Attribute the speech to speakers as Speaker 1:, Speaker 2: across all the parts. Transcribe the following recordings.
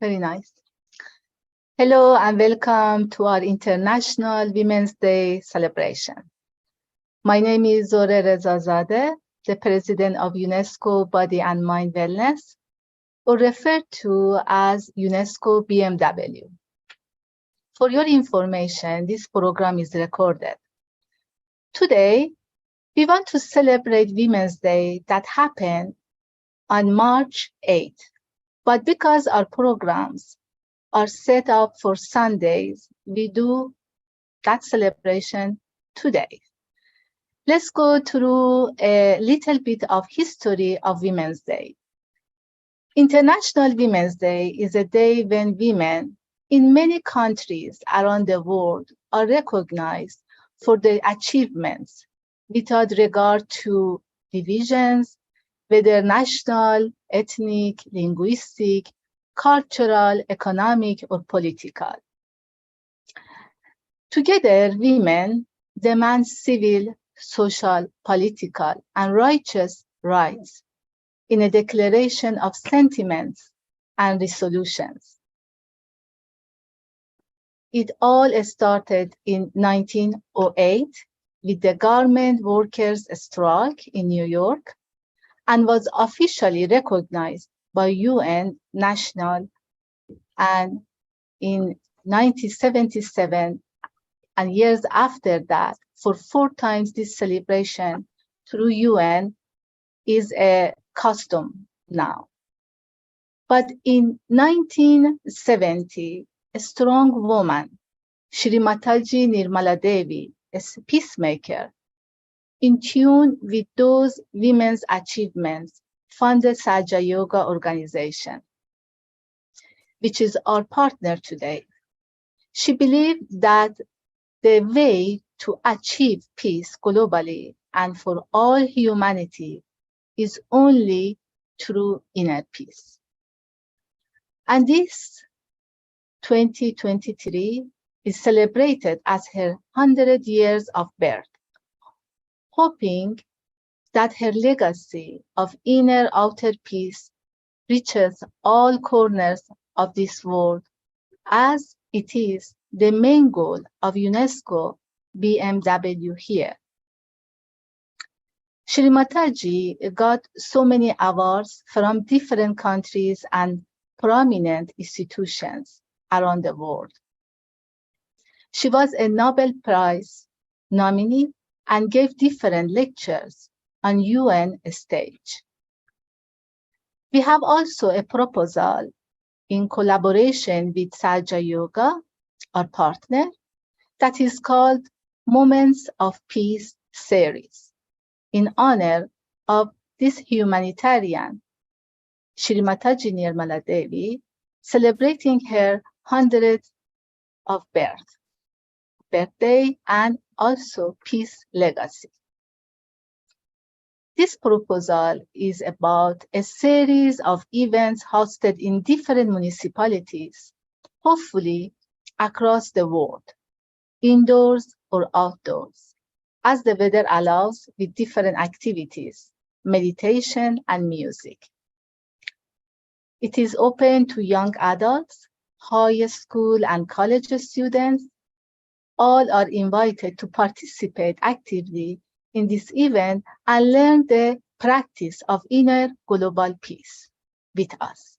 Speaker 1: Very nice. Hello and welcome to our International Women's Day celebration. My name is Zoreh Rezazadeh, the President of UNESCO Body and Mind Wellness, or referred to as UNESCO BMW. For your information, this program is recorded. Today, we want to celebrate Women's Day that happened on March 8th. But because our programs are set up for Sundays, we do that celebration today. Let's go through a little bit of history of Women's Day. International Women's Day is a day when women in many countries around the world are recognized for their achievements without regard to divisions, whether national, ethnic, linguistic, cultural, economic, or political. Together, women demand civil, social, political, and righteous rights in a declaration of sentiments and resolutions. It all started in 1908 with the garment workers' strike in New York, and was officially recognized by UN National, and in 1977 and years after that, for 4 times this celebration through UN is a custom now. But in 1970, a strong woman, Shrimataji Nirmala Devi, a peacemaker, in tune with those women's achievements, founded Sahaja Yoga organization, which is our partner today. She believed that the way to achieve peace globally and for all humanity is only through inner peace. And this 2023 is celebrated as her 100 years of birth, hoping that her legacy of inner-outer peace reaches all corners of this world, as it is the main goal of UNESCO BMW here. Shrimataji got so many awards from different countries and prominent institutions around the world. She was a Nobel Prize nominee and gave different lectures on UN stage. We have also a proposal in collaboration with Sahaja Yoga, our partner, that is called Moments of Peace series, in honor of this humanitarian, Shrimataji Nirmala Devi, celebrating her 100th of birthday and also peace legacy. This proposal is about a series of events hosted in different municipalities, hopefully across the world, indoors or outdoors, as the weather allows, with different activities, meditation and music. It is open to young adults, high school and college students. All are invited to participate actively in this event and learn the practice of inner global peace with us.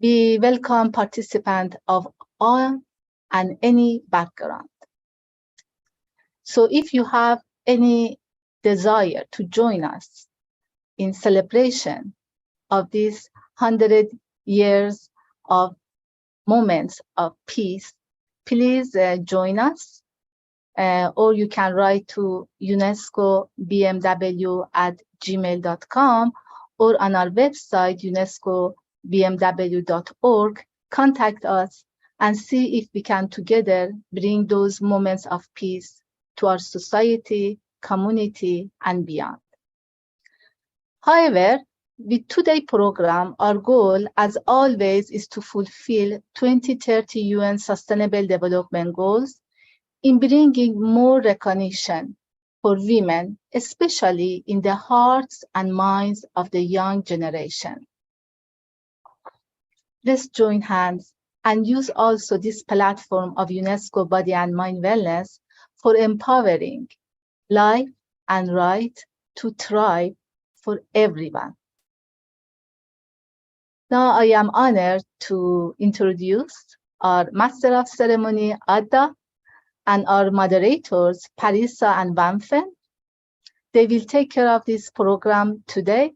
Speaker 1: We welcome participants of all and any background. So if you have any desire to join us in celebration of these 100 years of moments of peace, please join us, or you can write to unescobmw@gmail.com or on our website, unescobmw.org. Contact us and see if we can together bring those moments of peace to our society, community, and beyond. However, with today's program, our goal, as always, is to fulfill 2030 UN Sustainable Development Goals in bringing more recognition for women, especially in the hearts and minds of the young generation. Let's join hands and use also this platform of UNESCO Body and Mind Wellness for empowering life and right to thrive for everyone. Now I am honored to introduce our Master of Ceremony, Adda, and our moderators, Parisa and Wanphen. They will take care of this program today.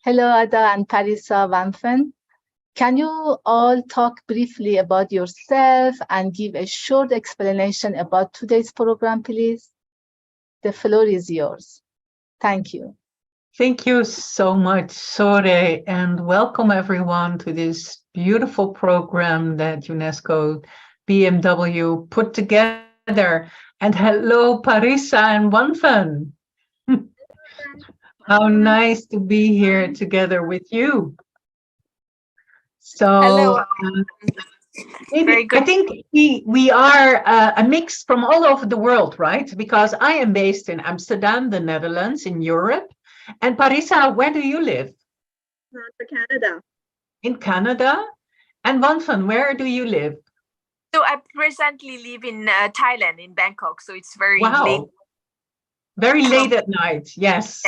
Speaker 1: Hello, Adda and Parisa, Wanphen. Can you all talk briefly about yourself and give a short explanation about today's program, please? The floor is yours. Thank you.
Speaker 2: Thank you so much, Zoreh, and welcome everyone to this beautiful program that UNESCO BMW put together. And hello, Parisa and Wanphen. How nice to be here together with you. So maybe I think we are a mix from all over the world, right? Because I am based in Amsterdam, the Netherlands, in Europe. And Parisa, where do you live?
Speaker 3: Canada.
Speaker 2: In Canada? And Wanphen, where do you live?
Speaker 3: So I presently live in Thailand, in Bangkok. So it's very late.
Speaker 2: Very late at night, yes.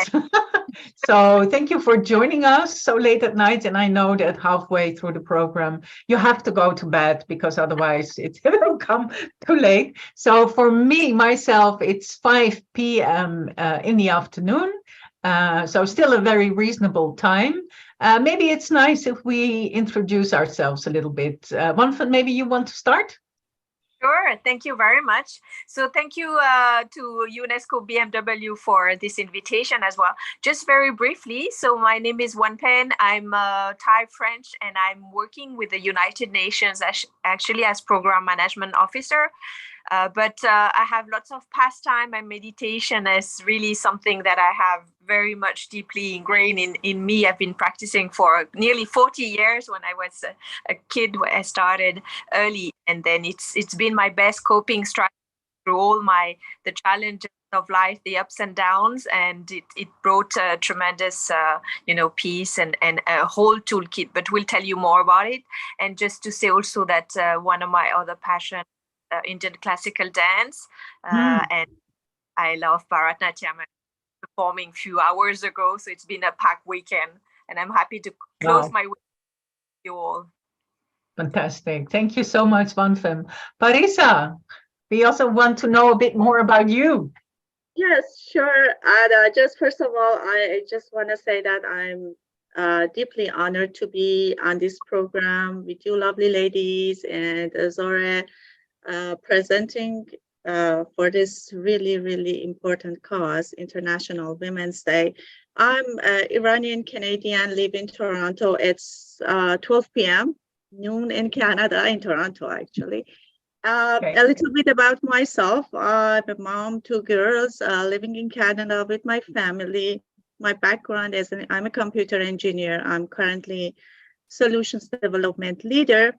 Speaker 2: So thank you for joining us so late at night. And I know that halfway through the program, you have to go to bed because otherwise it will come too late. So for me, myself, it's 5 p.m. In the afternoon. So still a very reasonable time. Maybe it's nice if we introduce ourselves a little bit. Wanphen, maybe you want to start?
Speaker 3: Sure, thank you very much. So thank you to UNESCO BMW for this invitation as well. Just very briefly, so my name is Wanphen. I'm Thai French and I'm working with the United Nations actually as Program Management Officer. But I have lots of pastime, and meditation is really something that I have very much deeply ingrained in me. I've been practicing for nearly 40 years. When I was a kid, I started early, and then it's been my best coping strategy through all the challenges of life, the ups and downs, and it brought tremendous peace and a whole toolkit. But we'll tell you more about it. And just to say also that one of my other passions, Indian classical dance, and I love Bharatanatyam, performing a few hours ago, so it's been a packed weekend, and I'm happy to close my week with you all.
Speaker 2: Fantastic. Thank you so much, Wanphen. Parisa, we also want to know a bit more about you.
Speaker 4: Yes, sure. And just first of all, I just want to say that I'm deeply honored to be on this program with you lovely ladies and Zoreh, presenting for this really, really important cause, International Women's Day. I'm Iranian Canadian, live in Toronto. It's 12 p.m., noon in Canada, in Toronto, actually. Okay. A little bit about myself. I'm a mom, 2 girls, living in Canada with my family. My background is I'm a computer engineer. I'm currently solutions development leader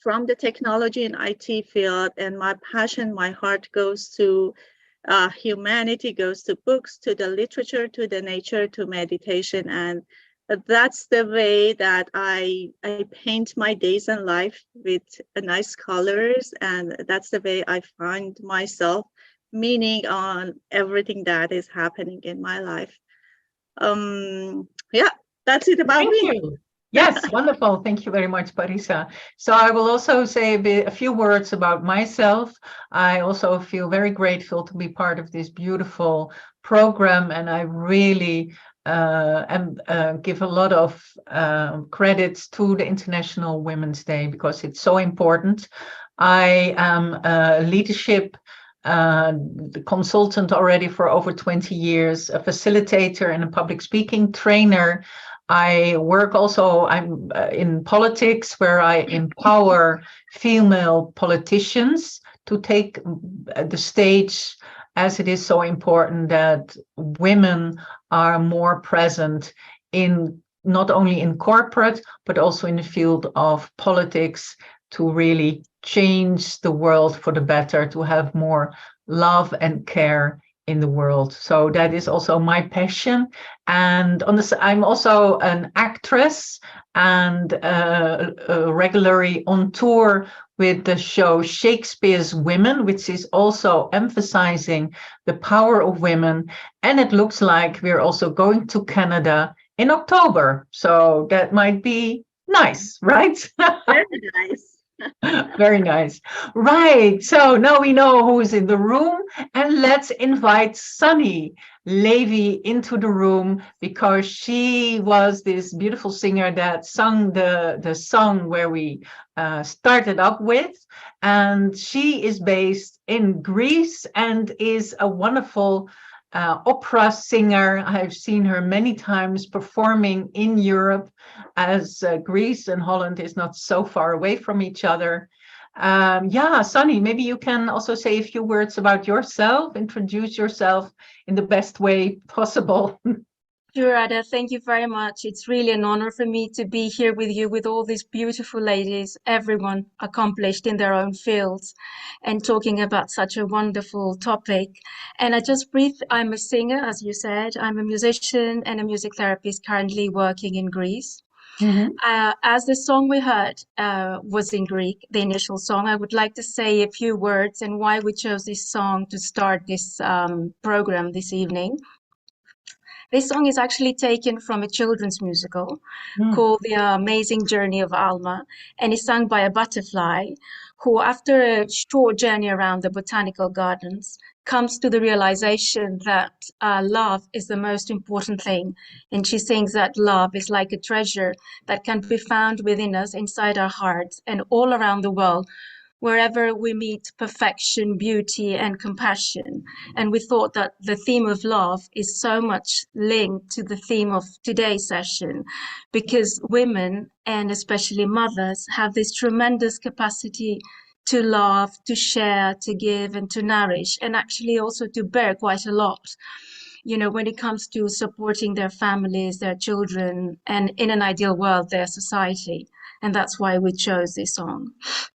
Speaker 4: from the technology and IT field, and my passion, my heart goes to humanity, goes to books, to the literature, to the nature, to meditation. And that's the way that I paint my days and life with nice colors. And that's the way I find myself meaning on everything that is happening in my life. Yeah, that's it about me.
Speaker 2: Thank you. Yes, wonderful. Thank you very much, Parisa. So I will also say a few words about myself. I also feel very grateful to be part of this beautiful program, and I really give a lot of credits to the International Women's Day because it's so important. I am a leadership consultant already for over 20 years, a facilitator and a public speaking trainer. I work also, I'm in politics, where I empower female politicians to take the stage, as it is so important that women are more present in not only in corporate, but also in the field of politics, to really change the world for the better, to have more love and care in the world. So that is also my passion. And on this, I'm also an actress and regularly on tour with the show Shakespeare's Women, which is also emphasizing the power of women. And it looks like we're also going to Canada in October. So that might be nice, right?
Speaker 4: Very nice.
Speaker 2: Very nice. Right. So now we know who's in the room, and let's invite Sunny Levy into the room, because she was this beautiful singer that sung the song where we started up with. And she is based in Greece and is a wonderful opera singer. I've seen her many times performing in Europe, as Greece and Holland is not so far away from each other. Yeah, Sunny, maybe you can also say a few words about yourself, introduce yourself in the best way possible.
Speaker 5: Sure, Adda, thank you very much. It's really an honor for me to be here with you, with all these beautiful ladies, everyone accomplished in their own fields, and talking about such a wonderful topic. And I'm a singer, as you said. I'm a musician and a music therapist currently working in Greece.
Speaker 2: Mm-hmm.
Speaker 5: As the song we heard was in Greek, the initial song, I would like to say a few words and why we chose this song to start this program this evening. This song is actually taken from a children's musical called The Amazing Journey of Alma, and is sung by a butterfly who, after a short journey around the botanical gardens, comes to the realization that love is the most important thing. And she sings that love is like a treasure that can be found within us, inside our hearts, and all around the world, wherever we meet perfection, beauty, and compassion. And we thought that the theme of love is so much linked to the theme of today's session, because women, and especially mothers, have this tremendous capacity to love, to share, to give, and to nourish, and actually also to bear quite a lot, you know, when it comes to supporting their families, their children, and in an ideal world, their society. And that's why we chose this song.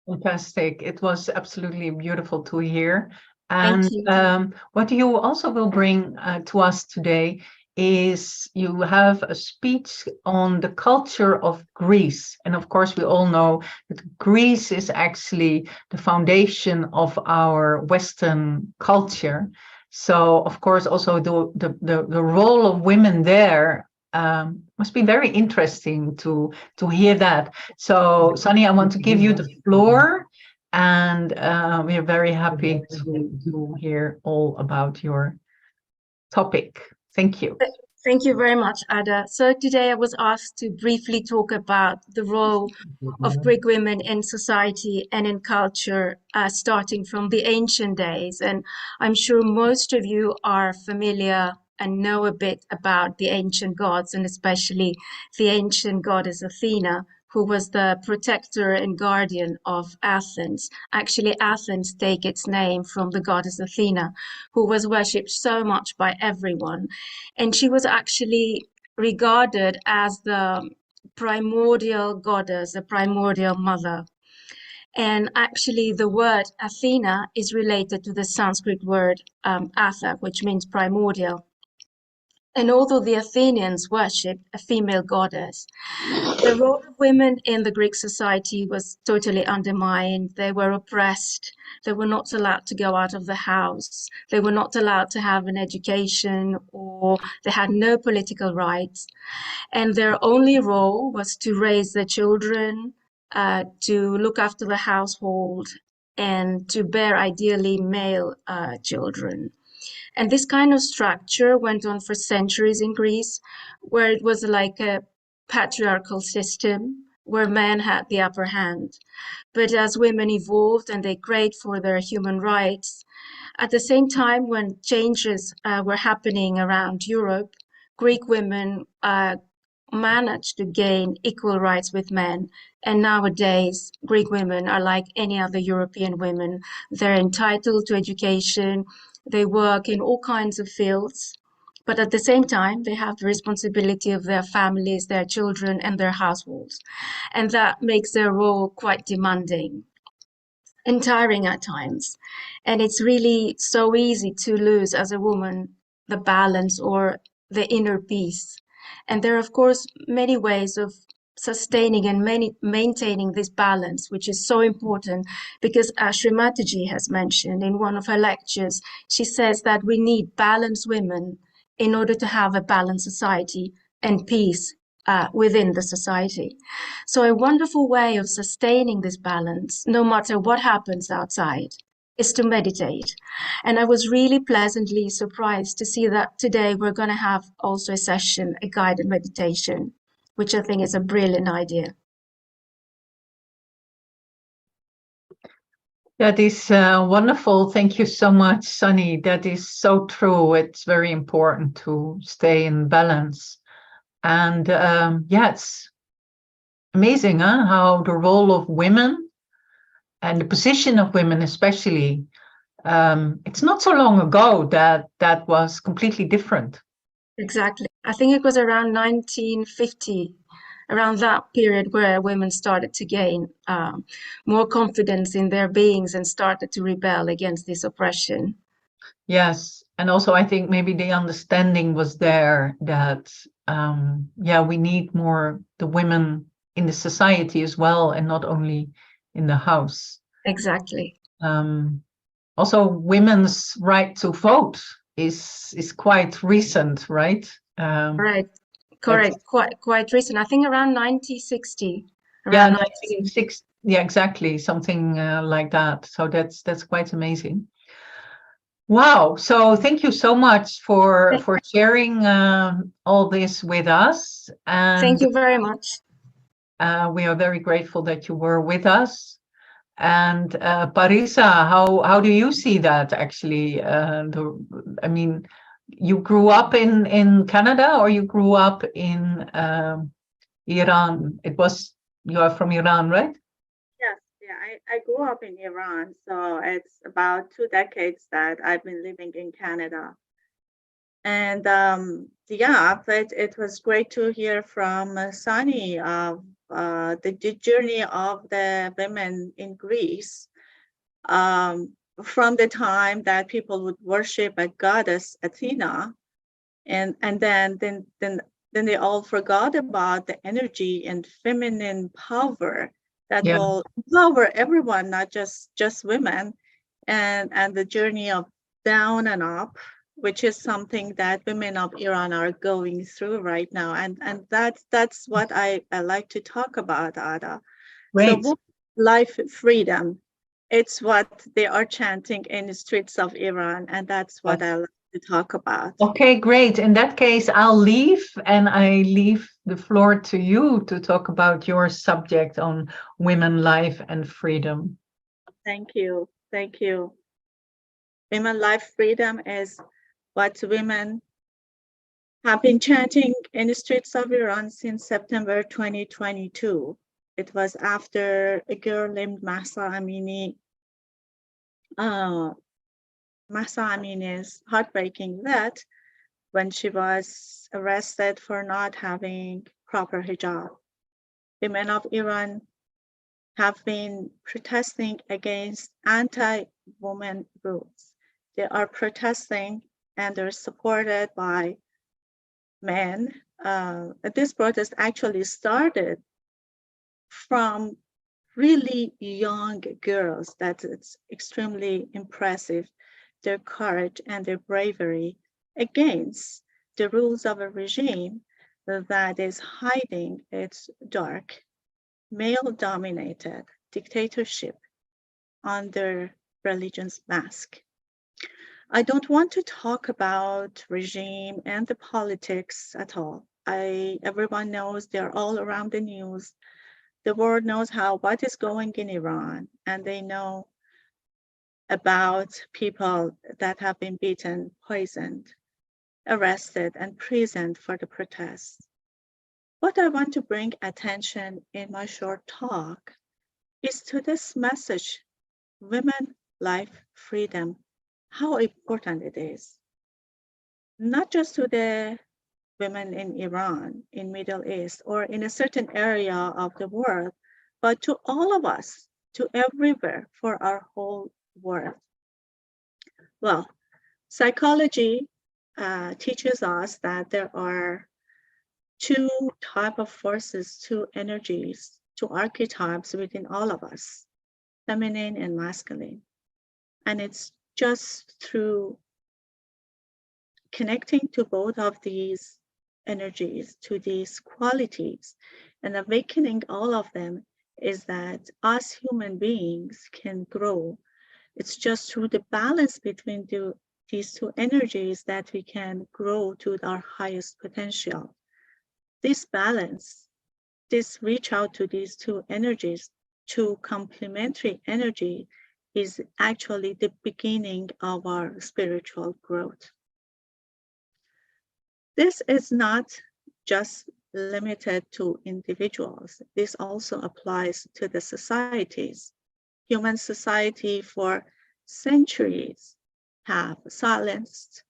Speaker 2: Fantastic. It was absolutely beautiful to hear. And
Speaker 5: Thank you.
Speaker 2: what you also will bring to us today is you have a speech on the culture of Greece. And of course, we all know that Greece is actually the foundation of our Western culture. So, of course, also the role of women there must be very interesting to hear that. So, Sunny, I want to give you the floor, and we are very happy to hear all about your topic. Thank you.
Speaker 5: Thank you very much, Adda. So today I was asked to briefly talk about the role of Greek women in society and in culture, starting from the ancient days. And I'm sure most of you are familiar and know a bit about the ancient gods, and especially the ancient goddess Athena, who was the protector and guardian of Athens. Actually, Athens takes its name from the goddess Athena, who was worshipped so much by everyone. And she was actually regarded as the primordial goddess, the primordial mother. And actually, the word Athena is related to the Sanskrit word Atha, which means primordial. And although the Athenians worshipped a female goddess, the role of women in the Greek society was totally undermined. They were oppressed. They were not allowed to go out of the house. They were not allowed to have an education, or they had no political rights. And their only role was to raise their children, to look after the household, and to bear ideally male children. And this kind of structure went on for centuries in Greece, where it was like a patriarchal system where men had the upper hand. But as women evolved and they craved for their human rights, at the same time when changes were happening around Europe, Greek women managed to gain equal rights with men. And nowadays, Greek women are like any other European women. They're entitled to education. They work in all kinds of fields. But at the same time, they have the responsibility of their families, their children, and their households. And that makes their role quite demanding and tiring at times. And it's really so easy to lose as a woman the balance or the inner peace. And there are, of course, many ways of sustaining and maintaining this balance, which is so important because as Sri Mataji has mentioned in one of her lectures, she says that we need balanced women in order to have a balanced society and peace within the society. So a wonderful way of sustaining this balance, no matter what happens outside, is to meditate. And I was really pleasantly surprised to see that today we're going to have also a session, a guided meditation, which I think is a brilliant idea.
Speaker 2: That is wonderful. Thank you so much, Sunny. That is so true. It's very important to stay in balance. And yeah, it's amazing how the role of women and the position of women especially, it's not so long ago that was completely different.
Speaker 5: Exactly. I think it was around 1950, around that period where women started to gain more confidence in their beings and started to rebel against this oppression.
Speaker 2: Yes, and also I think maybe the understanding was there that yeah, we need more the women in the society as well, and not only in the house.
Speaker 5: Exactly.
Speaker 2: Also, women's right to vote is quite recent, right?
Speaker 5: Right. Correct. Quite recent. I think around 1960.
Speaker 2: Yeah, 1960. Yeah, exactly, something like that. So that's quite amazing. Wow. So thank you so much for sharing all this with us. And
Speaker 5: thank you very much.
Speaker 2: We are very grateful that you were with us. And Parisa, how do you see that actually? I mean, you grew up in Canada, or you grew up in Iran? You are from Iran, right?
Speaker 4: Yes, yeah, I grew up in Iran, so it's about 2 decades that I've been living in Canada. And yeah, but it was great to hear from Sunny of the journey of the women in Greece, from the time that people would worship a goddess Athena, and then they all forgot about the energy and feminine power that will empower everyone, not just women, and the journey of down and up, which is something that women of Iran are going through right now, and that's what I like to talk about, Adda.
Speaker 2: Great.
Speaker 4: So life, freedom, it's what they are chanting in the streets of Iran, and that's what I like to talk about.
Speaker 2: Okay, great. In that case, I'll leave, and I leave the floor to you to talk about your subject on women, life, and freedom.
Speaker 4: Thank you. Thank you. Women, life, freedom is what women have been chanting in the streets of Iran since September 2022. It was after a girl named Marzhei Abedi Mahsa heartbreaking death when she was arrested for not having proper hijab. Women of Iran have been protesting against anti-woman rules. They are protesting and they're supported by men. This protest actually started from really young girls. It's extremely impressive, their courage and their bravery against the rules of a regime that is hiding its dark, male-dominated dictatorship under religion's mask. I don't want to talk about regime and the politics at all. Everyone knows they're all around the news. The world knows what is going in Iran, and they know about people that have been beaten, poisoned, arrested, and imprisoned for the protests. What I want to bring attention in my short talk is to this message, women, life, freedom, how important it is. Not just to the women in Iran, in Middle East, or in a certain area of the world, but to all of us, to everywhere, for our whole world. Well, psychology teaches us that there are two types of forces, two energies, two archetypes within all of us, feminine and masculine. And it's just through connecting to both of these energies, to these qualities, and awakening all of them, is that us human beings can grow. It's just through the balance between these two energies that we can grow to our highest potential. This balance, this reach out to these two energies, two complementary energy, is actually the beginning of our spiritual growth. This is not just limited to individuals. This also applies to the societies. Human society for centuries have silenced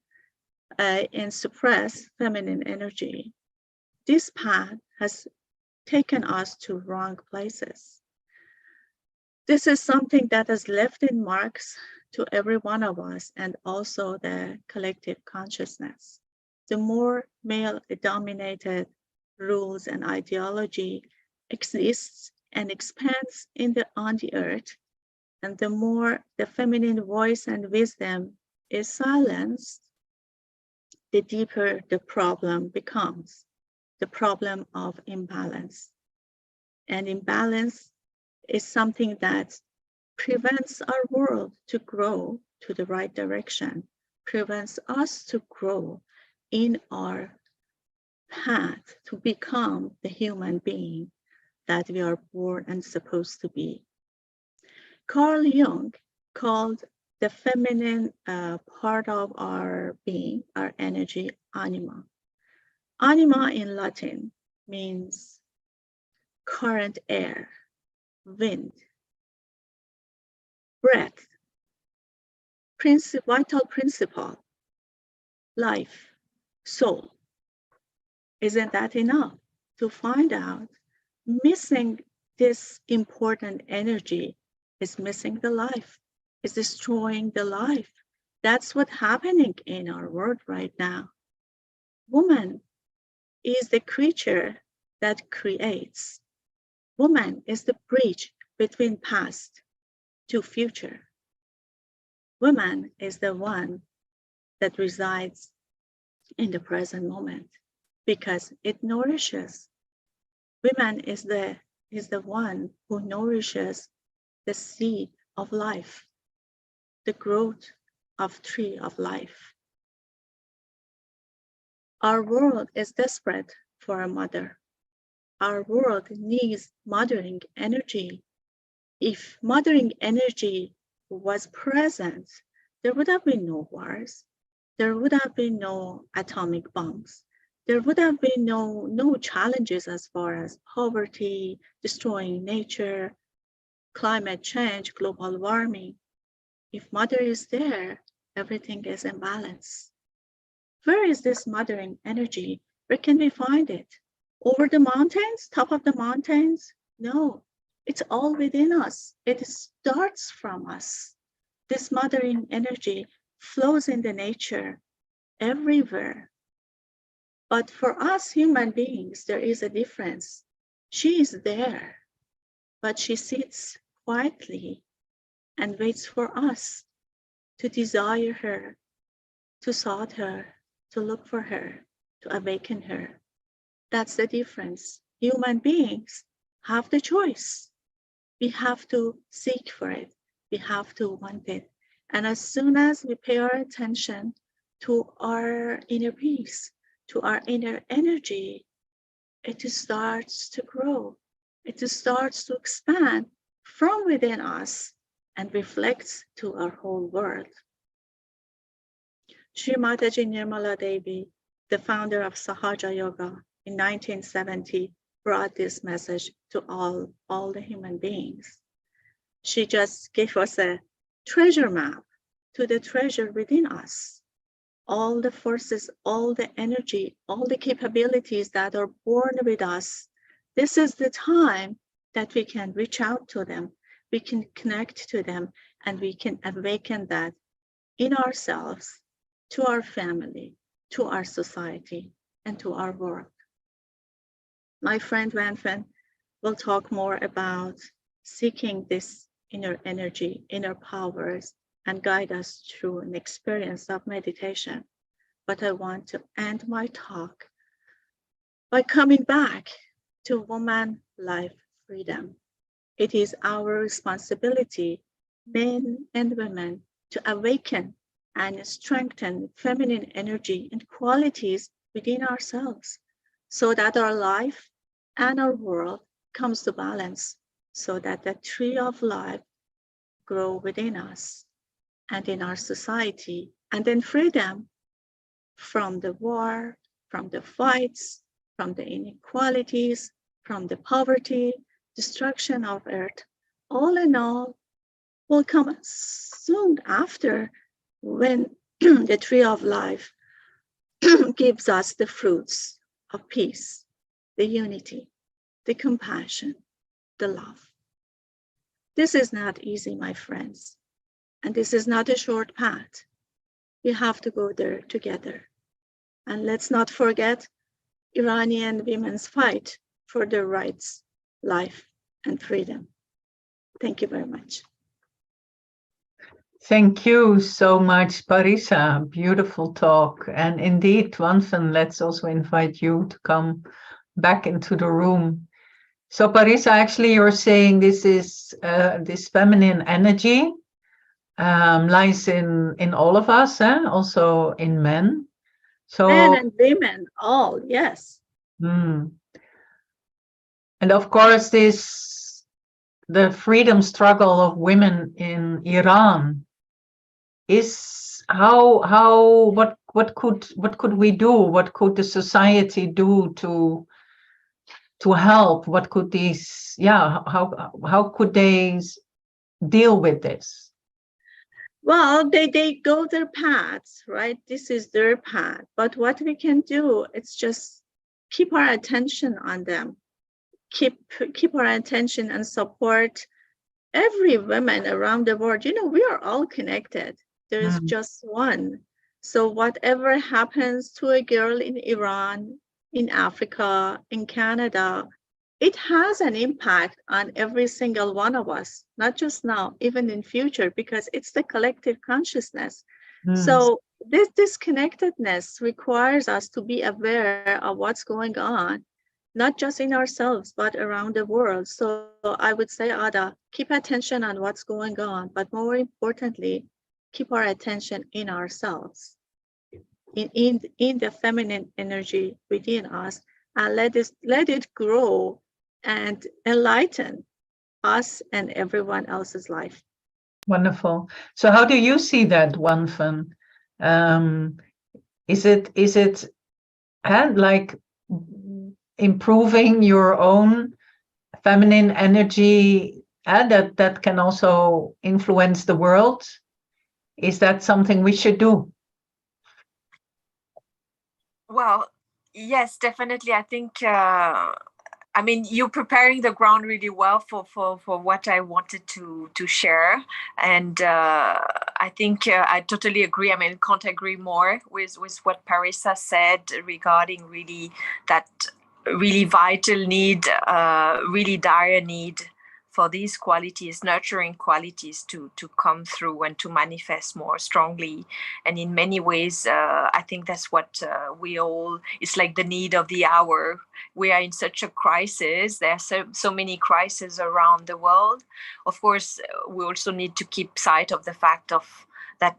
Speaker 4: and suppressed feminine energy. This path has taken us to wrong places. This is something that has left in marks to every one of us and also the collective consciousness. The more male-dominated rules and ideology exists and expands on the earth, and the more the feminine voice and wisdom is silenced, the deeper the problem becomes, the problem of imbalance. And imbalance is something that prevents our world to grow to the right direction, prevents us to grow in our path to become the human being that we are born and supposed to be. Carl Jung called the feminine part of our being, our energy, anima. Anima in Latin means current air, wind, breath, vital principle, life, soul. Isn't that enough to find out missing this important energy is missing the life, is destroying the life? That's what's happening in our world right now. Woman is the creature that creates. Woman is the bridge between past to future. Woman is the one that resides in the present moment because it nourishes. Woman is the one who nourishes the seed of life, the growth of tree of life. Our world is desperate for a mother. Our world needs mothering energy. If mothering energy was present, there would have been no wars. There would have been no atomic bombs. There would have been no challenges as far as poverty, destroying nature, climate change, global warming. If mother is there, everything is in balance. Where is this mothering energy? Where can we find it? Over the mountains, top of the mountains? No, it's all within us. It starts from us. This mothering energy flows in the nature everywhere. But for us human beings, there is a difference. She is there, but she sits quietly and waits for us to desire her, to sought her, to look for her, to awaken her. That's the difference. Human beings have the choice. We have to seek for it. We have to want it. And as soon as we pay our attention to our inner peace, to our inner energy, it starts to grow. It starts to expand from within us and reflects to our whole world. Sri Mataji Nirmala Devi, the founder of Sahaja Yoga, in 1970 brought this message to all the human beings. She just gave us a treasure map to the treasure within us. All the forces, all the energy, all the capabilities that are born with us. This is the time that we can reach out to them, we can connect to them, and we can awaken that in ourselves, to our family, to our society, and to our world. My friend Wanphen will talk more about seeking this inner energy, inner powers, and guide us through an experience of meditation. But I want to end my talk by coming back to woman, life, freedom. It is our responsibility, men and women, to awaken and strengthen feminine energy and qualities within ourselves so that our life and our world comes to balance, so that the tree of life grow within us and in our society, and then freedom from the war, from the fights, from the inequalities, from the poverty, destruction of earth, all in all, will come soon after, when the tree of life gives us the fruits of peace, the unity, the compassion, the love. This is not easy, my friends, and this is not a short path. We have to go there together. And let's not forget Iranian women's fight for their rights, life, and freedom. Thank you very much.
Speaker 2: Thank you so much, Parisa. Beautiful talk. And indeed, Wanphen, let's also invite you to come back into the room. So Parisa, actually, you're saying this is this feminine energy lies in all of us, also in men. So
Speaker 4: men and women, all, yes.
Speaker 2: And of course, the freedom struggle of women in Iran is what could we do? What could the society do to help? What could these, how could they deal with this?
Speaker 4: Well, they go their paths, right? This is their path. But what we can do, it's just keep our attention on them. Keep our attention and support every woman around the world. You know, we are all connected. There is just one. So whatever happens to a girl in Iran, in Africa, in Canada, it has an impact on every single one of us, not just now, even in future, because it's the collective consciousness. So this connectedness requires us to be aware of what's going on, not just in ourselves, but around the world. So I would say, Adda, keep attention on what's going on, but more importantly, keep our attention in ourselves, in the feminine energy within us, and let it grow and enlighten us and everyone else's life.
Speaker 2: Wonderful. So how do you see that, Wanphen? Is it like improving your own feminine energy that can also influence the world? Is that something we should do?
Speaker 3: Well, yes, definitely. I think I mean, you're preparing the ground really well for what I wanted to share. And I think I totally agree. I mean, can't agree more with what Parisa said regarding really that really vital need, really dire need for these qualities, nurturing qualities to come through and to manifest more strongly. And in many ways, I think that's what we all, it's like the need of the hour. We are in such a crisis. There are so many crises around the world. Of course, we also need to keep sight of the fact of that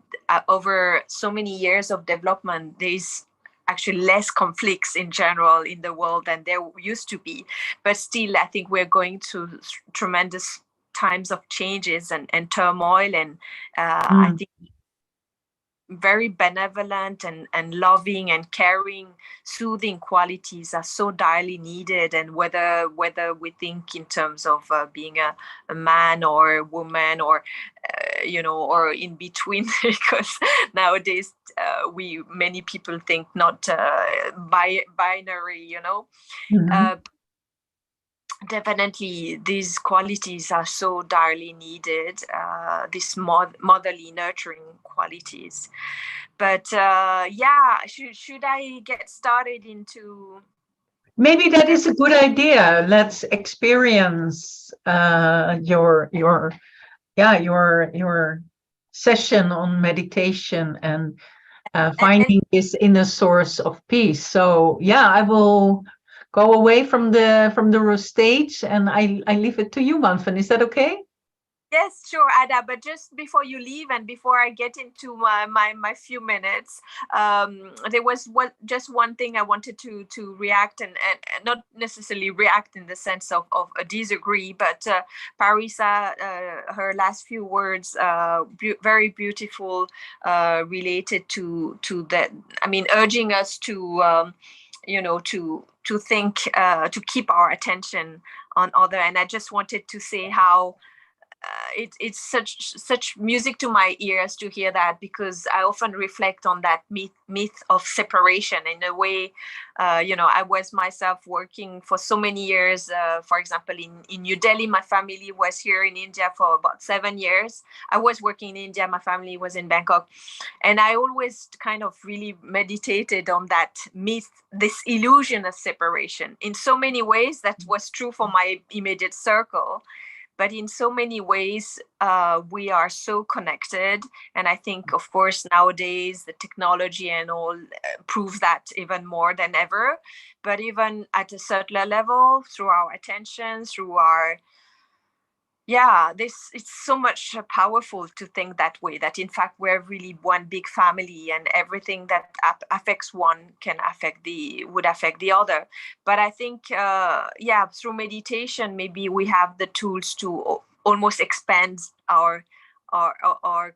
Speaker 3: over so many years of development, there is actually less conflicts in general in the world than there used to be. But still, I think we're going through tremendous times of changes and turmoil. And I think very benevolent and loving and caring, soothing qualities are so direly needed. And whether we think in terms of being a man or a woman, or or in between, because nowadays many people think not binary, definitely these qualities are so direly needed, these motherly nurturing qualities. But should I get started into?
Speaker 2: Maybe that is a good idea. Let's experience your session on meditation and finding this inner source of peace. So yeah, I will go away from the stage, and I leave it to you, Wanphen. Is that okay?
Speaker 3: Yes, sure, Adda. But just before you leave and before I get into my few minutes, there was just one thing I wanted to react, and not necessarily react in the sense of a disagree, but Parisa, her last few words, very beautiful, related to that. I mean, urging us to to think, to keep our attention on other. And I just wanted to say how it's such music to my ears to hear that, because I often reflect on that myth of separation. In a way, I was myself working for so many years. For example, in New Delhi, my family was here in India for about 7 years. I was working in India, my family was in Bangkok. And I always kind of really meditated on that myth, this illusion of separation. In so many ways, that was true for my immediate circle. But in so many ways, we are so connected. And I think, of course, nowadays, the technology and all proves that even more than ever. But even at a certain level, through our attention, through our it's so much powerful to think that way, that in fact we're really one big family, and everything that affects one would affect the other. But I think through meditation, maybe we have the tools to almost expand our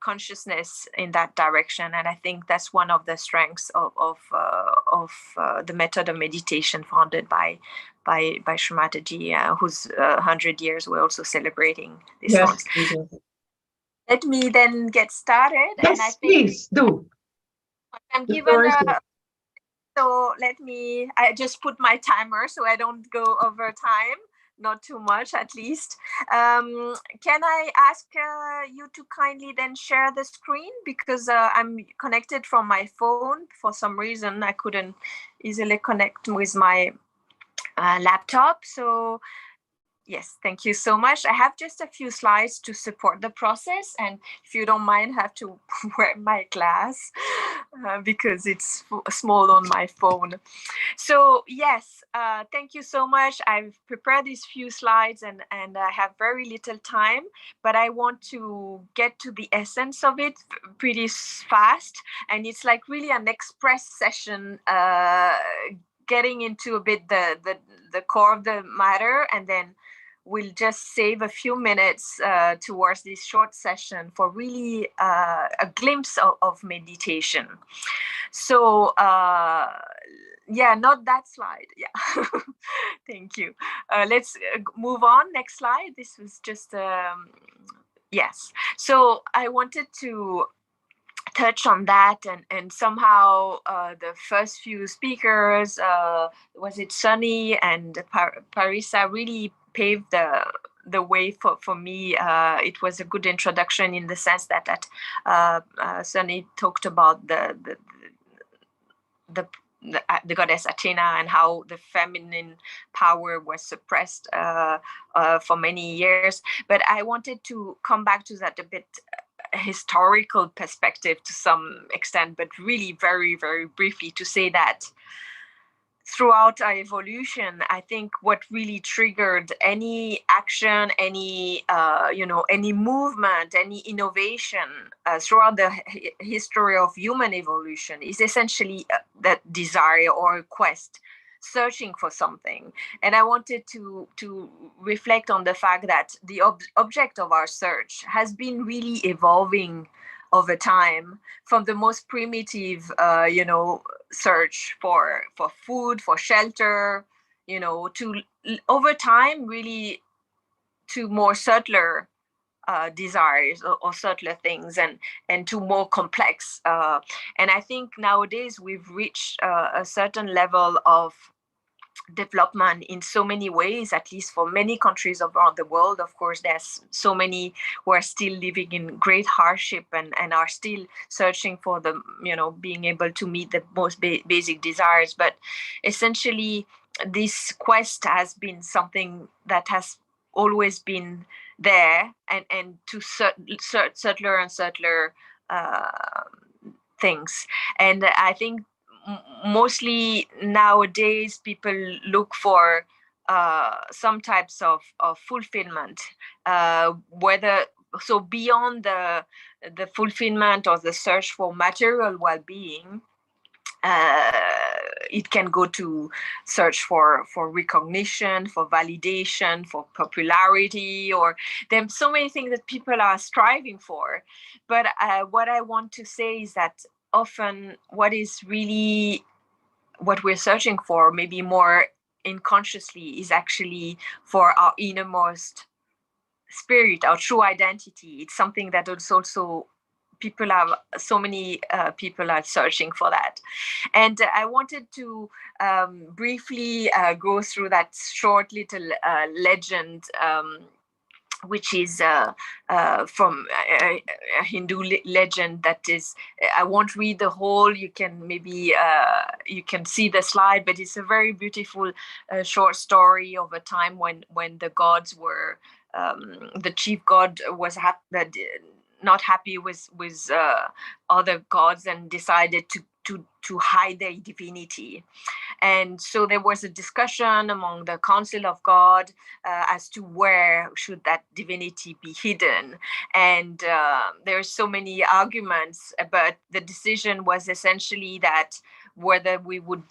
Speaker 3: consciousness in that direction. And I think that's one of the strengths of the method of meditation founded by Sri Mataji, whose 100 years we're also celebrating this month. Let me then get started.
Speaker 2: Yes,
Speaker 3: and I think
Speaker 2: please do.
Speaker 3: I'm given so I just put my timer so I don't go over time, not too much at least. Can I ask you to kindly then share the screen, because I'm connected from my phone. For some reason, I couldn't easily connect with my laptop. So yes, thank you so much. I have just a few slides to support the process, and if you don't mind, I have to wear my glass because it's small on my phone. So yes, thank you so much. I've prepared these few slides, and I have very little time, but I want to get to the essence of it pretty fast. And it's like really an express session, getting into a bit the core of the matter, and then we'll just save a few minutes towards this short session for really a glimpse of meditation. So not that slide. Yeah, thank you. Let's move on. Next slide. This was just yes. So I wanted to touch on that, and somehow the first few speakers, was it Sunny and Parisa, really paved the way for me. It was a good introduction in the sense that Sunny talked about the goddess Athena, and how the feminine power was suppressed for many years. But I wanted to come back to that a bit historical perspective to some extent, but really very, very briefly, to say that throughout our evolution, I think what really triggered any action, any movement, any innovation throughout the history of human evolution is essentially that desire or quest, searching for something. And I wanted to reflect on the fact that the object of our search has been really evolving over time, from the most primitive, search for food, for shelter, to over time really to more subtler desires or subtler things, and to more complex. And I think nowadays we've reached a certain level of development in so many ways, at least for many countries around the world. Of course, there's so many who are still living in great hardship and are still searching for the, being able to meet the most basic desires. But essentially, this quest has been something that has always been there, and to subtler and subtler things. And I think mostly nowadays people look for some types of fulfillment, whether so beyond the fulfillment or the search for material well-being. It can go to search for recognition, for validation, for popularity, or there's so many things that people are striving for. But what I want to say is that often what we're searching for, maybe more unconsciously, is actually for our innermost spirit, our true identity. It's something that also so many people are searching for that. And I wanted to briefly go through that short little legend, which is from a Hindu legend that is, I won't read the whole, you can maybe, you can see the slide, but it's a very beautiful short story of a time when the gods were, the chief god was not happy with other gods and decided to hide their divinity. And so there was a discussion among the Council of God as to where should that divinity be hidden. And there are so many arguments, but the decision was essentially that whether we would,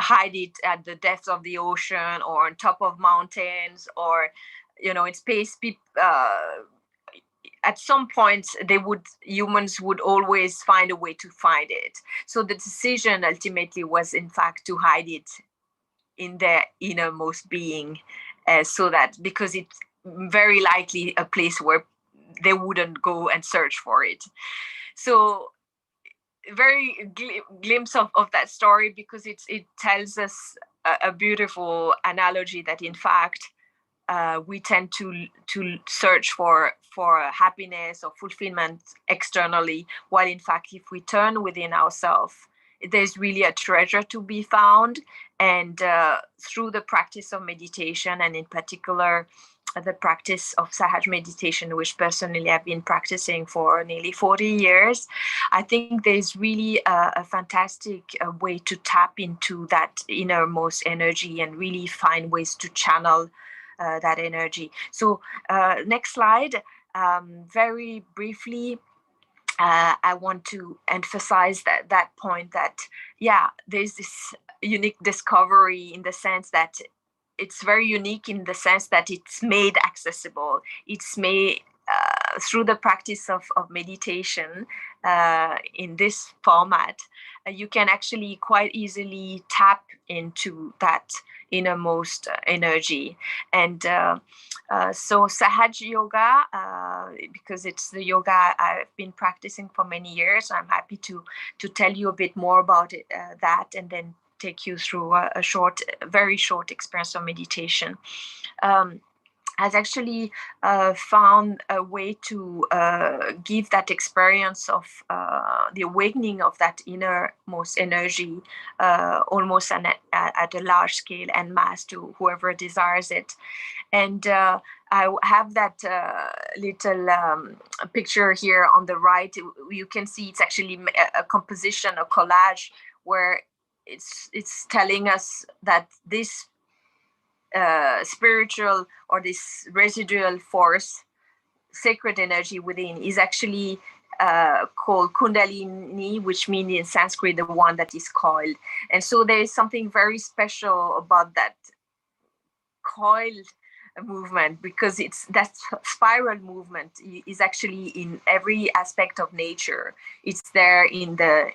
Speaker 3: hide it at the depths of the ocean or on top of mountains, or, in space, at some point humans would always find a way to find it. So the decision ultimately was in fact to hide it in their innermost being, so that, because it's very likely a place where they wouldn't go and search for it. So very glimpse of that story, because it tells us a beautiful analogy that in fact we tend to search for happiness or fulfillment externally, while in fact if we turn within ourselves, there's really a treasure to be found. And through the practice of meditation, and in particular the practice of Sahaja meditation, which personally I've been practicing for nearly 40 years, I think there's really a fantastic way to tap into that innermost energy and really find ways to channel that energy. So next slide. Very briefly, I want to emphasize that point that, there's this unique discovery in the sense that it's very unique in the sense that it's made accessible. It's made through the practice of meditation in this format. You can actually quite easily tap into that innermost energy. And so Sahaja Yoga, because it's the yoga I've been practicing for many years, I'm happy to tell you a bit more about it, that, and then take you through a very short experience of meditation. Has actually found a way to give that experience of the awakening of that innermost energy almost at a large scale and mass to whoever desires it. And I have that little picture here on the right. You can see it's actually a composition, a collage, where it's telling us that this spiritual or this residual force, sacred energy within, is actually called Kundalini, which means in Sanskrit the one that is coiled. And so there is something very special about that coiled movement, because it's that spiral movement is actually in every aspect of nature. It's there in the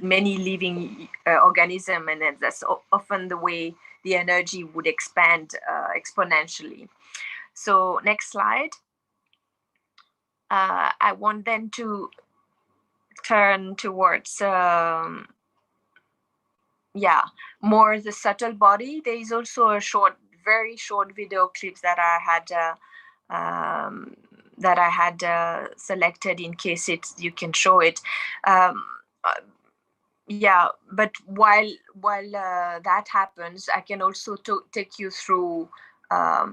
Speaker 3: many living organism, and that's often the way the energy would expand exponentially. So next slide. I want then to turn towards more the subtle body. There is also a very short video clips that I had selected in case you can show it. But while that happens, I can also take you through.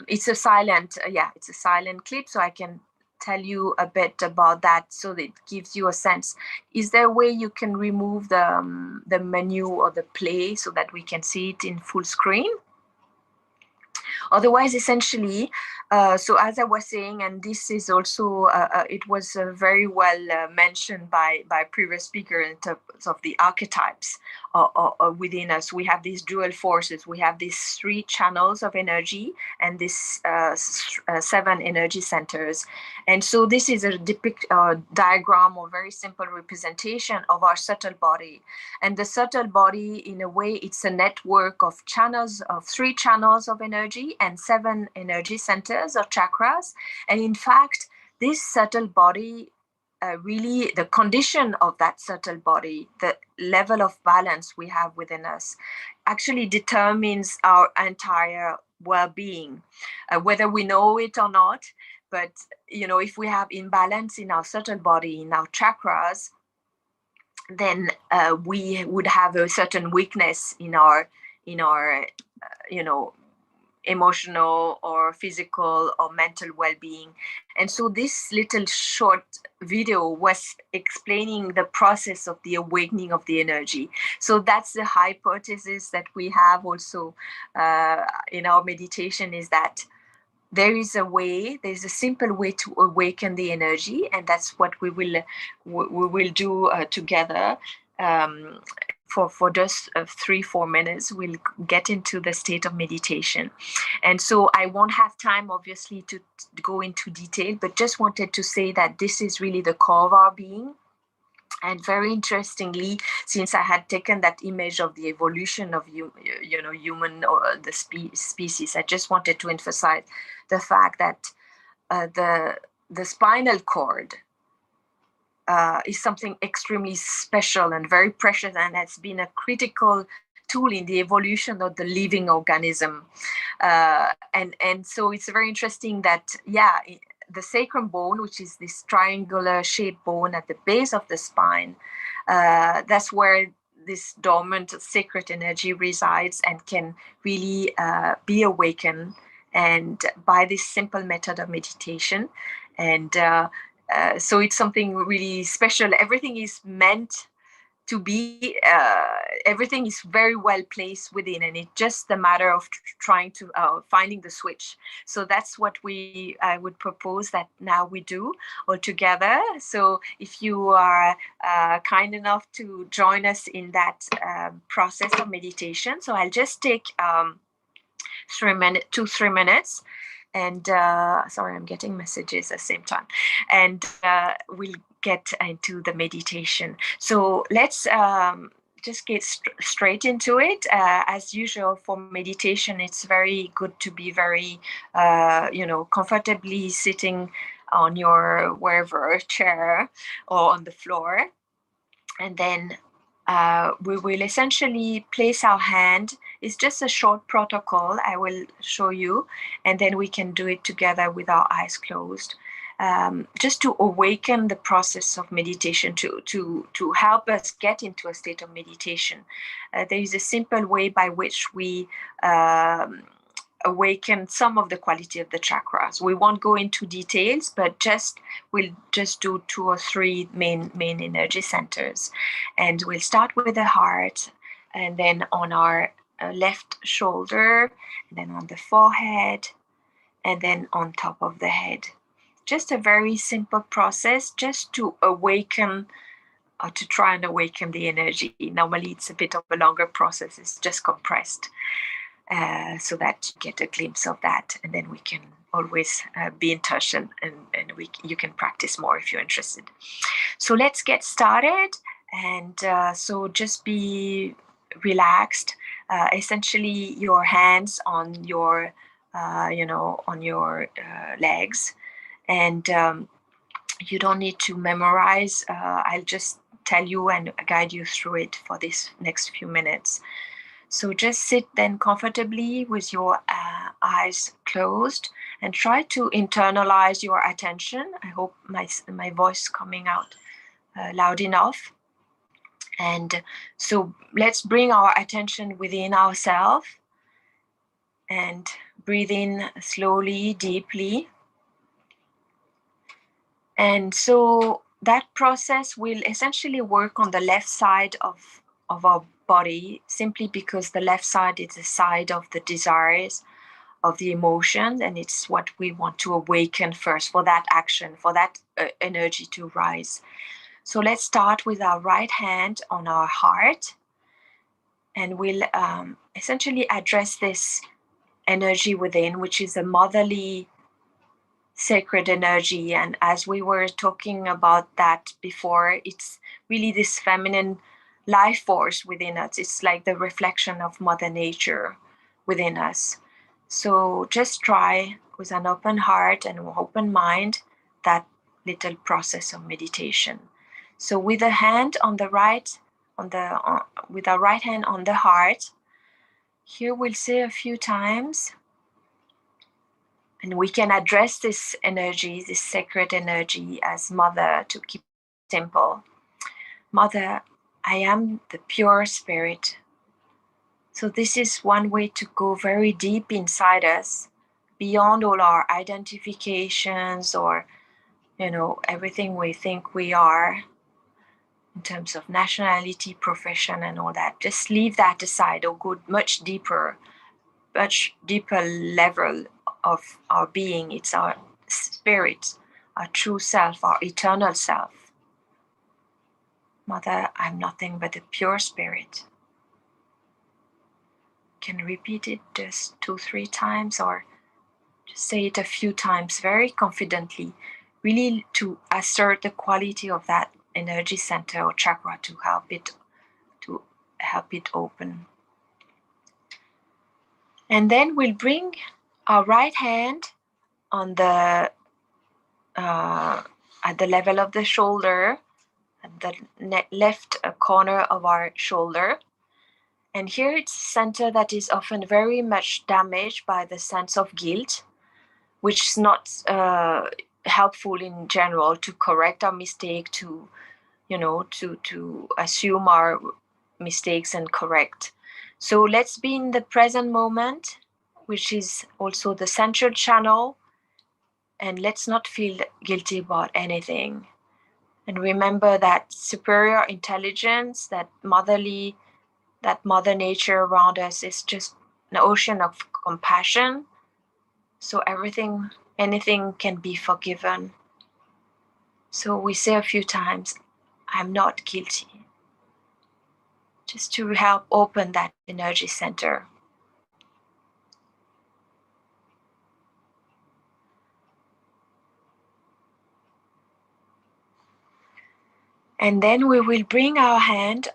Speaker 3: It's a silent clip, so I can tell you a bit about that, so that it gives you a sense. Is there a way you can remove the menu or the play so that we can see it in full screen? Otherwise, essentially, so as I was saying, and this is also, it was very well mentioned by previous speaker in terms of the archetypes within us. We have these dual forces. We have these 3 channels of energy and these 7 energy centers. And so this is a diagram or very simple representation of our subtle body. And the subtle body, in a way, it's a network of channels, of 3 channels of energy and 7 energy centers or chakras. And in fact, this subtle body, really the condition of that subtle body, the level of balance we have within us, actually determines our entire well-being, whether we know it or not. But, if we have imbalance in our subtle body, in our chakras, then we would have a certain weakness in our emotional or physical or mental well-being. And so this little short video was explaining the process of the awakening of the energy. So that's the hypothesis that we have also in our meditation, is that there's a simple way to awaken the energy, and that's what we will do together. For just 3-4 minutes, we'll get into the state of meditation. And so I won't have time, obviously, to go into detail, but just wanted to say that this is really the core of our being. And very interestingly, since I had taken that image of the evolution of human or the species, I just wanted to emphasize the fact that the spinal cord is something extremely special and very precious, and has been a critical tool in the evolution of the living organism. And so it's very interesting that, the sacrum bone, which is this triangular shaped bone at the base of the spine, that's where this dormant sacred energy resides and can really be awakened, and by this simple method of meditation. And so it's something really special. Everything is meant to be, everything is very well placed within, and it's just a matter of trying to finding the switch. So that's what I would propose that now we do all together. So if you are kind enough to join us in that process of meditation, so I'll just take 3 minutes. And sorry, I'm getting messages at the same time. And we'll get into the meditation. So let's just get straight into it. As usual for meditation, it's very good to be very, comfortably sitting on your wherever chair or on the floor. And then we will essentially place our hand. It's just a short protocol I will show you, and then we can do it together with our eyes closed, just to awaken the process of meditation, to help us get into a state of meditation. There is a simple way by which we awaken some of the quality of the chakras. We won't go into details, but we'll just do 2 or 3 main energy centers. And we'll start with the heart, and then on our left shoulder, and then on the forehead, and then on top of the head. Just a very simple process, just to awaken, or to try and awaken the energy. Normally it's a bit of a longer process, it's just compressed. so that you get a glimpse of that, and then we can always be in touch, and you can practice more if you're interested. So let's get started. And so just be relaxed. Essentially, your hands on your, on your legs, and you don't need to memorize. I'll just tell you and guide you through it for this next few minutes. So just sit then comfortably with your eyes closed and try to internalize your attention. I hope my voice coming out loud enough. And so let's bring our attention within ourselves and breathe in slowly, deeply. And so that process will essentially work on the left side of our body, simply because the left side is the side of the desires, of the emotion, and it's what we want to awaken first for that action, for that energy to rise. So let's start with our right hand on our heart, and we'll essentially address this energy within, which is a motherly sacred energy. And as we were talking about that before, it's really this feminine life force within us. It's like the reflection of Mother Nature within us. So just try with an open heart and open mind that little process of meditation. So with a hand on the right, with our right hand on the heart, here we'll say a few times, and we can address this energy, this sacred energy, as Mother, to keep it simple. Mother, I am the pure spirit. So this is one way to go very deep inside us, beyond all our identifications or, everything we think we are in terms of nationality, profession, and all that. Just leave that aside, or go much deeper level of our being. It's our spirit, our true self, our eternal self. Mother, I'm nothing but a pure spirit. You can repeat it just 2-3 times, or just say it a few times very confidently, really to assert the quality of that energy center or chakra to help it open. And then we'll bring our right hand on the at the level of the shoulder, at the left corner of our shoulder. And here it's a center that is often very much damaged by the sense of guilt, which is not helpful in general to correct our mistake, to assume our mistakes and correct. So let's be in the present moment, which is also the central channel, and let's not feel guilty about anything. And remember that superior intelligence, that Mother Nature around us is just an ocean of compassion. So anything can be forgiven. So we say a few times, I'm not guilty, just to help open that energy center. And then we will bring our hand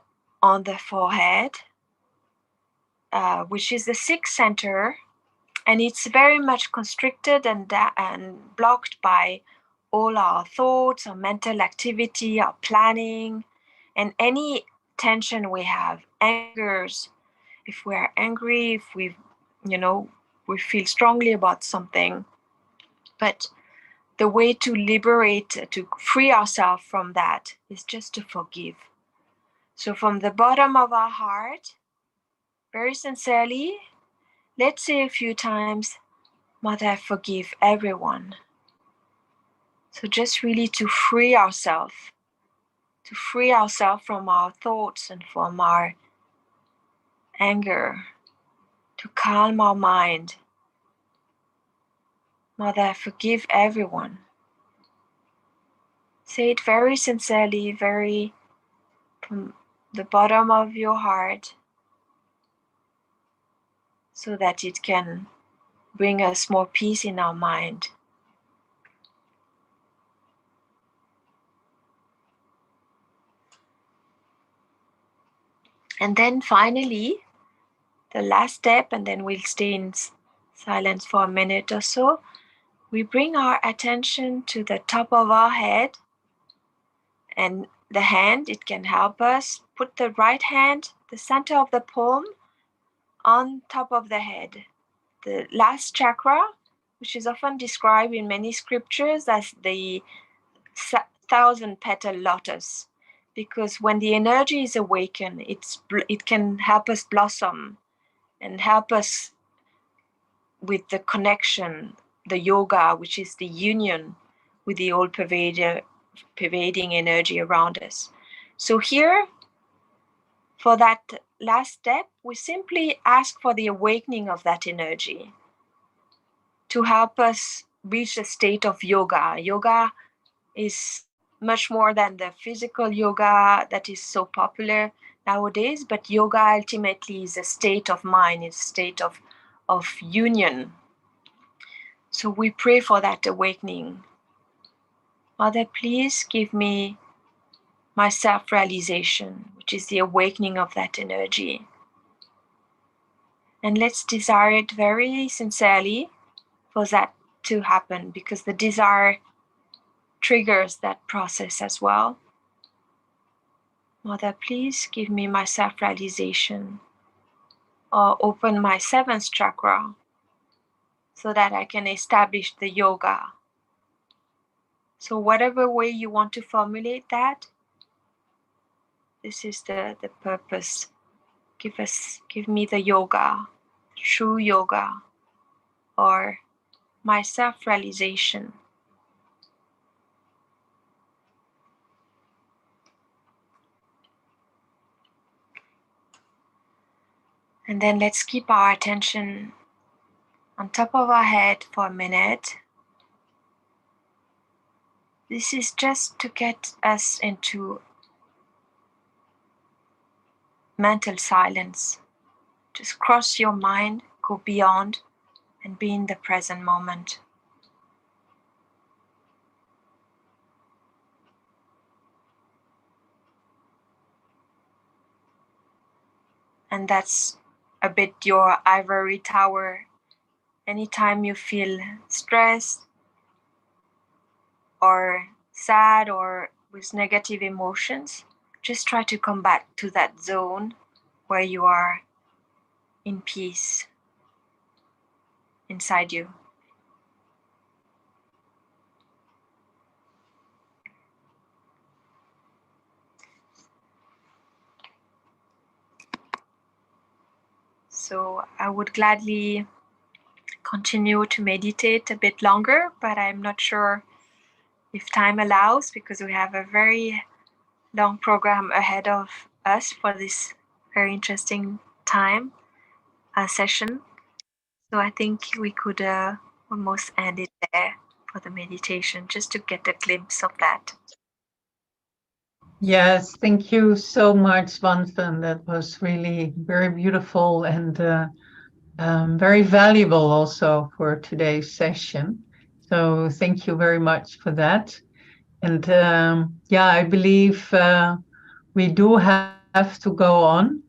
Speaker 3: on the forehead, which is the sixth center, and it's very much constricted and blocked by all our thoughts, our mental activity, our planning, and any tension we have, angers. If we are angry, if we feel strongly about something, but the way to liberate, to free ourselves from that is just to forgive. So from the bottom of our heart, very sincerely, let's say a few times, Mother, I forgive everyone. So just really to free ourselves from our thoughts and from our anger, to calm our mind. Mother, I forgive everyone. Say it very sincerely, very from the bottom of your heart. so that it can bring us more peace in our mind. And then finally, the last step, and then we'll stay in silence for a minute or so. We bring our attention to the top of our head, and the hand, it can help us put the right hand, the center of the palm, on top of the head. The last chakra, which is often described in many scriptures as the 1,000-petal lotus, because when the energy is awakened, it can help us blossom and help us with the connection, the yoga, which is the union with the all pervading energy around us. So here, for that last step, we simply ask for the awakening of that energy to help us reach a state of yoga. Yoga is much more than the physical yoga that is so popular nowadays, but yoga ultimately is a state of mind, it's a state of union. So we pray for that awakening. Mother, please give me my self-realization, which is the awakening of that energy. And let's desire it very sincerely for that to happen, because the desire triggers that process as well. Mother, please give me my self-realization, or open my 7th chakra so that I can establish the yoga. So whatever way you want to formulate that, this is the purpose. Give me the yoga, true yoga, or my self-realization. And then let's keep our attention on top of our head for a minute. This is just to get us into mental silence. Just cross your mind, go beyond, and be in the present moment. And that's a bit your ivory tower. Anytime you feel stressed or sad or with negative emotions, just try to come back to that zone where you are in peace inside you. So I would gladly continue to meditate a bit longer, but I'm not sure if time allows, because we have a very long program ahead of us for this very interesting session. So I think we could almost end it there for the meditation, just to get a glimpse of that.
Speaker 2: Yes, thank you so much, Wanphen. That was really very beautiful and very valuable also for today's session. So thank you very much for that. And yeah, I believe we do have to go on.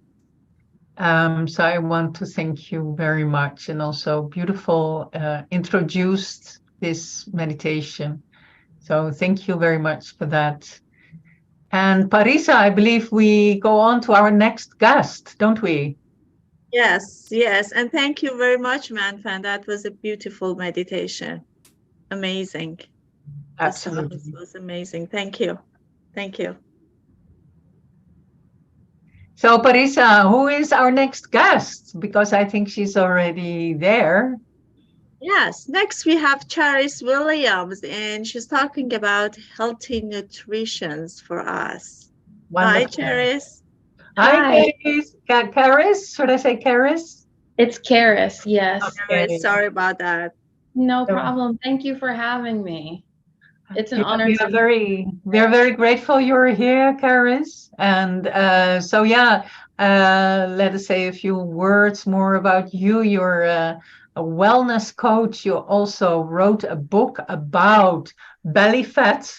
Speaker 2: So I want to thank you very much, and also beautiful introduced this meditation. So thank you very much for that. And Parisa, I believe we go on to our next guest, don't we?
Speaker 4: Yes, yes. And thank you very much, Wanphen. That was a beautiful meditation. Amazing.
Speaker 2: Absolutely.
Speaker 4: This was amazing. Thank you. Thank you.
Speaker 2: So Parisa, who is our next guest? Because I think she's already there.
Speaker 4: Yes, next we have Charis Williams, and she's talking about healthy nutrition for us.
Speaker 2: Wonderful.
Speaker 4: Hi, Charis.
Speaker 2: Hi, Charis. Should I say Charis?
Speaker 6: It's Charis, yes.
Speaker 2: Okay.
Speaker 4: Sorry about that.
Speaker 6: No problem. Thank you for having me. It's an honor.
Speaker 2: We are very grateful you're here, Charis. And so, yeah, let us say a few words more about you. You're a wellness coach. You also wrote a book about belly fat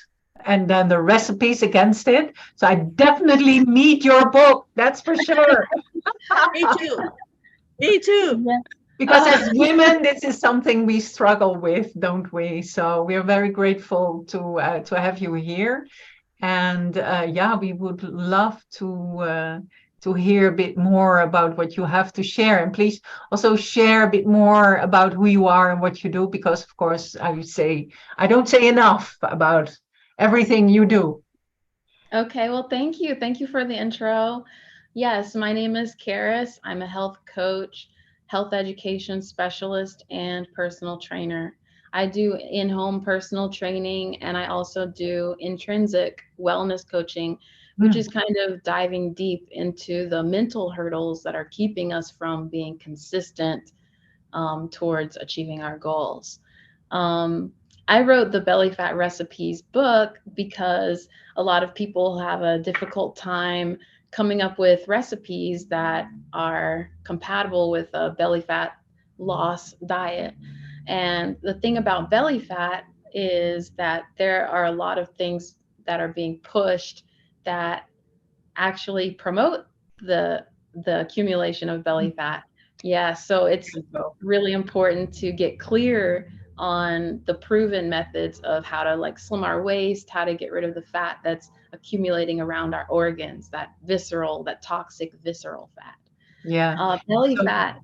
Speaker 2: and then the recipes against it. So I definitely need your book. That's for sure.
Speaker 4: Me too. Me too.
Speaker 6: Yeah.
Speaker 2: Because as women, this is something we struggle with, don't we? So we are very grateful to have you here, and yeah, we would love to hear a bit more about what you have to share. And please also share a bit more about who you are and what you do, because of course I don't say enough about everything you do.
Speaker 6: Okay, well, thank you. Thank you for the intro. Yes, my name is Charis. I'm a health coach, health education specialist, and personal trainer. I do in-home personal training, and I also do intrinsic wellness coaching, which is kind of diving deep into the mental hurdles that are keeping us from being consistent towards achieving our goals. I wrote the Belly Fat Recipes book because a lot of people have a difficult time coming up with recipes that are compatible with a belly fat loss diet. And the thing about belly fat is that there are a lot of things that are being pushed that actually promote the accumulation of belly fat. Yeah, so it's really important to get clear on the proven methods of how to like slim our waist, how to get rid of the fat that's accumulating around our organs, that toxic visceral fat.
Speaker 2: Yeah.
Speaker 6: Belly fat.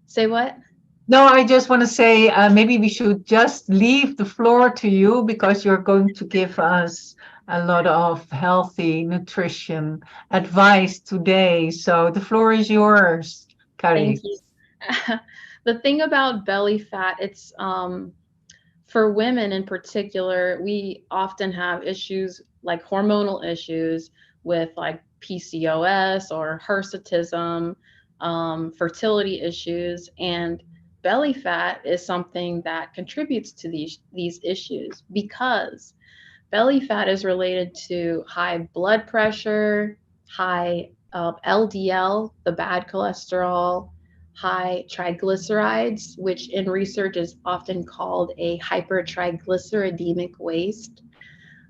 Speaker 6: Say what?
Speaker 2: No, I just want to say maybe we should just leave the floor to you, because you're going to give us a lot of healthy nutrition advice today. So the floor is yours, Charis.
Speaker 6: Thank you. The thing about belly fat, it's for women in particular, we often have issues like hormonal issues with like PCOS or hirsutism, fertility issues, and belly fat is something that contributes to these issues, because belly fat is related to high blood pressure, high LDL, the bad cholesterol, high triglycerides, which in research is often called a hypertriglyceridemic waist.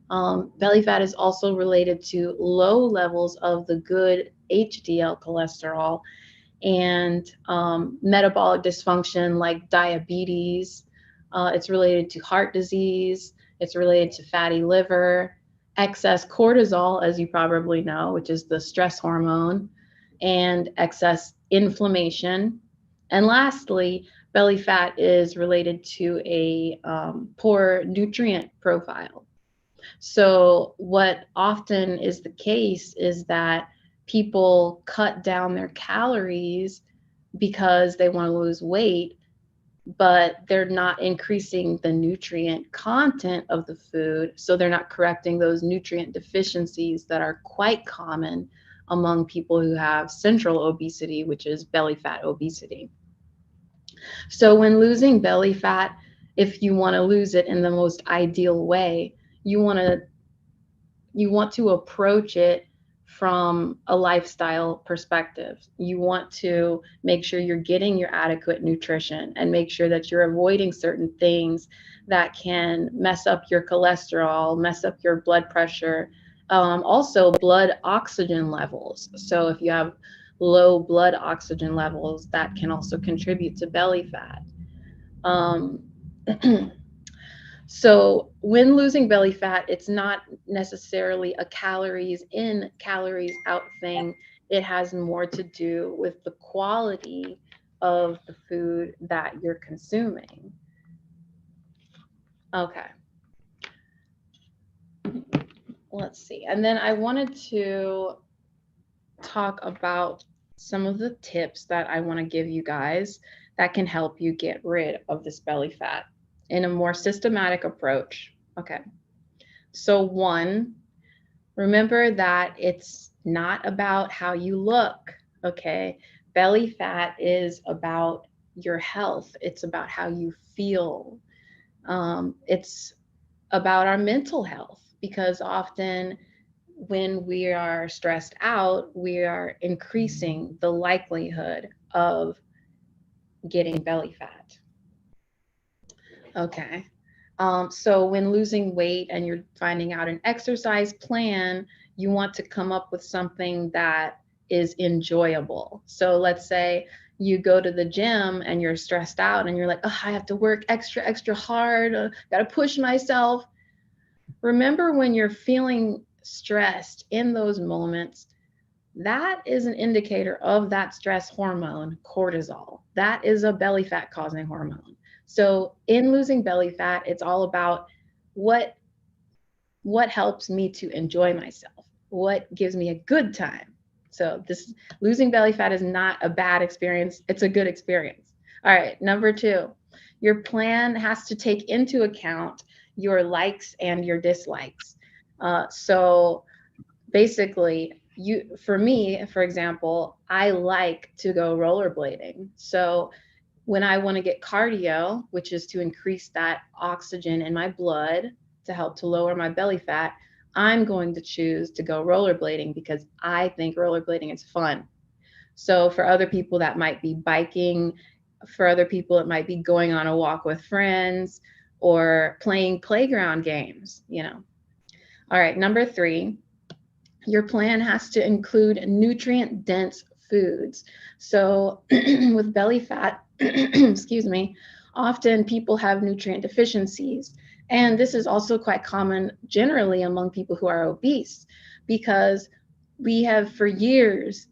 Speaker 6: Belly fat is also related to low levels of the good HDL cholesterol and metabolic dysfunction like diabetes. It's related to heart disease. It's related to fatty liver, excess cortisol, as you probably know, which is the stress hormone, and excess inflammation. And lastly, belly fat is related to a poor nutrient profile. So what often is the case is that people cut down their calories because they want to lose weight, but they're not increasing the nutrient content of the food. So they're not correcting those nutrient deficiencies that are quite common among people who have central obesity, which is belly fat obesity. So when losing belly fat, if you want to lose it in the most ideal way, you want to approach it from a lifestyle perspective. You want to make sure you're getting your adequate nutrition and make sure that you're avoiding certain things that can mess up your cholesterol, mess up your blood pressure, also blood oxygen levels. So if you have low blood oxygen levels, that can also contribute to belly fat. So when losing belly fat, it's not necessarily a calories in, calories out thing. It has more to do with the quality of the food that you're consuming. Okay. Let's see. And then I wanted to talk about some of the tips that I want to give you guys that can help you get rid of this belly fat in a more systematic approach. Okay. So one, remember that it's not about how you look. Okay. Belly fat is about your health. It's about how you feel. It's about our mental health, because often when we are stressed out, we are increasing the likelihood of getting belly fat. Okay. So when losing weight and you're finding out an exercise plan, you want to come up with something that is enjoyable. So let's say you go to the gym and you're stressed out and you're like, oh, I have to work extra hard. Got to push myself. Remember, when you're feeling stressed in those moments, that is an indicator of that stress hormone, cortisol. That is a belly fat causing hormone. So in losing belly fat, it's all about what helps me to enjoy myself, what gives me a good time. So this losing belly fat is not a bad experience, it's a good experience. All right, number 2, your plan has to take into account your likes and your dislikes. So basically, for me, for example, I like to go rollerblading. So when I want to get cardio, which is to increase that oxygen in my blood to help to lower my belly fat, I'm going to choose to go rollerblading because I think rollerblading is fun. So for other people, that might be biking. For other people, it might be going on a walk with friends or playing playground games, you know. All right, number 3, your plan has to include nutrient-dense foods. So with belly fat, excuse me, often people have nutrient deficiencies. And this is also quite common generally among people who are obese, because we have for years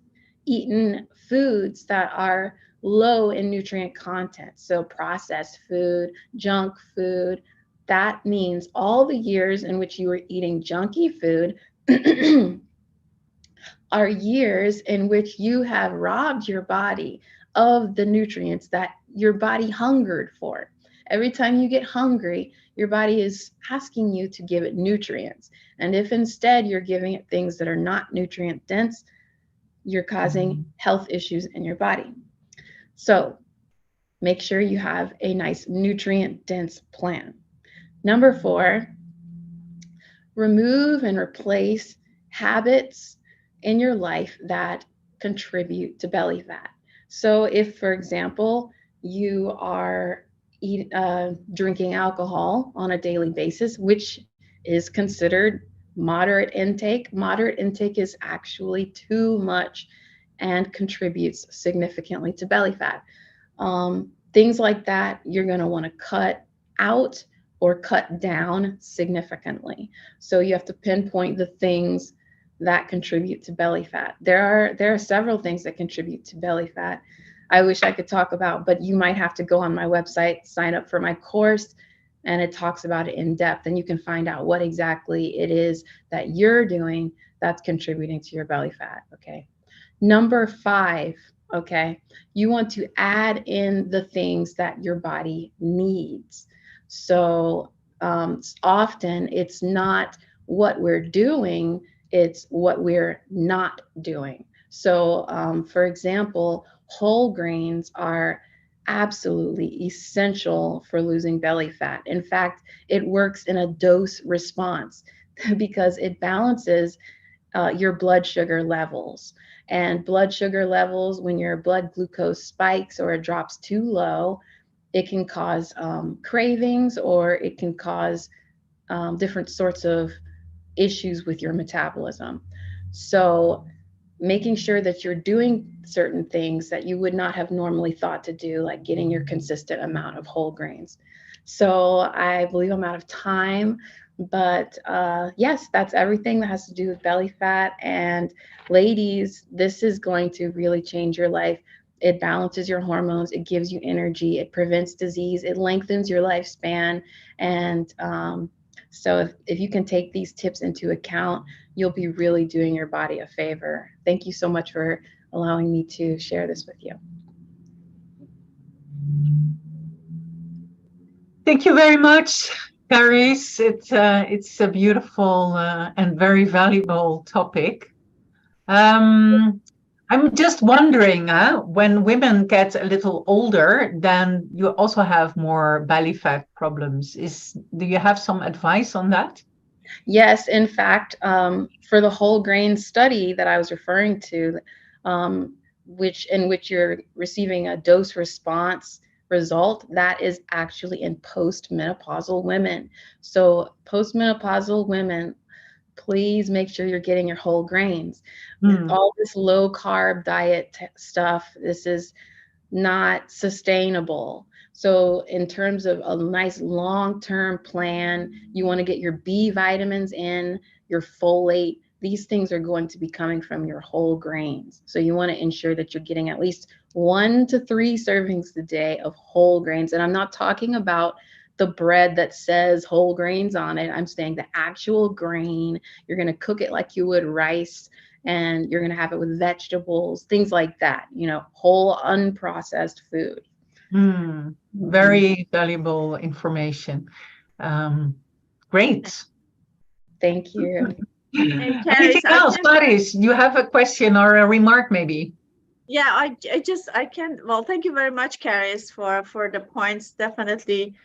Speaker 6: eaten foods that are low in nutrient content. So processed food, junk food. That means all the years in which you were eating junky food are years in which you have robbed your body of the nutrients that your body hungered for. Every time you get hungry, your body is asking you to give it nutrients. And if instead you're giving it things that are not nutrient dense, you're causing health issues in your body. So make sure you have a nice nutrient dense plan. Number 4, remove and replace habits in your life that contribute to belly fat. So if, for example, you are drinking alcohol on a daily basis, which is considered moderate intake is actually too much and contributes significantly to belly fat. Things like that, you're going to want to cut out or cut down significantly. So you have to pinpoint the things that contribute to belly fat. There are several things that contribute to belly fat. I wish I could talk about, but you might have to go on my website, sign up for my course, and it talks about it in depth, and you can find out what exactly it is that you're doing that's contributing to your belly fat, okay? Number 5, okay, you want to add in the things that your body needs. So often it's not what we're doing, it's what we're not doing. So for example, whole grains are absolutely essential for losing belly fat. In fact, it works in a dose response because it balances your blood sugar levels. And blood sugar levels, when your blood glucose spikes or it drops too low, it can cause cravings, or it can cause different sorts of issues with your metabolism. So making sure that you're doing certain things that you would not have normally thought to do, like getting your consistent amount of whole grains. So I believe I'm out of time, but yes, that's everything that has to do with belly fat. And ladies, this is going to really change your life. It balances your hormones, it gives you energy, it prevents disease, it lengthens your lifespan. And so if you can take these tips into account, you'll be really doing your body a favor. Thank you so much for allowing me to share this with you.
Speaker 2: Thank you very much, Charis. It's a beautiful and very valuable topic. I'm just wondering, when women get a little older, then you also have more belly fat problems. Do you have some advice on that?
Speaker 6: Yes, in fact, for the whole grain study that I was referring to, in which you're receiving a dose response result, that is actually in postmenopausal women. So postmenopausal women, please make sure you're getting your whole grains. All this low carb diet stuff, this is not sustainable. So in terms of a nice long-term plan, you want to get your B vitamins in, your folate. These things are going to be coming from your whole grains. So you want to ensure that you're getting at least 1 to 3 servings a day of whole grains. And I'm not talking about the bread that says whole grains on it. I'm saying the actual grain. You're going to cook it like you would rice, and you're going to have it with vegetables, things like that, whole unprocessed food.
Speaker 2: Very valuable information. Great.
Speaker 6: Thank you.
Speaker 2: Anything else, Charis? You have a question or a remark, maybe?
Speaker 4: Yeah, I can. Well, thank you very much, Charis, for the points. Definitely,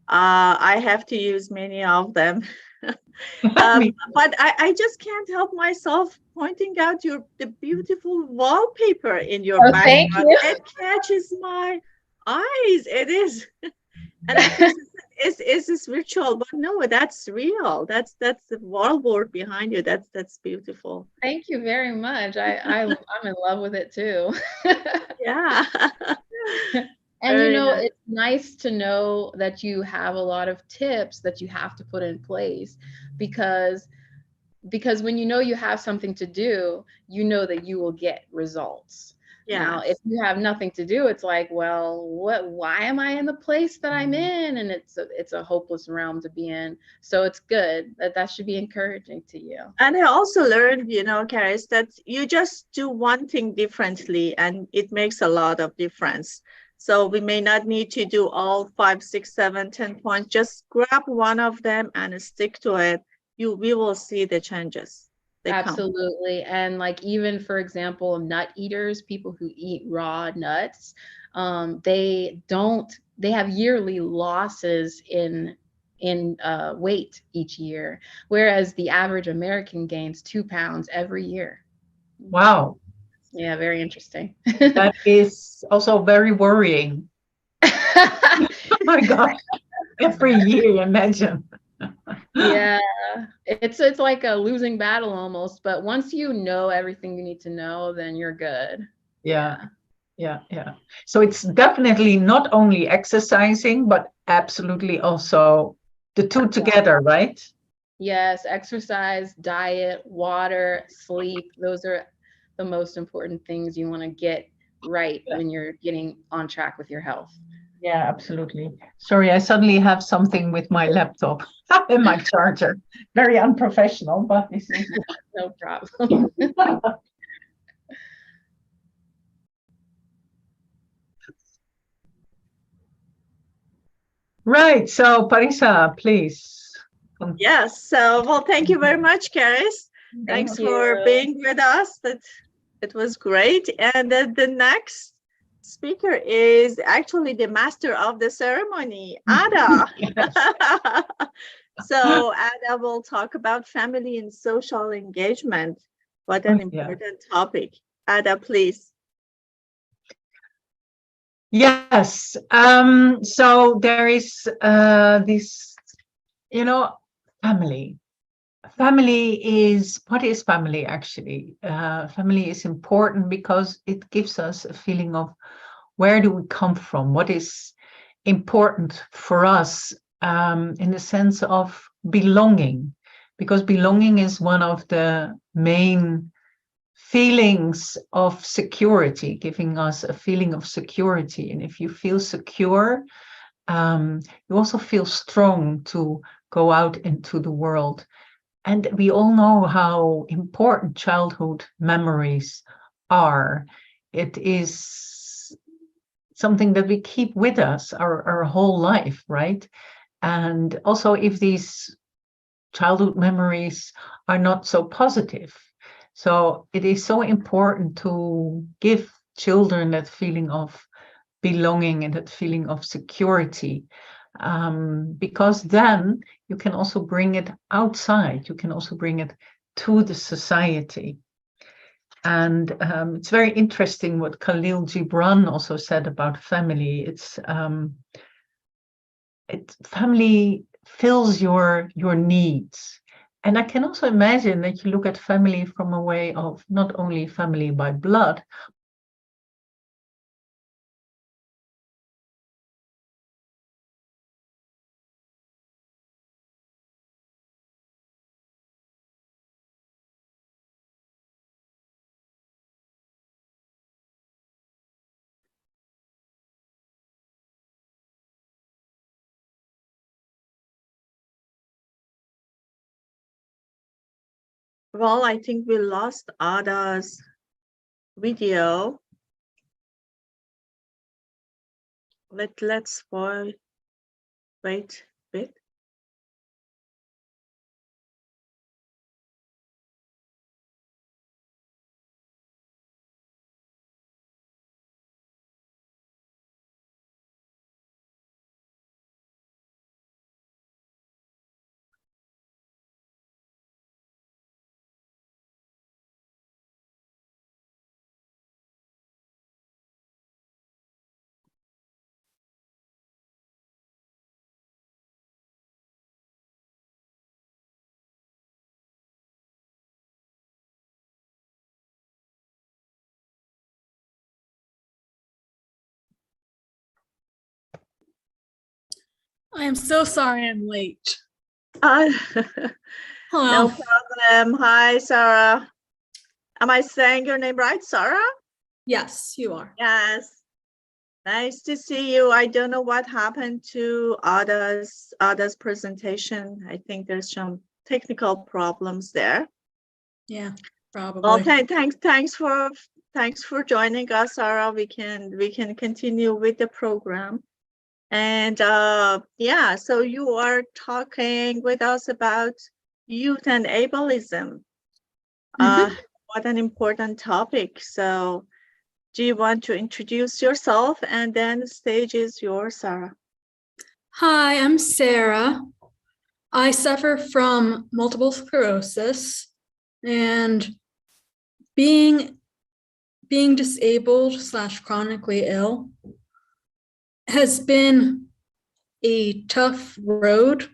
Speaker 4: I have to use many of them. But I just can't help myself pointing out the beautiful wallpaper in your background.
Speaker 6: Thank you.
Speaker 4: It catches my eyes. It is. And I think is this virtual? But no, that's real. That's the wallboard behind you. That's beautiful.
Speaker 6: Thank you very much. I'm in love with it too.
Speaker 4: Yeah.
Speaker 6: And it's nice to know that you have a lot of tips that you have to put in place, because when you have something to do, you know that you will get results. Yeah. Now, if you have nothing to do, it's like, well, why am I in the place that I'm in? And it's a hopeless realm to be in. So it's good that should be encouraging to you.
Speaker 4: And I also learned, Charis, that you just do one thing differently and it makes a lot of difference. So we may not need to do all 5, 6, 7, 10 points. Just grab one of them and stick to it. We will see the changes.
Speaker 6: Absolutely. And like, even for example, nut eaters, people who eat raw nuts, they have yearly losses in weight each year, whereas the average American gains 2 pounds every year.
Speaker 2: Wow.
Speaker 6: Yeah, very interesting.
Speaker 2: That is also very worrying. Oh my gosh. Every year, imagine.
Speaker 6: Yeah, it's like a losing battle almost, but once you know everything you need to know, then you're good.
Speaker 2: Yeah. So it's definitely not only exercising, but absolutely also the two together, right?
Speaker 6: Yes, exercise, diet, water, sleep. Those are the most important things you want to get right when you're getting on track with your health.
Speaker 2: Yeah, absolutely. Sorry, I suddenly have something with my laptop and my charger. Very unprofessional, but this is
Speaker 6: no problem.
Speaker 4: Right. So Parisa, please. Yes. So, well, thank you very much, Charis. Thanks for being with us. It was great. And the next speaker is actually the master of the ceremony, Adda. So Adda will talk about family and social engagement. What an important topic. Adda, please.
Speaker 2: Yes. So there is this, family. Family is, what is family actually? Family is important because it gives us a feeling of where do we come from? What is important for us in the sense of belonging? Because belonging is one of the main feelings of security, giving us a feeling of security. And if you feel secure, you also feel strong to go out into the world. And we all know how important childhood memories are. It is something that we keep with us our whole life, right? And also if these childhood memories are not so positive, So it is so important to give children that feeling of belonging and that feeling of security, because then you can also bring it outside. You can also bring it to the society. And it's very interesting what Khalil Gibran also said about family. Family fills your needs. And I can also imagine that you look at family from a way of not only family by blood.
Speaker 4: Well, I think we lost Adda's video. Let's wait a bit.
Speaker 7: I am so sorry I'm late.
Speaker 4: No
Speaker 7: Hello.
Speaker 4: problem. Hi, Sara. Am I saying your name right, Sara?
Speaker 7: Yes, you are.
Speaker 4: Yes. Nice to see you. I don't know what happened to Adda's presentation. I think there's some technical problems there.
Speaker 7: Yeah, probably.
Speaker 4: Well, thanks for joining us, Sara. We can continue with the program. And yeah, so you are talking with us about youth and ableism. What an important topic. So do you want to introduce yourself, and then the stage is yours, Sara?
Speaker 7: Hi, I'm Sara. I suffer from multiple sclerosis, and being disabled / chronically ill has been a tough road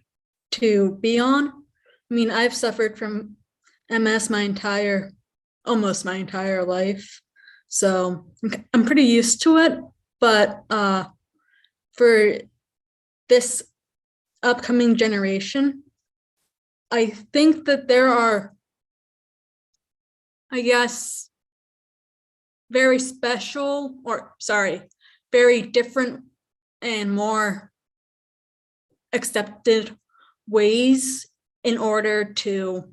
Speaker 7: to be on. I mean, I've suffered from MS almost my entire life, so I'm pretty used to it. But for this upcoming generation, I think that there are, I guess, very different and more accepted ways in order to,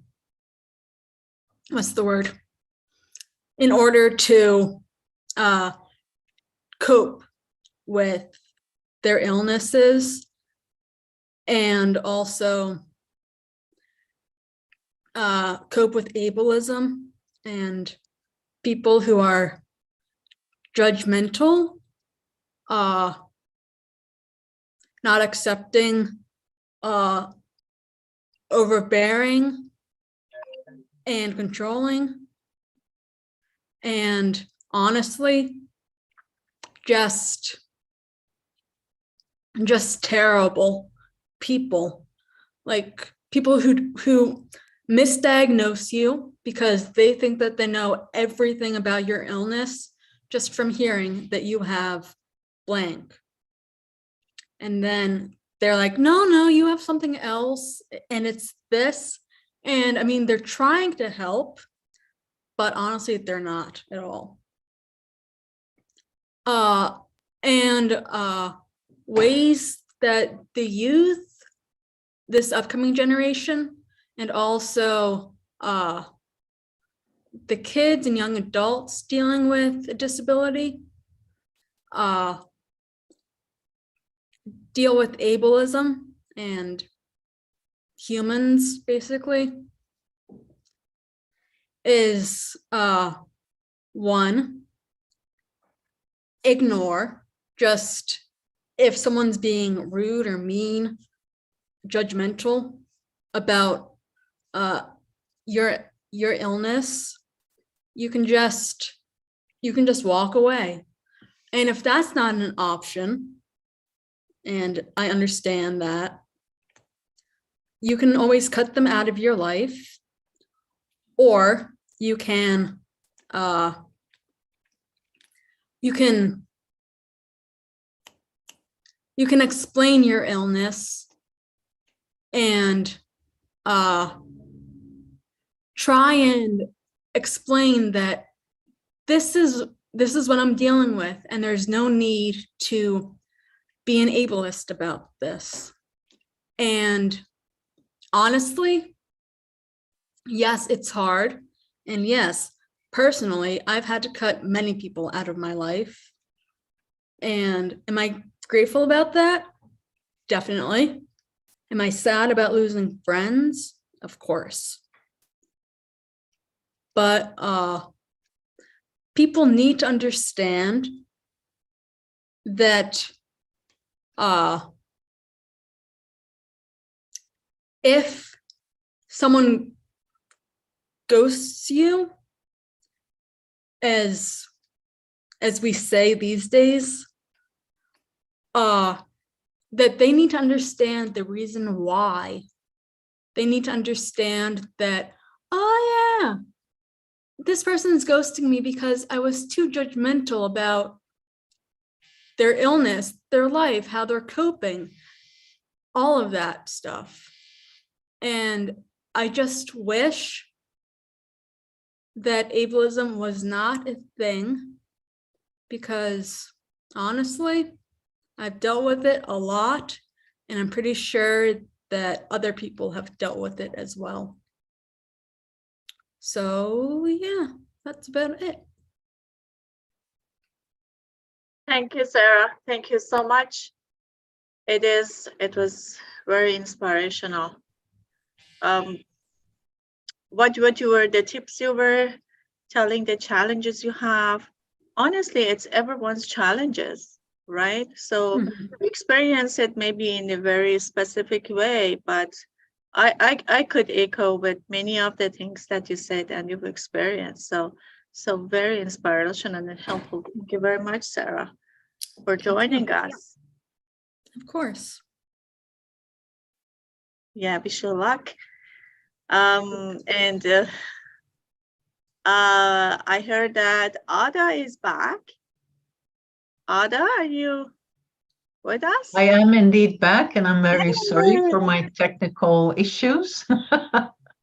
Speaker 7: cope with their illnesses, and also cope with ableism and people who are judgmental, not accepting, overbearing and controlling, and honestly, just terrible people, like people who misdiagnose you because they think that they know everything about your illness just from hearing that you have blank. And then they're like, no, you have something else, and it's this. And I mean, they're trying to help, but honestly, they're not at all. And ways that the youth, this upcoming generation, and also the kids and young adults dealing with a disability, deal with ableism and humans, basically. is one, ignore. Just if someone's being rude or mean, judgmental about your illness, you can just walk away. And if that's not an option, and I understand that, you can always cut them out of your life, or you can explain your illness and try and explain that this is what I'm dealing with, and there's no need to be an ableist about this. And honestly, yes, it's hard. And yes, personally, I've had to cut many people out of my life. And am I grateful about that? Definitely. Am I sad about losing friends? Of course. But people need to understand that if someone ghosts you, as we say these days, that they need to understand the reason why. They need to understand that, oh yeah, this person's ghosting me because I was too judgmental about their illness, their life, how they're coping, all of that stuff. And I just wish that ableism was not a thing, because honestly, I've dealt with it a lot, and I'm pretty sure that other people have dealt with it as well. So yeah, that's about it.
Speaker 4: Thank you, Sarah. Thank you so much. It was very inspirational. What you were, the tips you were telling, the challenges you have, honestly, it's everyone's challenges, right? So we experience it maybe in a very specific way, but I could echo with many of the things that you said and you've experienced. So very inspirational and helpful. Thank you very much, Sarah, for joining us.
Speaker 7: Of course.
Speaker 4: Yeah, wish you luck. I heard that Adda is back. Adda, are you with us?
Speaker 2: I am indeed back, and I'm very sorry for my technical issues.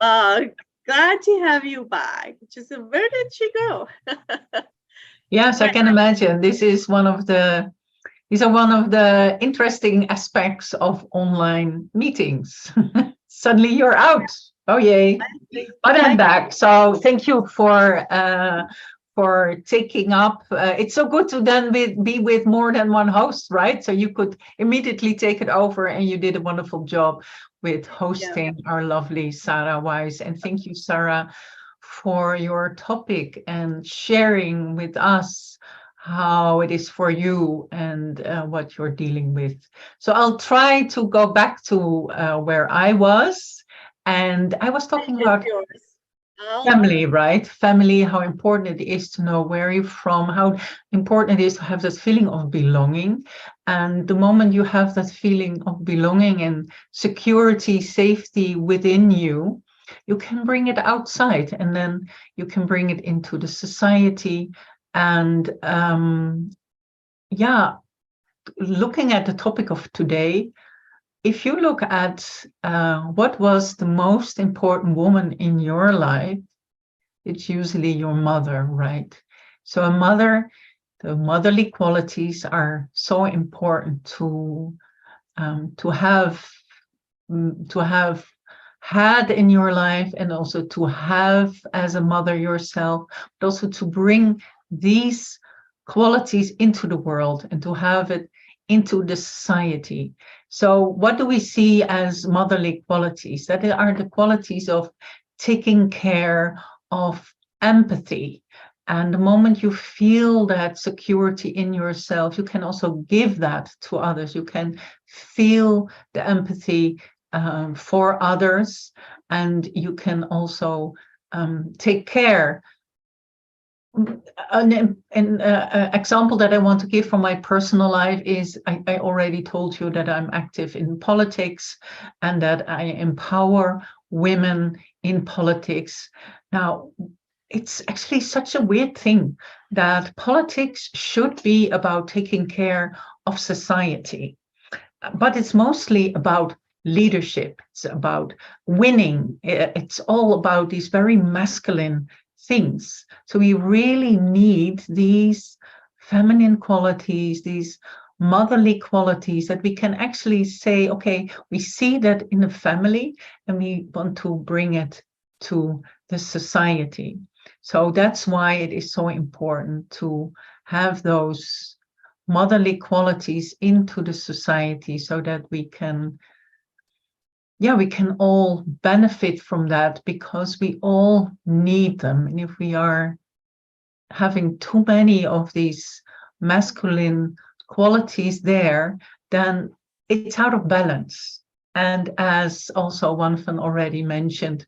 Speaker 4: Glad to have you back. Just where did she go?
Speaker 2: Yes, I can imagine. These are one of the interesting aspects of online meetings. Suddenly you're out. Oh yay! But I'm back. So thank you for taking up. It's so good to then be with more than one host, right? So you could immediately take it over, and you did a wonderful job with hosting our lovely Sara Wise. And thank you, Sara, for your topic and sharing with us how it is for you and what you're dealing with. So I'll try to go back to where I was. And I was talking about family, right? Family, how important it is to know where you're from, how important it is to have that feeling of belonging. And the moment you have that feeling of belonging and security, safety within you, you can bring it outside, and then you can bring it into the society. And looking at the topic of today, if you look at what was the most important woman in your life, it's usually your mother, right? So a mother, the motherly qualities are so important to have had in your life, and also to have as a mother yourself, but also to bring these qualities into the world and to have it into the society. So what do we see as motherly qualities? That are the qualities of taking care of empathy. And the moment you feel that security in yourself, you can also give that to others. You can feel the empathy for others, and you can also take care. An example that I want to give from my personal life is I already told you that I'm active in politics and that I empower women in politics. Now, it's actually such a weird thing that politics should be about taking care of society, but it's mostly about leadership. It's about winning. It's all about these very masculine things. So we really need these feminine qualities, these motherly qualities that we can actually say, okay, we see that in the family and we want to bring it to the society. So that's why it is so important to have those motherly qualities into the society so that we can all benefit from that, because we all need them. And if we are having too many of these masculine qualities there, then it's out of balance. And as also Wanphen already mentioned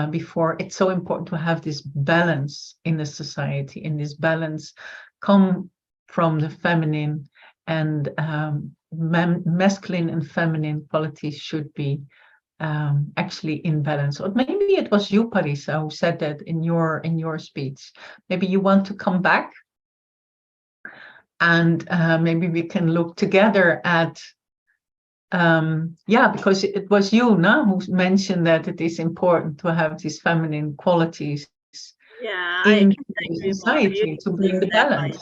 Speaker 2: before, it's so important to have this balance in the society, and this balance come from the feminine, and masculine and feminine qualities should be actually in balance. Or maybe it was you, Parisa, who said that in your speech. Maybe you want to come back, and maybe we can look together at because it was you, no, who mentioned that it is important to have these feminine qualities in society to bring the balance.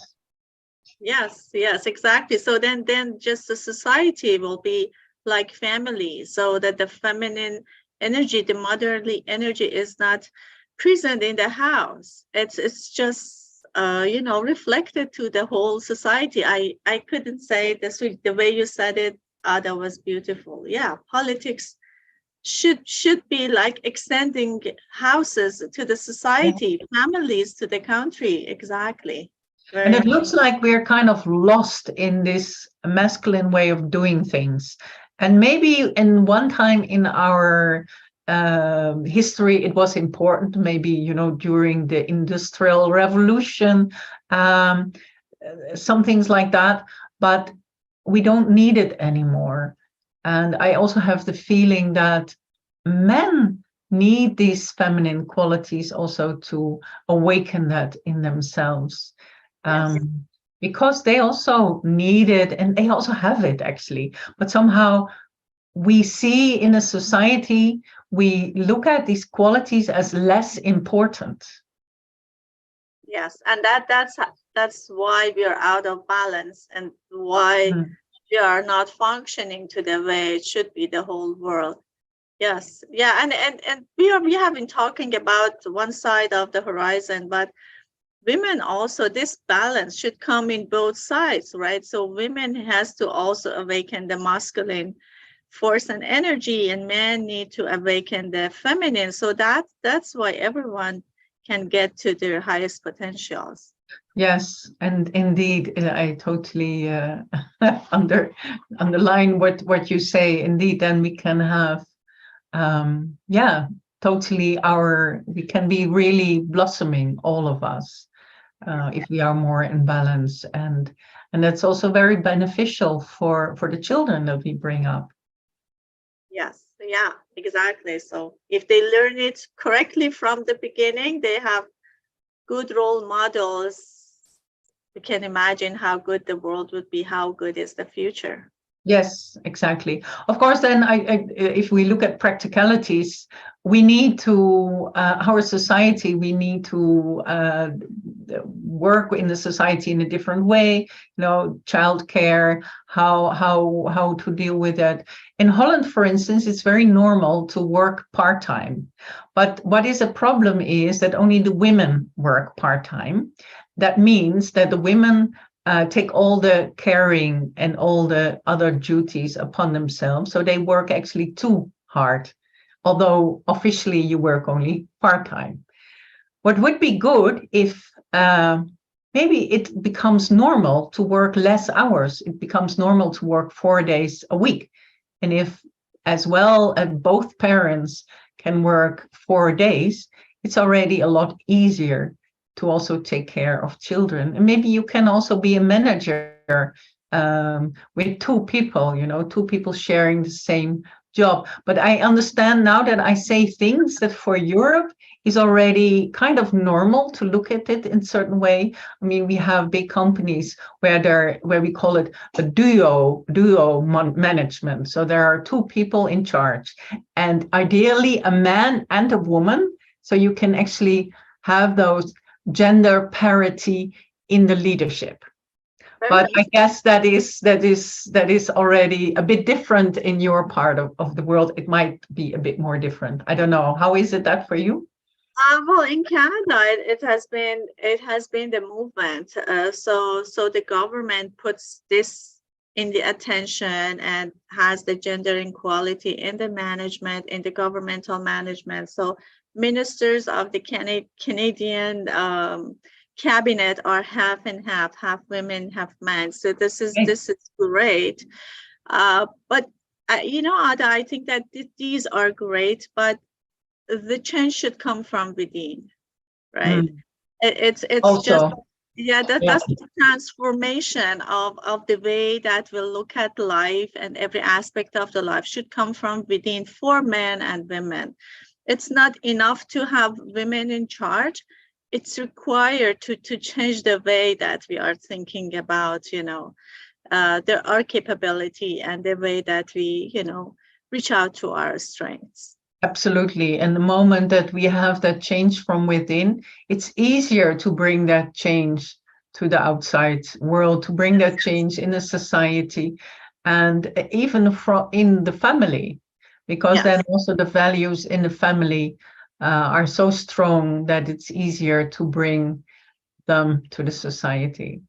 Speaker 4: Yes, exactly. So then just the society will be like family, so that the feminine energy, the motherly energy, is not present in the house. It's just reflected to the whole society. I couldn't say this the way you said it. That was beautiful. Yeah, politics should be like extending houses to the society, families to the country. Exactly.
Speaker 2: And it looks like we're kind of lost in this masculine way of doing things. And maybe in one time in our history, it was important, maybe, during the Industrial Revolution, some things like that, but we don't need it anymore. And I also have the feeling that men need these feminine qualities also to awaken that in themselves. Because they also need it, and they also have it actually, but somehow we see in a society, we look at these qualities as less important.
Speaker 4: Yes, and that's why we are out of balance, and why we are not functioning to the way it should be, the whole world. Yes, yeah, and we have been talking about one side of the horizon, but women also, this balance should come in both sides, right? So women has to also awaken the masculine force and energy, and men need to awaken the feminine. So that's why everyone can get to their highest potentials.
Speaker 2: Yes, and indeed, I totally underline what you say. Indeed, then we can have, totally we can be really blossoming, all of us. If we are more in balance, and that's also very beneficial for the children that we bring up.
Speaker 4: Yes, yeah, exactly. So if they learn it correctly from the beginning, they have good role models. We can imagine how good the world would be, how good is the future.
Speaker 2: Yes, exactly. Of course, then if we look at practicalities, we need to, our society, we need to work in the society in a different way, childcare, how to deal with that. In Holland, for instance, it's very normal to work part-time. But what is a problem is that only the women work part-time. That means that the women take all the caring and all the other duties upon themselves. So they work actually too hard, although officially you work only part-time. what would be good if maybe it becomes normal to work less hours. It becomes normal to work 4 days a week. And if as well as both parents can work 4 days, it's already a lot easier to also take care of children. And maybe you can also be a manager with 2 people, you know, 2 people sharing the same job. But I understand now that I say things that for Europe is already kind of normal to look at it in a certain way. I mean, we have big companies where we call it a duo management. So there are 2 people in charge, and ideally a man and a woman. So you can actually have those gender parity in the leadership. But I guess that is already a bit different in your part of the world. It might be a bit more different. I don't know. How is it that for you?
Speaker 4: Well, in Canada, it has been the movement. So the government puts this in the attention and has the gender equality in the management, in the governmental management. So ministers of the Canadian cabinet are half and half women, half men. So this is great. But you know, Adda, I think that these are great, but the change should come from within, right? It's also, that's the transformation of the way that we look at life, and every aspect of the life should come from within for men and women. It's not enough to have women in charge. It's required to change the way that we are thinking about, you know, our capability and the way that we, you know, reach out to our strengths.
Speaker 2: Absolutely. And the moment that we have that change from within, it's easier to bring that change to the outside world, to bring that change in a society, and even in the family, because then also the values in the family are so strong that it's easier to bring them to the society.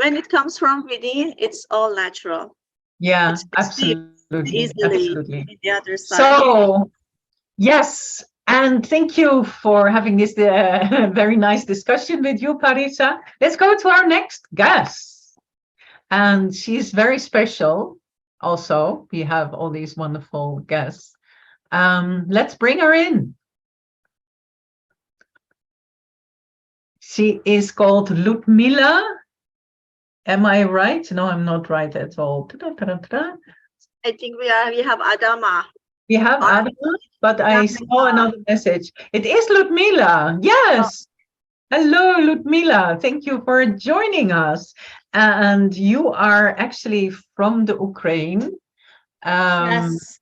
Speaker 4: When it comes from within, it's all natural.
Speaker 2: Yeah,
Speaker 4: it's
Speaker 2: absolutely.
Speaker 4: Easily the other side.
Speaker 2: So, yes, and thank you for having this very nice discussion with you, Parisa. Let's go to our next guest. And she's very special also. We have all these wonderful guests. Let's bring her in. She is called Ludmyla. Am I right? No, I'm not right at all.
Speaker 4: I think we have Adama.
Speaker 2: We have Adama, but I saw another message. It is Ludmyla. Yes. Hello, Ludmyla. Thank you for joining us. And you are actually from the Ukraine.
Speaker 8: Yes.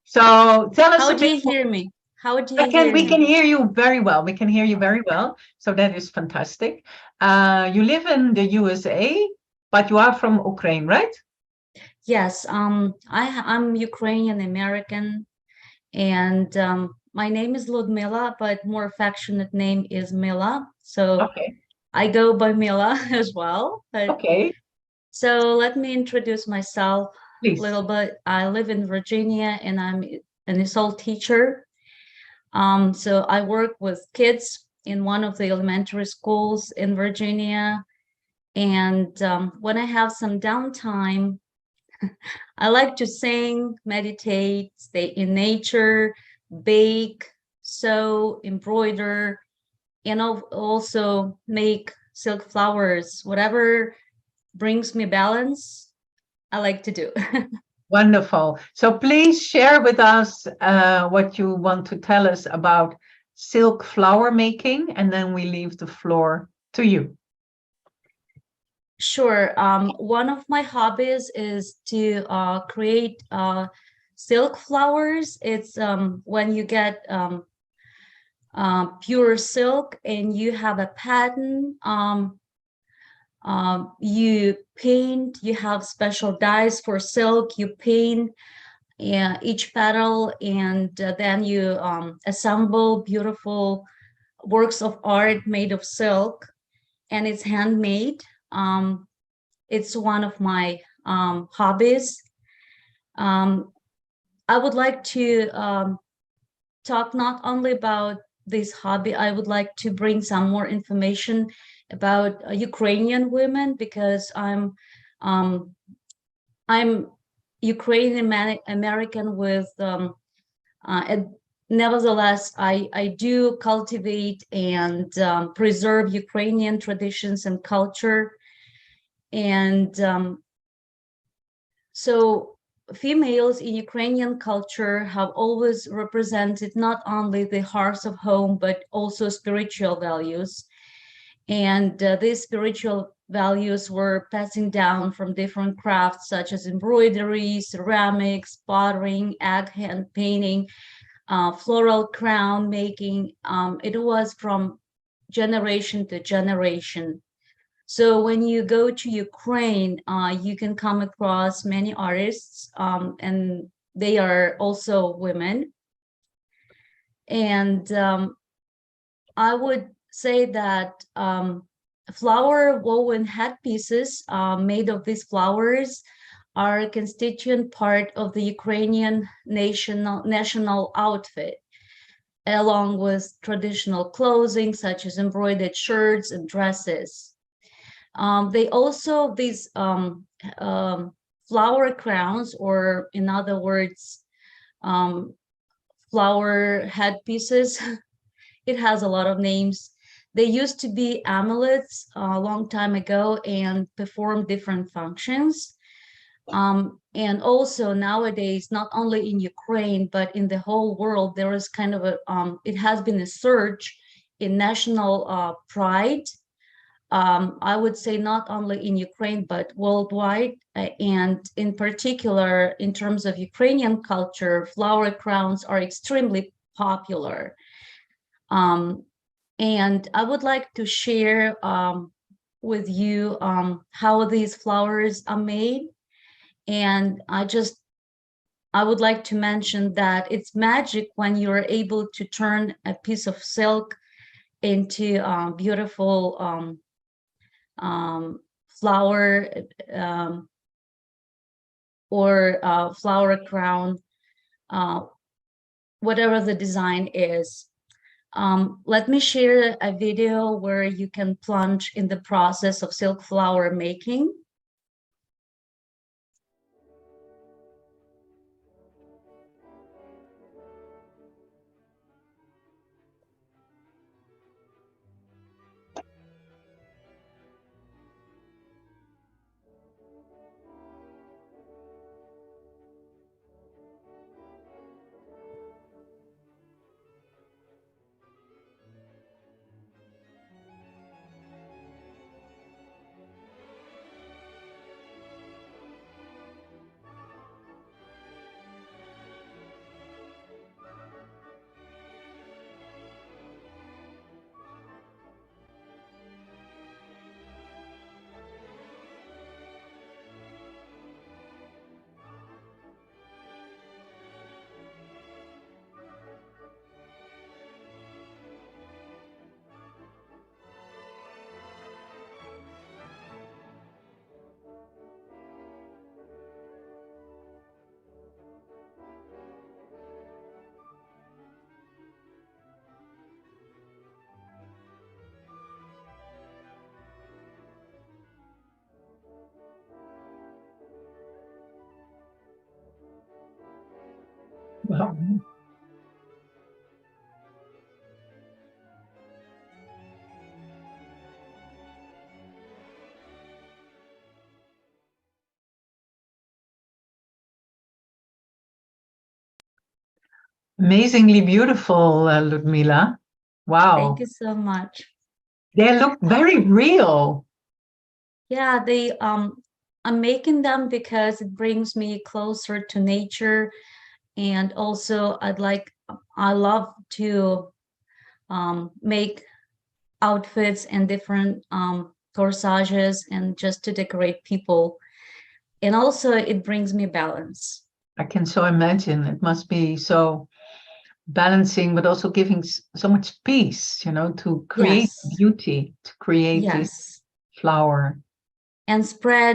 Speaker 2: So tell us.
Speaker 8: How do you hear me? How do you hear me?
Speaker 2: We can hear you very well. We can hear you very well. So that is fantastic. You live in the USA, but you are from Ukraine, right?
Speaker 8: Yes. I'm Ukrainian American, and my name is Ludmyla, but more affectionate name is Mila. So I go by Mila as well.
Speaker 2: Okay.
Speaker 8: So let me introduce myself
Speaker 2: a
Speaker 8: little bit. I live in Virginia, and I'm an ESOL teacher. So I work with kids in one of the elementary schools in Virginia. And when I have some downtime, I like to sing, meditate, stay in nature, bake, sew, embroider, and also make silk flowers. Whatever brings me balance, I like to do.
Speaker 2: Wonderful. So please share with us what you want to tell us about silk flower making, and then we leave the floor to you.
Speaker 8: Sure. One of my hobbies is to create silk flowers. It's when you get pure silk and you have a pattern. You paint, you have special dyes for silk, you paint each petal, and then you assemble beautiful works of art made of silk, and it's handmade. It's one of my hobbies. I would like to talk not only about this hobby, I would like to bring some more information about Ukrainian women, because I'm Ukrainian American with nevertheless, I do cultivate and preserve Ukrainian traditions and culture. And so females in Ukrainian culture have always represented not only the hearth of home, but also spiritual values. And these spiritual values were passing down from different crafts, such as embroidery, ceramics, pottering, egg hand painting, floral crown making. It was from generation to generation. So when you go to Ukraine, you can come across many artists, and they are also women. And I would say that flower woven headpieces made of these flowers are a constituent part of the Ukrainian national outfit, along with traditional clothing such as embroidered shirts and dresses. They also, these flower crowns, or in other words, flower headpieces, it has a lot of names. They used to be amulets a long time ago and perform different functions. And also nowadays, not only in Ukraine, but in the whole world, there is kind of a, it has been a surge in national pride. I would say not only in Ukraine, but worldwide. And in particular, in terms of Ukrainian culture, flower crowns are extremely popular. And I would like to share with you how these flowers are made. And I would like to mention that it's magic when you're able to turn a piece of silk into beautiful flower or flower crown, whatever the design is. Let me share a video where you can plunge in the process of silk flower making.
Speaker 2: Wow. Amazingly beautiful, Ludmyla. Wow.
Speaker 8: Thank you so much.
Speaker 2: They look very real.
Speaker 8: Yeah, I'm making them because it brings me closer to nature. And also I love to make outfits and different corsages and just to decorate people. And also it brings me balance.
Speaker 2: I can so imagine. It must be so balancing, but also giving so much peace, you know, to create beauty, to create this flower.
Speaker 8: And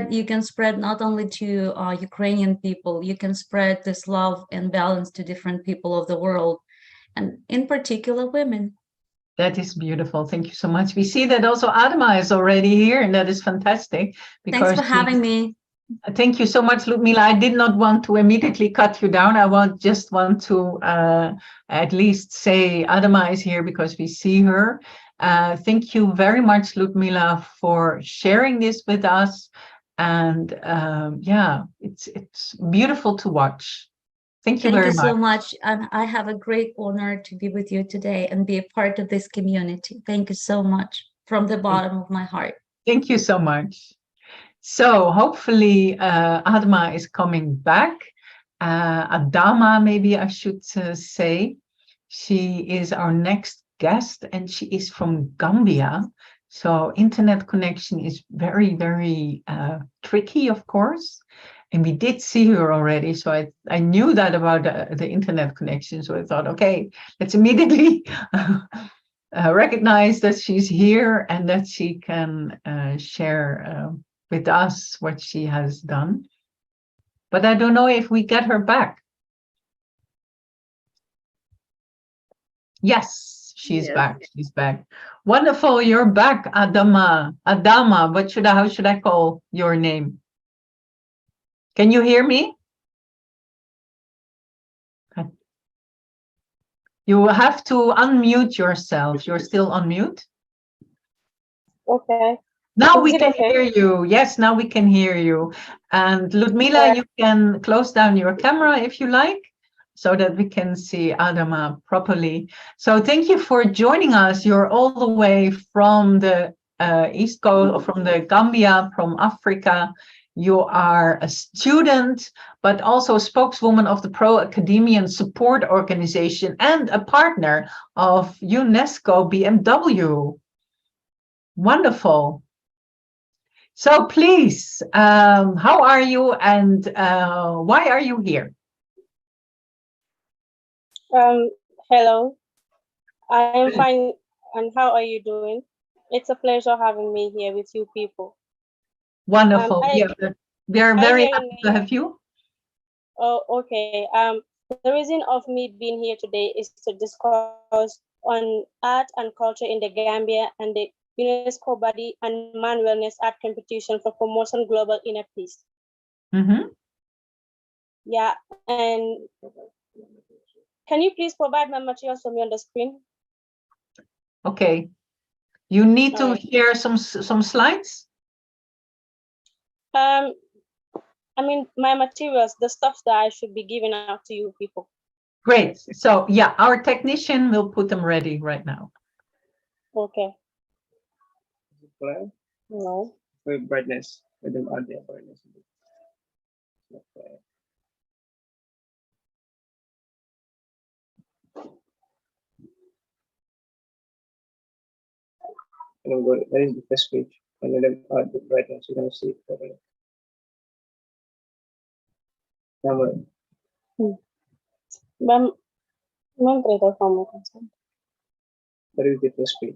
Speaker 8: you can spread not only to Ukrainian people, you can spread this love and balance to different people of the world. and in particular women.
Speaker 2: That is beautiful. Thank you so much. We see that also Adama is already here, and that is fantastic.
Speaker 8: Thanks for having me.
Speaker 2: Thank you so much, Ludmyla. I did not want to immediately cut you down. I just want to at least say Adama is here because we see her. Thank you very much, Ludmyla, for sharing this with us. And yeah, it's beautiful to watch. Thank you very much.
Speaker 8: Thank you so much. And I have a great honor to be with you today and be a part of this community. Thank you so much from the bottom of my heart.
Speaker 2: Thank you so much. So hopefully Adama is coming back. Adama, maybe I should say. She is our next guest and she is from Gambia. So internet connection is very, very tricky, of course. And we did see her already, so I knew that about the internet connection. So I thought, okay, let's immediately recognize that she's here and that she can share with us what she has done. But I don't know if we get her back. Yes, she's back. She's back. Wonderful, you're back, Adama. Adama, how should I call your name? Can you hear me? You have to unmute yourself. You're still on mute.
Speaker 9: Okay.
Speaker 2: Now we can hear you. Yes, now we can hear you. And Ludmyla, you can close down your camera if you like, so that we can see Adama properly. So thank you for joining us. You're all the way from the East Coast, from the Gambia, from Africa. You are a student, but also a spokeswoman of the Pro-Academian Support Organization and a partner of UNESCO BMW. Wonderful. So please, how are you and why are you here?
Speaker 9: Hello, I am fine. And how are you doing? It's a pleasure having me here with you people.
Speaker 2: Wonderful. Yeah, we are very happy to have you.
Speaker 9: Oh, okay. The reason of me being here today is to discuss on art and culture in the Gambia and the UNESCO body and man wellness art competition for promotion global inner peace.
Speaker 2: Mm-hmm.
Speaker 9: Yeah, and can you please provide my materials for me on the screen?
Speaker 2: Okay. You need to share some slides.
Speaker 9: I mean, my materials, the stuff that I should be giving out to you people.
Speaker 2: Great. So yeah, our technician will put them ready right now.
Speaker 9: Okay. No.
Speaker 10: With brightness. With them add their brightness. Okay. And I'm going, that is the first page. And then add the brightness. You're going to see it properly. That is the first page.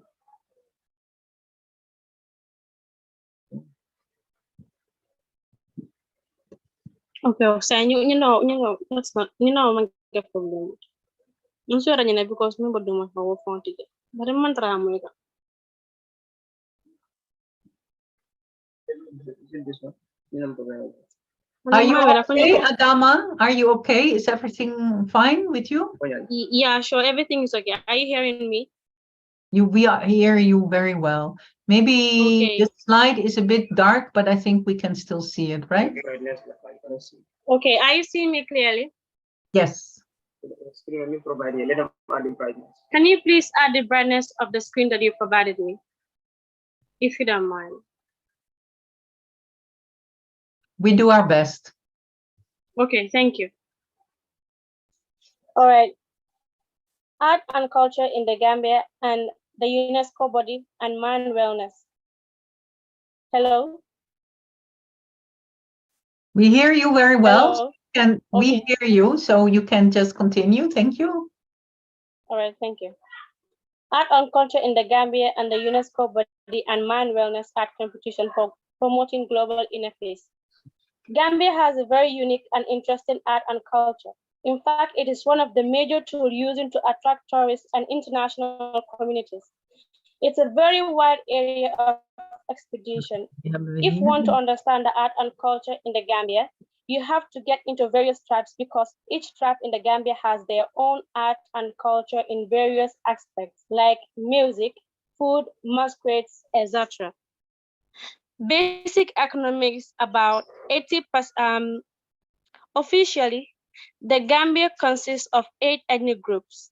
Speaker 9: Okay, so you know, that's not, man get problem. I'm sure you know because me but do my phone today. But I'm try America.
Speaker 10: This one.
Speaker 2: Are you okay, Adama? Are you okay? Is everything fine with you?
Speaker 9: Yeah, sure. Everything is okay. Are you hearing me?
Speaker 2: We hear you very well. Maybe the slide is a bit dark, but I think we can still see it, right?
Speaker 9: Okay, are you seeing me clearly?
Speaker 2: Yes.
Speaker 9: Can you please add the brightness of the screen that you provided me? If you don't mind.
Speaker 2: We do our best.
Speaker 9: Okay, thank you. All right. Art and culture in the Gambia and the UNESCO body and man wellness. Hello?
Speaker 2: We hear you very well.
Speaker 9: Hello?
Speaker 2: And we hear you, so you can just continue. Thank you.
Speaker 9: All right, thank you. Art and culture in the Gambia and the UNESCO body and man wellness art competition for promoting global inner peace. Gambia has a very unique and interesting art and culture. In fact, it is one of the major tools used to attract tourists and international communities. It's a very wide area of expedition. If you want to understand the art and culture in the Gambia, you have to get into various tribes because each tribe in the Gambia has their own art and culture in various aspects, like music, food, masquerades, etc. Basic economics about 80%. Officially, the Gambia consists of 8 ethnic groups.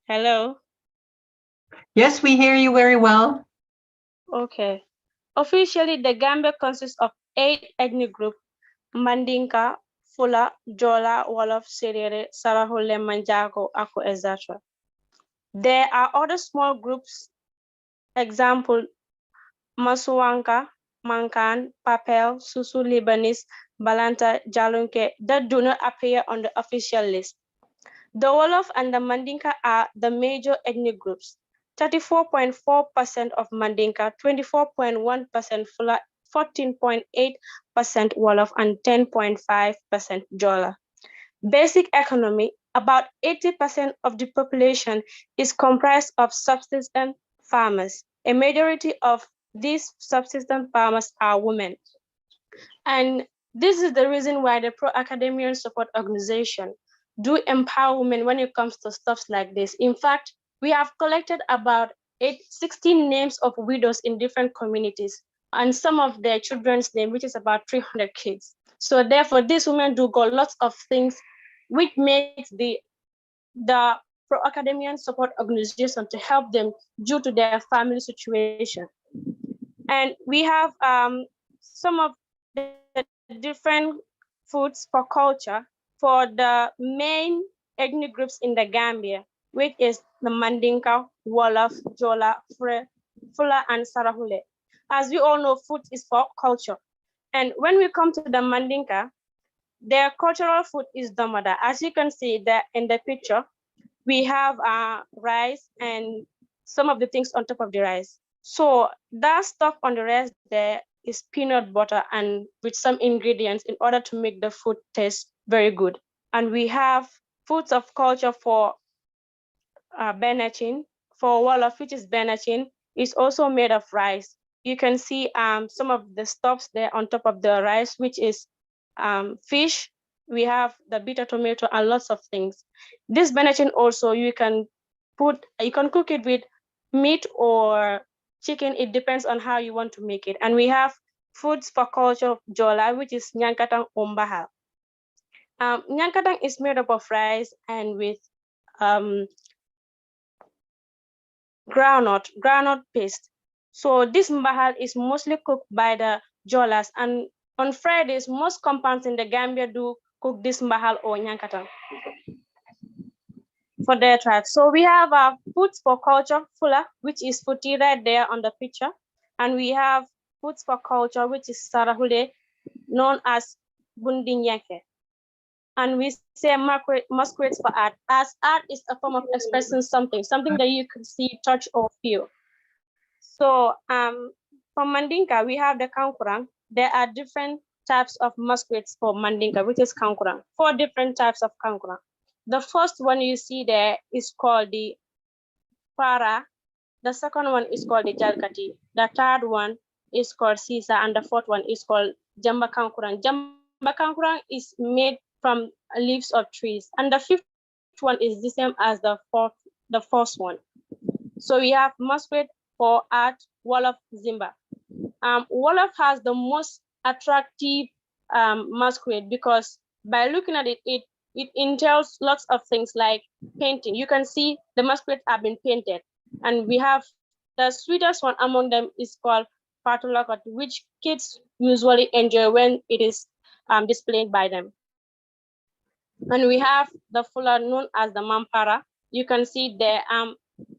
Speaker 9: Hello?
Speaker 2: Yes, we hear you very well.
Speaker 9: Okay. Officially, the Gambia consists of 8 ethnic groups: Mandinka, Fula, Jola, Wolof, Serere, Sarahole, Manjago, Ako, etc. There are other small groups, example, Masuanka, Mankan, Papel, Susu, Lebanese, Balanta, Jalunke, that do not appear on the official list. The Wolof and the Mandinka are the major ethnic groups. 34.4% of Mandinka, 24.1% Fula, 14.8% Wolof, and 10.5% Jola. Basic economy, about 80% of the population is comprised of subsistence farmers. A majority of these subsistence farmers are women. And this is the reason why the pro-academian support organization do empower women when it comes to stuff like this. In fact, we have collected about 16 names of widows in different communities and some of their children's name, which is about 300 kids. So therefore, these women do got lots of things which makes the pro-academian support organization to help them due to their family situation. And we have some of the different foods for culture for the main ethnic groups in the Gambia, which is the Mandinka, Wolof, Jola, Fula, and Sarahule. As we all know, food is for culture. And when we come to the Mandinka, their cultural food is domada. As you can see that in the picture, we have rice and some of the things on top of the rice. So that stuff on the rice there is peanut butter and with some ingredients in order to make the food taste very good. And we have foods of culture for Benachin. For Wolof, which is Benachin, is also made of rice. You can see some of the stuffs there on top of the rice, which is fish. We have the bitter tomato and lots of things. This Benachin also you can cook it with meat or chicken. It depends on how you want to make it. And we have foods for culture of Jola, which is Nyankatang Ombahal. Nyankatang is made up of rice and with groundnut paste. So this mbahal is mostly cooked by the Jolas, and on Fridays, most compounds in the Gambia do cook this mbahal or nyankatang for their tribe. So we have foods for culture, Fula, which is futi right there on the picture. And we have foods for culture, which is Sarahule, known as Bundinyanke. And we say masquerades for art, as art is a form of expressing something that you can see, touch, or feel. So for Mandinka, we have the Kankurang. There are different types of masquerades for Mandinka, which is Kankurang. 4 different types of Kankurang. The first one you see there is called the Para. The second one is called the Jalkati. The third one is called Sisa, and the fourth one is called Jamba Kankurang. Jamba Kankurang is made from leaves of trees, and the fifth one is the same as the first one. So we have masquerade for art, Wolof Zimba. Wolof has the most attractive masquerade because by looking at it, it entails lots of things like painting. You can see the masquerades have been painted, and we have the sweetest one among them is called Patulakot, which kids usually enjoy when it is displayed by them. And we have the Fula known as the Mampara. You can see there,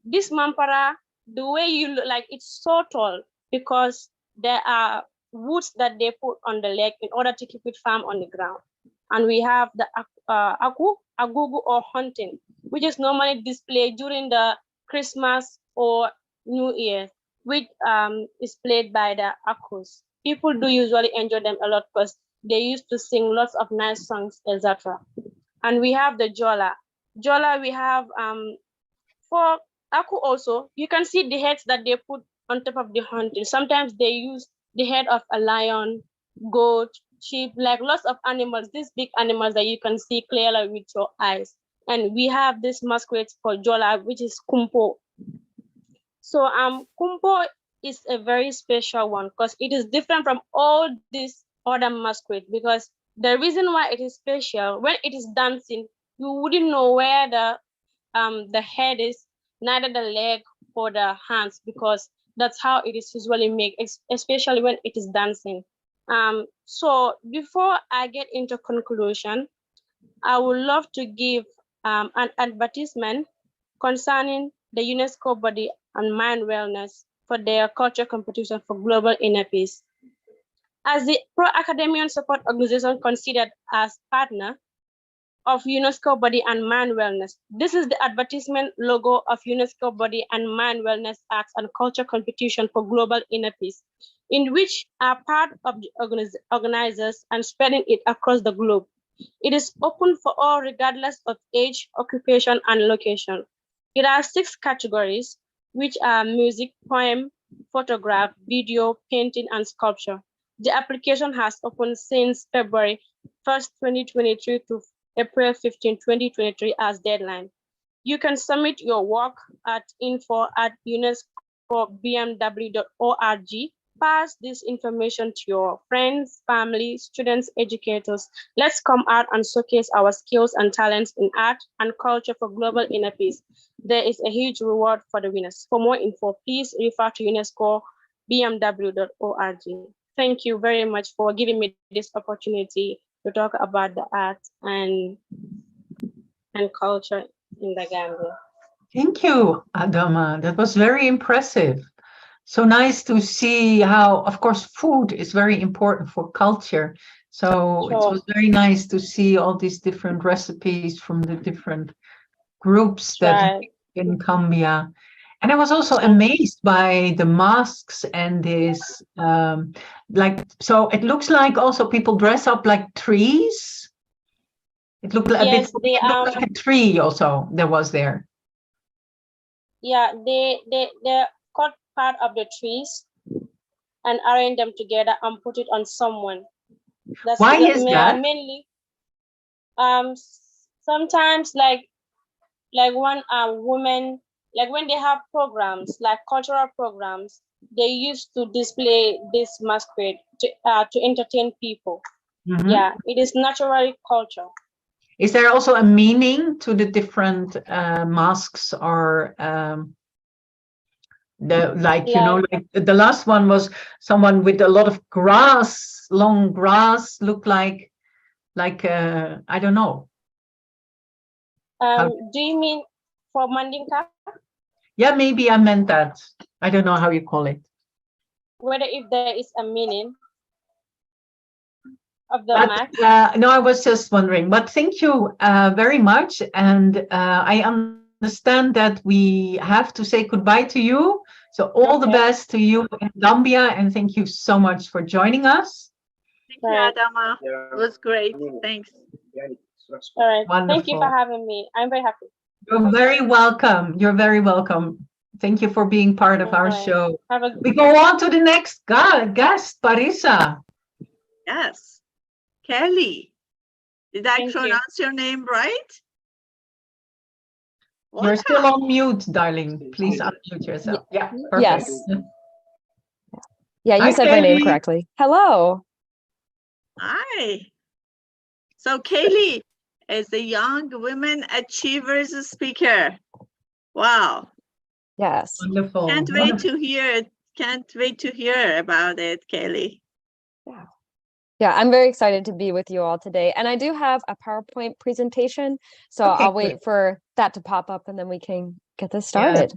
Speaker 9: this Mampara, the way you look, like it's so tall because there are woods that they put on the leg in order to keep it firm on the ground. And we have the Agugu or hunting, which is normally displayed during the Christmas or New Year, which is played by the Akus. People do usually enjoy them a lot because they used to sing lots of nice songs, etc. And we have the Jola. Jola, we have for Aku also, you can see the heads that they put on top of the hunting. Sometimes they use the head of a lion, goat, sheep, like lots of animals, these big animals that you can see clearly with your eyes. And we have this masquerade for Jola, which is Kumpo. So Kumpo is a very special one because it is different from all these other masquerades, because the reason why it is special, when it is dancing, you wouldn't know where the head is, neither the leg or the hands, because that's how it is usually made, especially when it is dancing. So before I get into conclusion, I would love to give an advertisement concerning the UNESCO body on mind wellness for their culture competition for global inner peace. As the pro-academian support organization considered as partner of UNESCO Body and Mind Wellness, this is the advertisement logo of UNESCO Body and Mind Wellness Arts and Culture Competition for Global Inner Peace, in which are part of the organizers and spreading it across the globe. It is open for all regardless of age, occupation, and location. It has 6 categories, which are music, poem, photograph, video, painting, and sculpture. The application has opened since February 1st, 2023 to April 15, 2023 as deadline. You can submit your work at info@unescobmw.org. Pass this information to your friends, family, students, educators. Let's come out and showcase our skills and talents in art and culture for global inner peace. There is a huge reward for the winners. For more info, please refer to unescobmw.org. Thank you very much for giving me this opportunity to talk about the art and culture in the Gambia.
Speaker 2: Thank you, Adama. That was very impressive. So nice to see how, of course, food is very important for culture. So It was very nice to see all these different recipes from the different groups that live in Gambia. And I was also amazed by the masks and this, so it looks like also people dress up like trees. It looked a bit like a tree also that was there.
Speaker 9: Yeah, they cut part of the trees and arrange them together and put it on someone.
Speaker 2: Why is that?
Speaker 9: Mainly, sometimes like one woman, like when they have programs, like cultural programs, they used to display this masquerade to entertain people. Mm-hmm. Yeah, it is naturally culture.
Speaker 2: Is there also a meaning to the different masks, or like the last one was someone with a lot of grass, long grass, looked like I don't know.
Speaker 9: Do you mean for Mandinka?
Speaker 2: Yeah, maybe I meant that. I don't know how you call it.
Speaker 9: Whether if there is a meaning of the mask.
Speaker 2: No, I was just wondering. But thank you very much. And I understand that we have to say goodbye to you. So all the best to you in Gambia. And thank you so much for joining us.
Speaker 4: Thank you, Adama. It was great. Thanks.
Speaker 9: All right.
Speaker 2: Wonderful.
Speaker 9: Thank you for having me. I'm very happy.
Speaker 2: You're very welcome. You're very welcome. Thank you for being part of our show. We go on to the next guest, Parisa.
Speaker 4: Yes. Caylee. Did I pronounce your name right?
Speaker 2: You're still on mute, darling. Please unmute yourself. Yeah, perfect.
Speaker 11: Yes. Yeah, you said my name correctly. Hello.
Speaker 4: Hi. So Caylee is the Young Women Achievers speaker. Wow.
Speaker 11: Yes.
Speaker 2: Wonderful.
Speaker 4: Can't wait to hear about it, Caylee.
Speaker 11: Yeah. Yeah, I'm very excited to be with you all today. And I do have a PowerPoint presentation, so I'll wait for that to pop up and then we can get this started.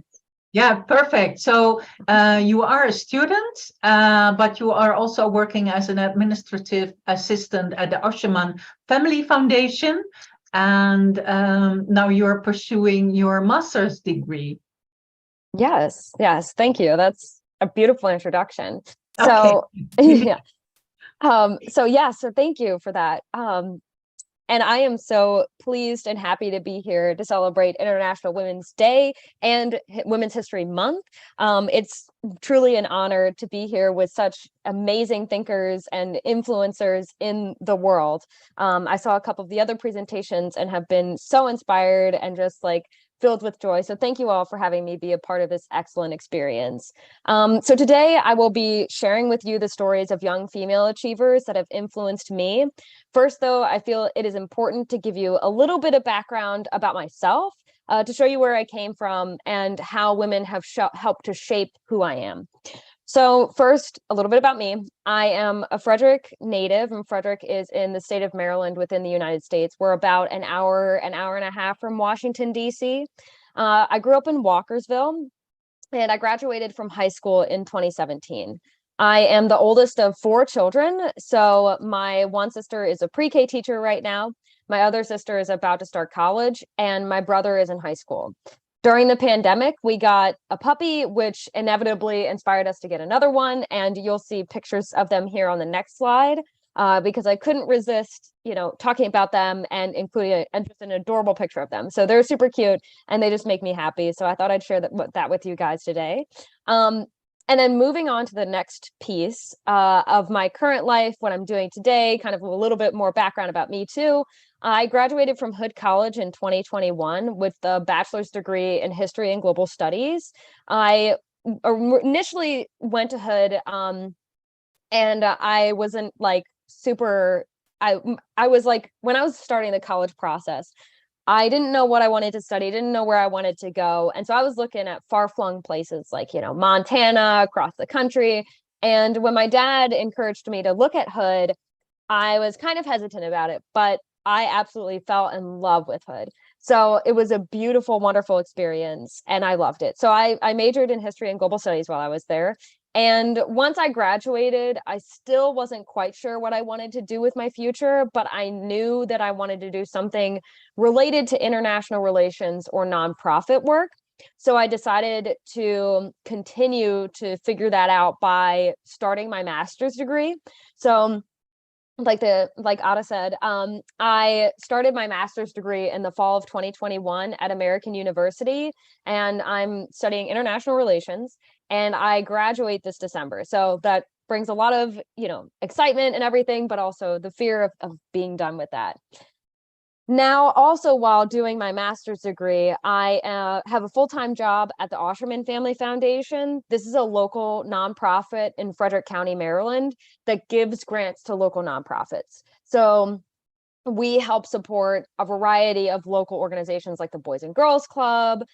Speaker 2: Yeah, perfect. So you are a student, but you are also working as an administrative assistant at the Osherman Family Foundation. And now you're pursuing your master's degree.
Speaker 11: Yes, yes. Thank you. That's a beautiful introduction. So, yeah. So thank you for that. And I am so pleased and happy to be here to celebrate International Women's Day and Women's History Month. It's truly an honor to be here with such amazing thinkers and influencers in the world. I saw a couple of the other presentations and have been so inspired and just like filled with joy. So thank you all for having me be a part of this excellent experience. So today I will be sharing with you the stories of young female achievers that have influenced me. First, though, I feel it is important to give you a little bit of background about myself to show you where I came from and how women have helped to shape who I am. So first, a little bit about me. I am a Frederick native, and Frederick is in the state of Maryland within the United States. We're about an hour and a half from Washington, D.C. I grew up in Walkersville, and I graduated from high school in 2017. I am the oldest of 4 children. So my one sister is a pre-K teacher right now. My other sister is about to start college, and my brother is in high school. During the pandemic, we got a puppy, which inevitably inspired us to get another one. And you'll see pictures of them here on the next slide because I couldn't resist, talking about them and including just an adorable picture of them. So they're super cute and they just make me happy. So I thought I'd share that with you guys today. And then moving on to the next piece of my current life, what I'm doing today, kind of a little bit more background about me too. I graduated from Hood College in 2021 with a bachelor's degree in history and global studies. I initially went to Hood and I wasn't like super, I was like, when I was starting the college process, I didn't know what I wanted to study, didn't know where I wanted to go. And so I was looking at far-flung places like, Montana, across the country. And when my dad encouraged me to look at Hood, I was kind of hesitant about it, but I absolutely fell in love with Hood. So it was a beautiful, wonderful experience, and I loved it. So I majored in history and global studies while I was there. And once I graduated, I still wasn't quite sure what I wanted to do with my future, but I knew that I wanted to do something related to international relations or nonprofit work. So I decided to continue to figure that out by starting my master's degree. So like Adda said, I started my master's degree in the fall of 2021 at American University, and I'm studying international relations, and I graduate this December. So that brings a lot of, excitement and everything, but also the fear of being done with that. Now, also while doing my master's degree, I have a full-time job at the Osherman Family Foundation. This is a local nonprofit in Frederick County, Maryland, that gives grants to local nonprofits. So we help support a variety of local organizations like the Boys and Girls Club,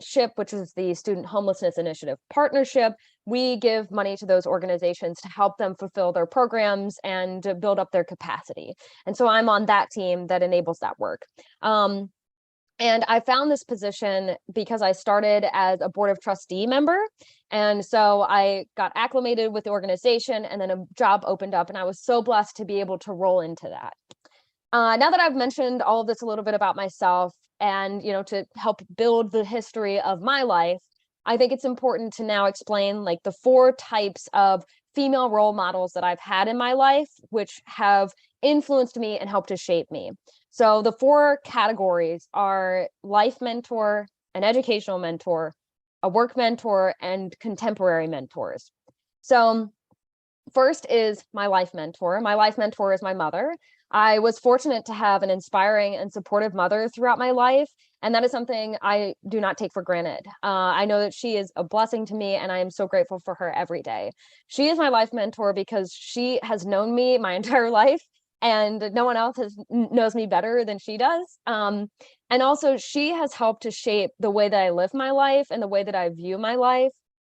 Speaker 11: SHIP, which is the Student Homelessness Initiative Partnership. We give money to those organizations to help them fulfill their programs and to build up their capacity. And so I'm on that team that enables that work. And I found this position because I started as a board of trustee member. And so I got acclimated with the organization, and then a job opened up, and I was so blessed to be able to roll into that. Now that I've mentioned all of this a little bit about myself and, to help build the history of my life, I think it's important to now explain like the 4 types of female role models that I've had in my life, which have influenced me and helped to shape me. So the 4 categories are life mentor, an educational mentor, a work mentor, and contemporary mentors. So first is my life mentor. My life mentor is my mother. I was fortunate to have an inspiring and supportive mother throughout my life, and that is something I do not take for granted. I know that she is a blessing to me, and I am so grateful for her every day. She is my life mentor because she has known me my entire life, and no one else knows me better than she does. And also, she has helped to shape the way that I live my life and the way that I view my life.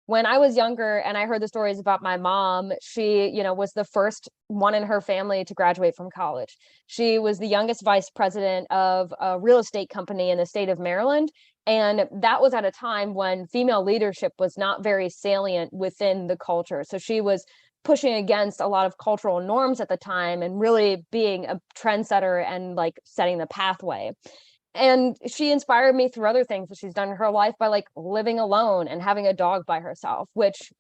Speaker 11: When I was younger and I heard the stories about my mom, she, was the first one in her family to graduate from college. She was the youngest vice president of a real estate company in the state of Maryland. And that was at a time when female leadership was not very salient within the culture. So she was pushing against a lot of cultural norms at the time and really being a trendsetter and like setting the pathway. And she inspired me through other things that she's done in her life by like living alone and having a dog by herself, which,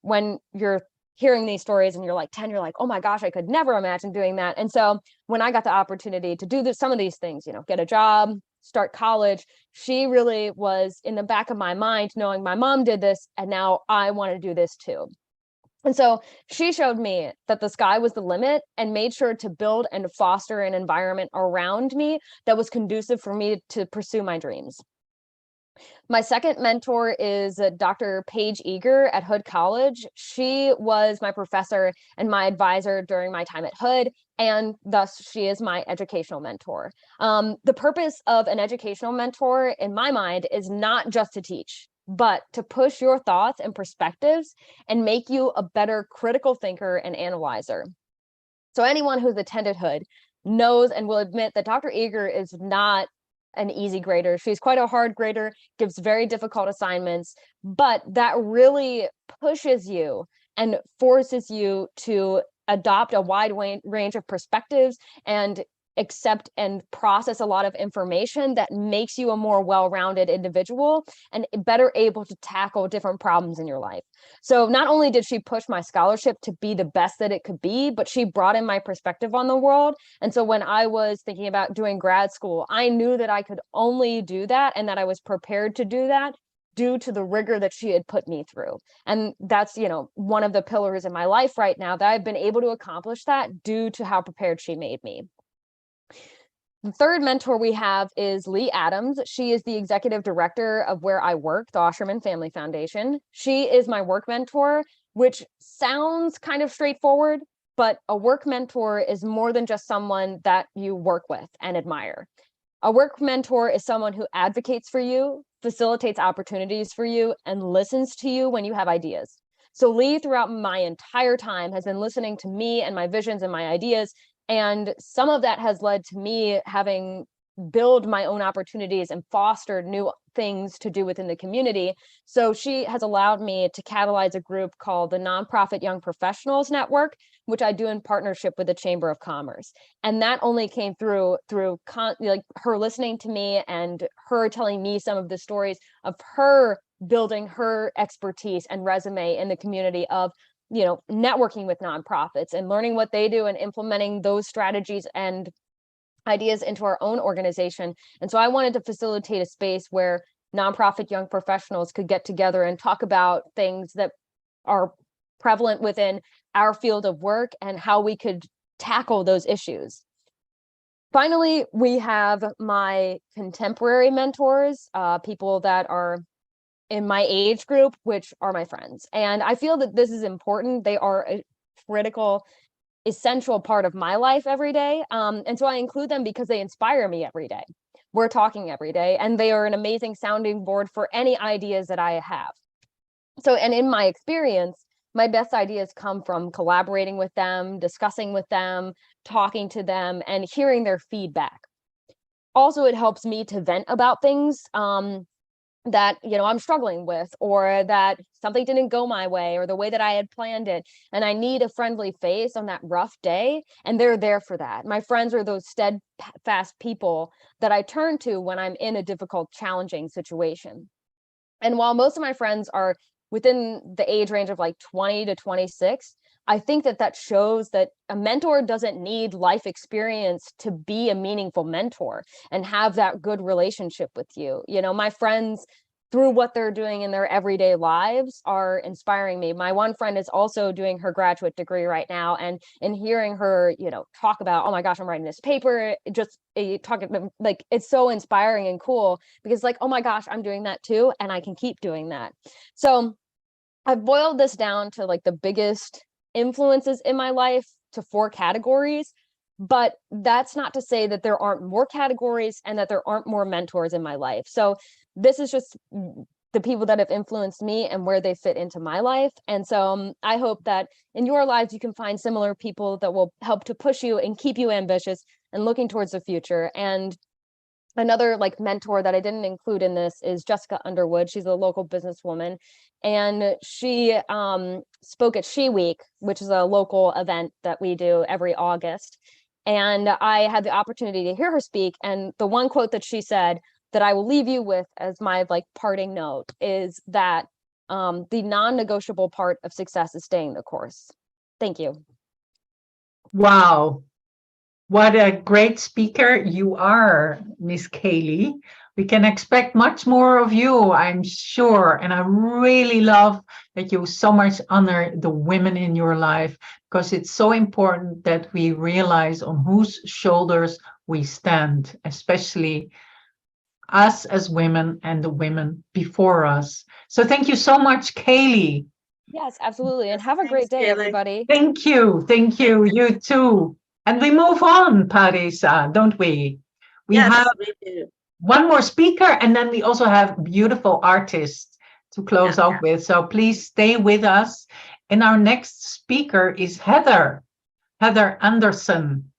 Speaker 11: when you're hearing these stories and you're like 10, you're like, oh my gosh, I could never imagine doing that. And so when I got the opportunity to do some of these things, get a job, start college, she really was in the back of my mind, knowing my mom did this and now I want to do this too. And so she showed me that the sky was the limit and made sure to build and foster an environment around me that was conducive for me to pursue my dreams. My second mentor is Dr. Paige Eager at Hood College. She was my professor and my advisor during my time at Hood, and thus she is my educational mentor. The purpose of an educational mentor, in my mind, is not just to teach, but to push your thoughts and perspectives and make you a better critical thinker and analyzer. So anyone who's attended Hood knows and will admit that Dr. Eager is not an easy grader. She's quite a hard grader, gives very difficult assignments, but that really pushes you and forces you to adopt a wide range of perspectives and accept and process a lot of information that makes you a more well-rounded individual and better able to tackle different problems in your life. So not only did she push my scholarship to be the best that it could be, but she brought in my perspective on the world. And so when I was thinking about doing grad school, I knew that I could only do that and that I was prepared to do that due to the rigor that she had put me through. And that's, one of the pillars in my life right now, that I've been able to accomplish that due to how prepared she made me. The third mentor we have is Lee Adams. She is the executive director of where I work, the Osherman Family Foundation. She is my work mentor, which sounds kind of straightforward, but a work mentor is more than just someone that you work with and admire. A work mentor is someone who advocates for you, facilitates opportunities for you, and listens to you when you have ideas. So Lee, throughout my entire time, has been listening to me and my visions and my ideas. And some of that has led to me having build my own opportunities and foster new things to do within the community. So she has allowed me to catalyze a group called the Nonprofit Young Professionals Network, which I do in partnership with the Chamber of Commerce. And that only came through her listening to me and her telling me some of the stories of her building her expertise and resume in the community of networking with nonprofits and learning what they do and implementing those strategies and ideas into our own organization. And so I wanted to facilitate a space where nonprofit young professionals could get together and talk about things that are prevalent within our field of work and how we could tackle those issues. Finally, we have my contemporary mentors, people that are in my age group, which are my friends. And I feel that this is important. They are a critical, essential part of my life every day. And so I include them because they inspire me every day. We're talking every day, and they are an amazing sounding board for any ideas that I have. So, and in my experience, my best ideas come from collaborating with them, discussing with them, talking to them, and hearing their feedback. Also, it helps me to vent about things that I'm struggling with, or that something didn't go my way or the way that I had planned it, and I need a friendly face on that rough day, and they're there for that. My friends are those steadfast people that I turn to when I'm in a difficult, challenging situation. And while most of my friends are within the age range of like 20 to 26, I think that shows that a mentor doesn't need life experience to be a meaningful mentor and have that good relationship with you. My friends, through what they're doing in their everyday lives, are inspiring me. My one friend is also doing her graduate degree right now, and in hearing her, talk about, oh my gosh, I'm writing this paper, it's so inspiring and cool, because oh my gosh, I'm doing that too, and I can keep doing that. So I've boiled this down to the biggest influences in my life to 4 categories, but that's not to say that there aren't more categories and that there aren't more mentors in my life. So this is just the people that have influenced me and where they fit into my life. And so I hope that in your lives, you can find similar people that will help to push you and keep you ambitious and looking towards the future. And another mentor that I didn't include in this is Jessica Underwood. She's a local businesswoman, and she spoke at She Week, which is a local event that we do every August. And I had the opportunity to hear her speak. And the one quote that she said that I will leave you with as my parting note is that the non-negotiable part of success is staying the course. Thank you.
Speaker 2: Wow. What a great speaker you are, Miss Caylee. We can expect much more of you, I'm sure. And I really love that you so much honor the women in your life, because it's so important that we realize on whose shoulders we stand, especially us as women and the women before us. So thank you so much, Caylee.
Speaker 11: Yes, absolutely. And have a great day, everybody.
Speaker 2: Thank you. Thank you. You too. And we move on, Parisa, don't we? We have one more speaker, and then we also have beautiful artists to close off with. So please stay with us. And our next speaker is Heather Anderson.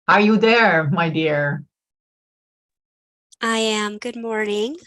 Speaker 2: Are you there, my dear?
Speaker 12: I am. Good morning.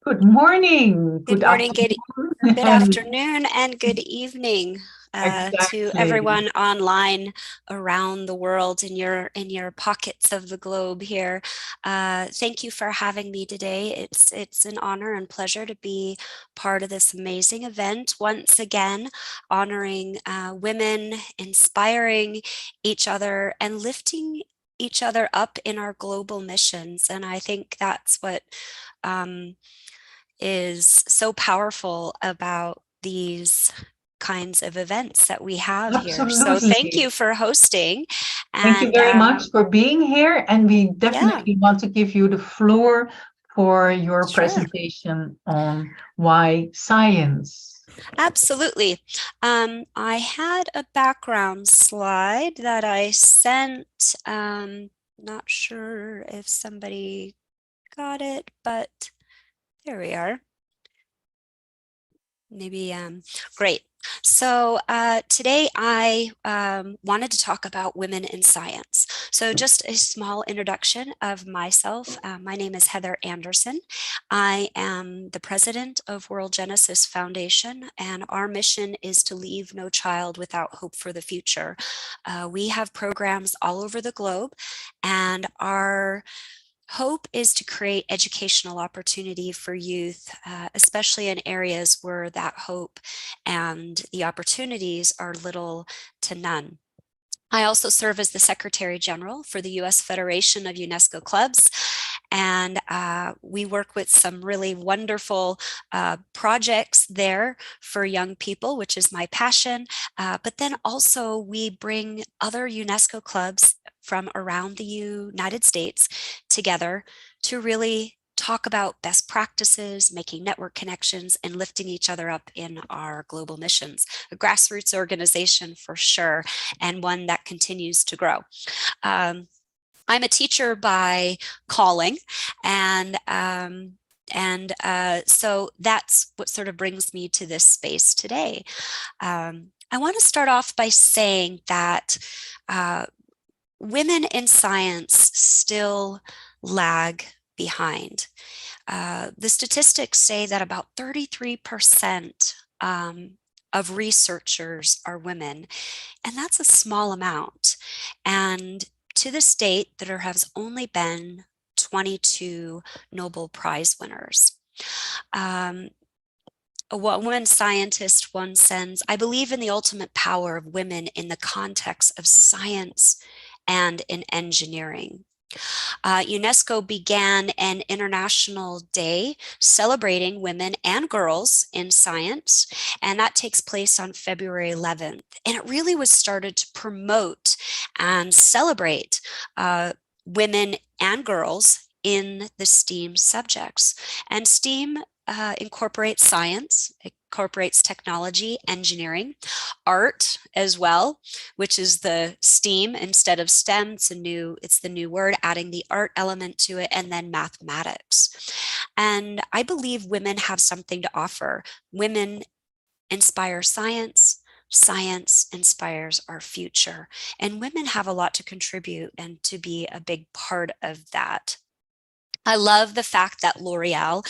Speaker 2: Good morning.
Speaker 12: Good morning, good afternoon, and good evening to everyone online around the world in your pockets of the globe here. Thank you for having me today. It's an honor and pleasure to be part of this amazing event once again, honoring women, inspiring each other, and lifting each other up in our global missions. And I think that's what is so powerful about these kinds of events that we have here. So thank you for hosting.
Speaker 2: Thank you very much for being here. And we definitely want to give you the floor for your presentation on why science.
Speaker 12: Absolutely. I had a background slide that I sent. Not sure if somebody got it, but there we are. Maybe, great. So today I wanted to talk about women in science. So just a small introduction of myself. My name is Heather Anderson. I am the president of World Genesis Foundation, and our mission is to leave no child without hope for the future. We have programs all over the globe, and our hope is to create educational opportunity for youth, especially in areas where that hope and the opportunities are little to none. I also serve as the Secretary General for the U.S. Federation of UNESCO Clubs, and we work with some really wonderful projects there for young people, which is my passion. But then also we bring other UNESCO clubs from around the United States together to really talk about best practices, making network connections, and lifting each other up in our global missions. A grassroots organization for sure, and one that continues to grow. I'm a teacher by calling, and so that's what sort of brings me to this space today. I want to start off by saying that women in science still lag behind. The statistics say that about 33% of researchers are women, and that's a small amount. And to this date, there has only been 22 Nobel Prize winners. A woman scientist once says, "I believe in the ultimate power of women in the context of science and in engineering." UNESCO began an international day celebrating women and girls in science, and that takes place on February 11th. And it really was started to promote and celebrate women and girls in the STEAM subjects. And STEAM incorporates science, incorporates technology, engineering, art as well, which is the STEAM instead of STEM. It's the new word, adding the art element to it, and then mathematics. And I believe women have something to offer. Women inspire science. Science inspires our future. And women have a lot to contribute and to be a big part of that. I love the fact that L'Oreal,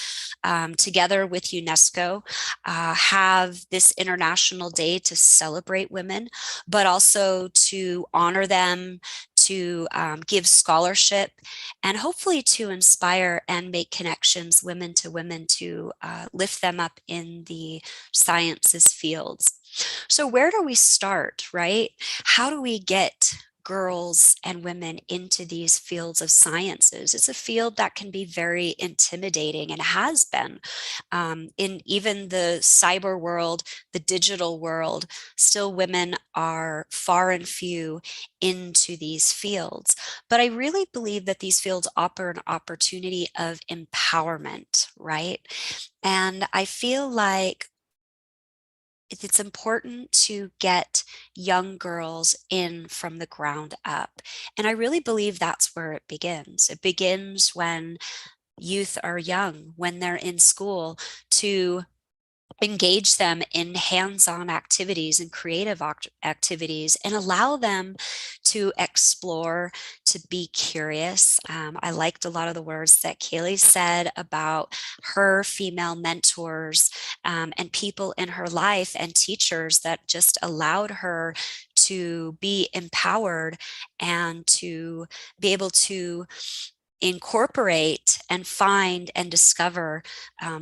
Speaker 12: together with UNESCO, have this international day to celebrate women, but also to honor them, to give scholarship, and hopefully to inspire and make connections women to lift them up in the sciences fields. So where do we start, right? How do we get girls and women into these fields of sciences? It's a field that can be very intimidating and has been in even the cyber world, the digital world. Still, women are far and few into these fields. But I really believe that these fields offer an opportunity of empowerment, right? And I feel like it's important to get young girls in from the ground up. And I really believe that's where it begins. It begins when youth are young, when they're in school, to engage them in hands-on activities and creative activities and allow them to explore, to be curious. I liked a lot of the words that Caylee said about her female mentors and people in her life and teachers that just allowed her to be empowered and to be able to incorporate and find and discover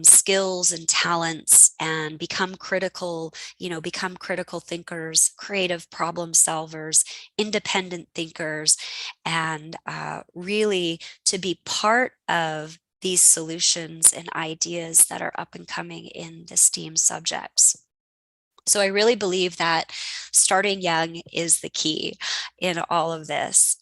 Speaker 12: skills and talents and become critical thinkers, creative problem solvers, independent thinkers, and really to be part of these solutions and ideas that are up and coming in the STEAM subjects. So I really believe that starting young is the key in all of this.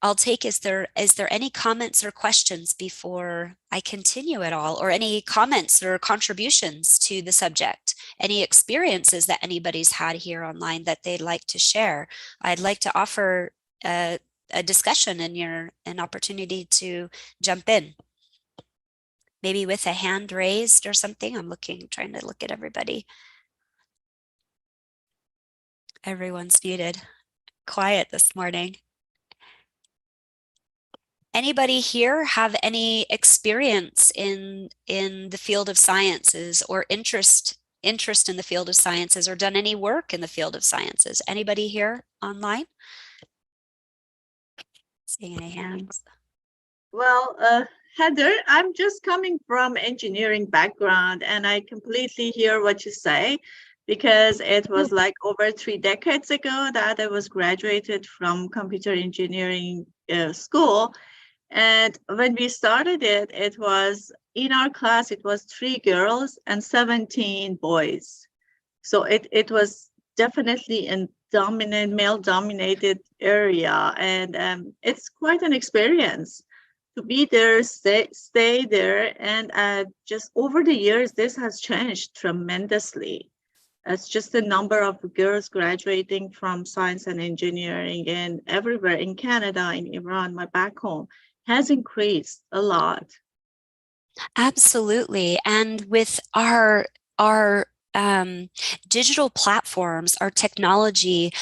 Speaker 12: I'll take, is there any comments or questions before I continue at all, or any comments or contributions to the subject? Any experiences that anybody's had here online that they'd like to share? I'd like to offer a discussion and an opportunity to jump in. Maybe with a hand raised or something. I'm trying to look at everybody. Everyone's muted. Quiet this morning. Anybody here have any experience in the field of sciences, or interest in the field of sciences, or done any work in the field of sciences? Anybody here online? Seeing any hands?
Speaker 4: Well, Heather, I'm just coming from engineering background, and I completely hear what you say, because it was like over 3 decades ago that I was graduated from computer engineering school. And when we started it, it was in our class, it was 3 girls and 17 boys. So it was definitely a male-dominated area. And it's quite an experience to be there, stay there. And just over the years, this has changed tremendously. It's just the number of girls graduating from science and engineering and everywhere in Canada, in Iran, my back home, has increased a lot.
Speaker 12: Absolutely. And with our digital platforms, our technology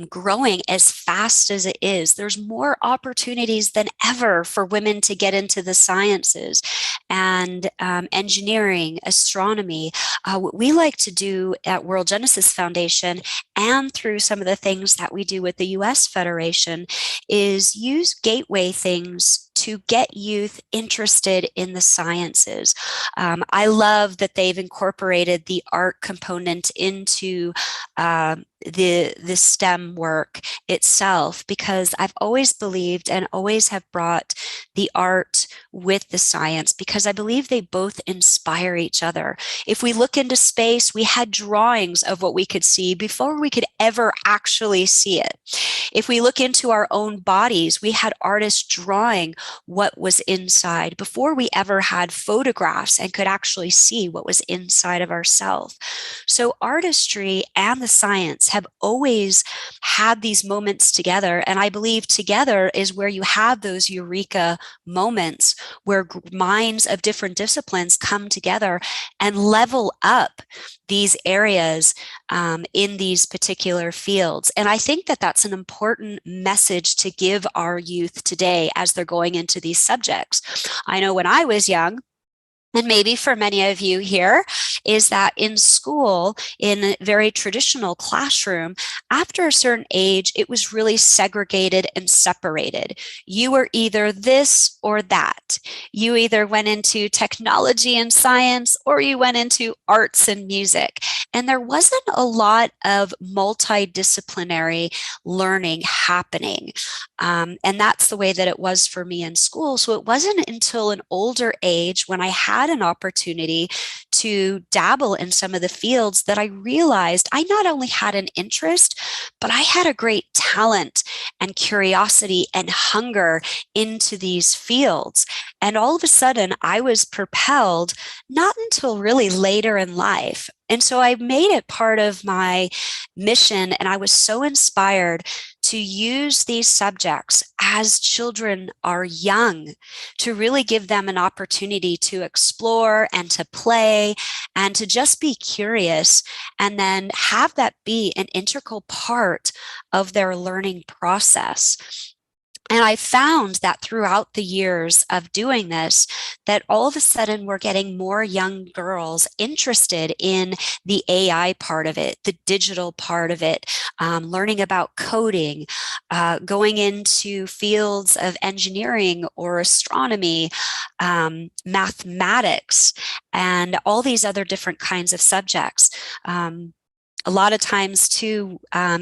Speaker 12: growing as fast as it is, there's more opportunities than ever for women to get into the sciences and engineering, astronomy. What we like to do at World Genesis Foundation, and through some of the things that we do with the US Federation, is use gateway things to get youth interested in the sciences. I love that they've incorporated the art component into the STEM work itself, because I've always believed and always have brought the art with the science, because I believe they both inspire each other. If we look into space, we had drawings of what we could see before we could ever actually see it. If we look into our own bodies, we had artists drawing what was inside before we ever had photographs and could actually see what was inside of ourselves. So artistry and the science have always had these moments together. And I believe together is where you have those eureka moments where minds of different disciplines come together and level up these areas in these particular fields. And I think that that's an important message to give our youth today as they're going into these subjects. I know when I was young, And maybe for many of you here is that in school, in a very traditional classroom, after a certain age, it was really segregated and separated. You were either this or that. You either went into technology and science, or you went into arts and music. And there wasn't a lot of multidisciplinary learning happening. And that's the way that it was for me in school. So it wasn't until an older age when I had an opportunity to dabble in some of the fields that I realized I not only had an interest, but I had a great talent and curiosity and hunger into these fields. And all of a sudden I was propelled, not until really later in life. And so I made it part of my mission, and I was so inspired to use these subjects as children are young, to really give them an opportunity to explore and to play and to just be curious, and then have that be an integral part of their learning process. And I found that throughout the years of doing this, that all of a sudden we're getting more young girls interested in the AI part of it, the digital part of it, learning about coding, going into fields of engineering or astronomy, mathematics, and all these other different kinds of subjects. A lot of times too,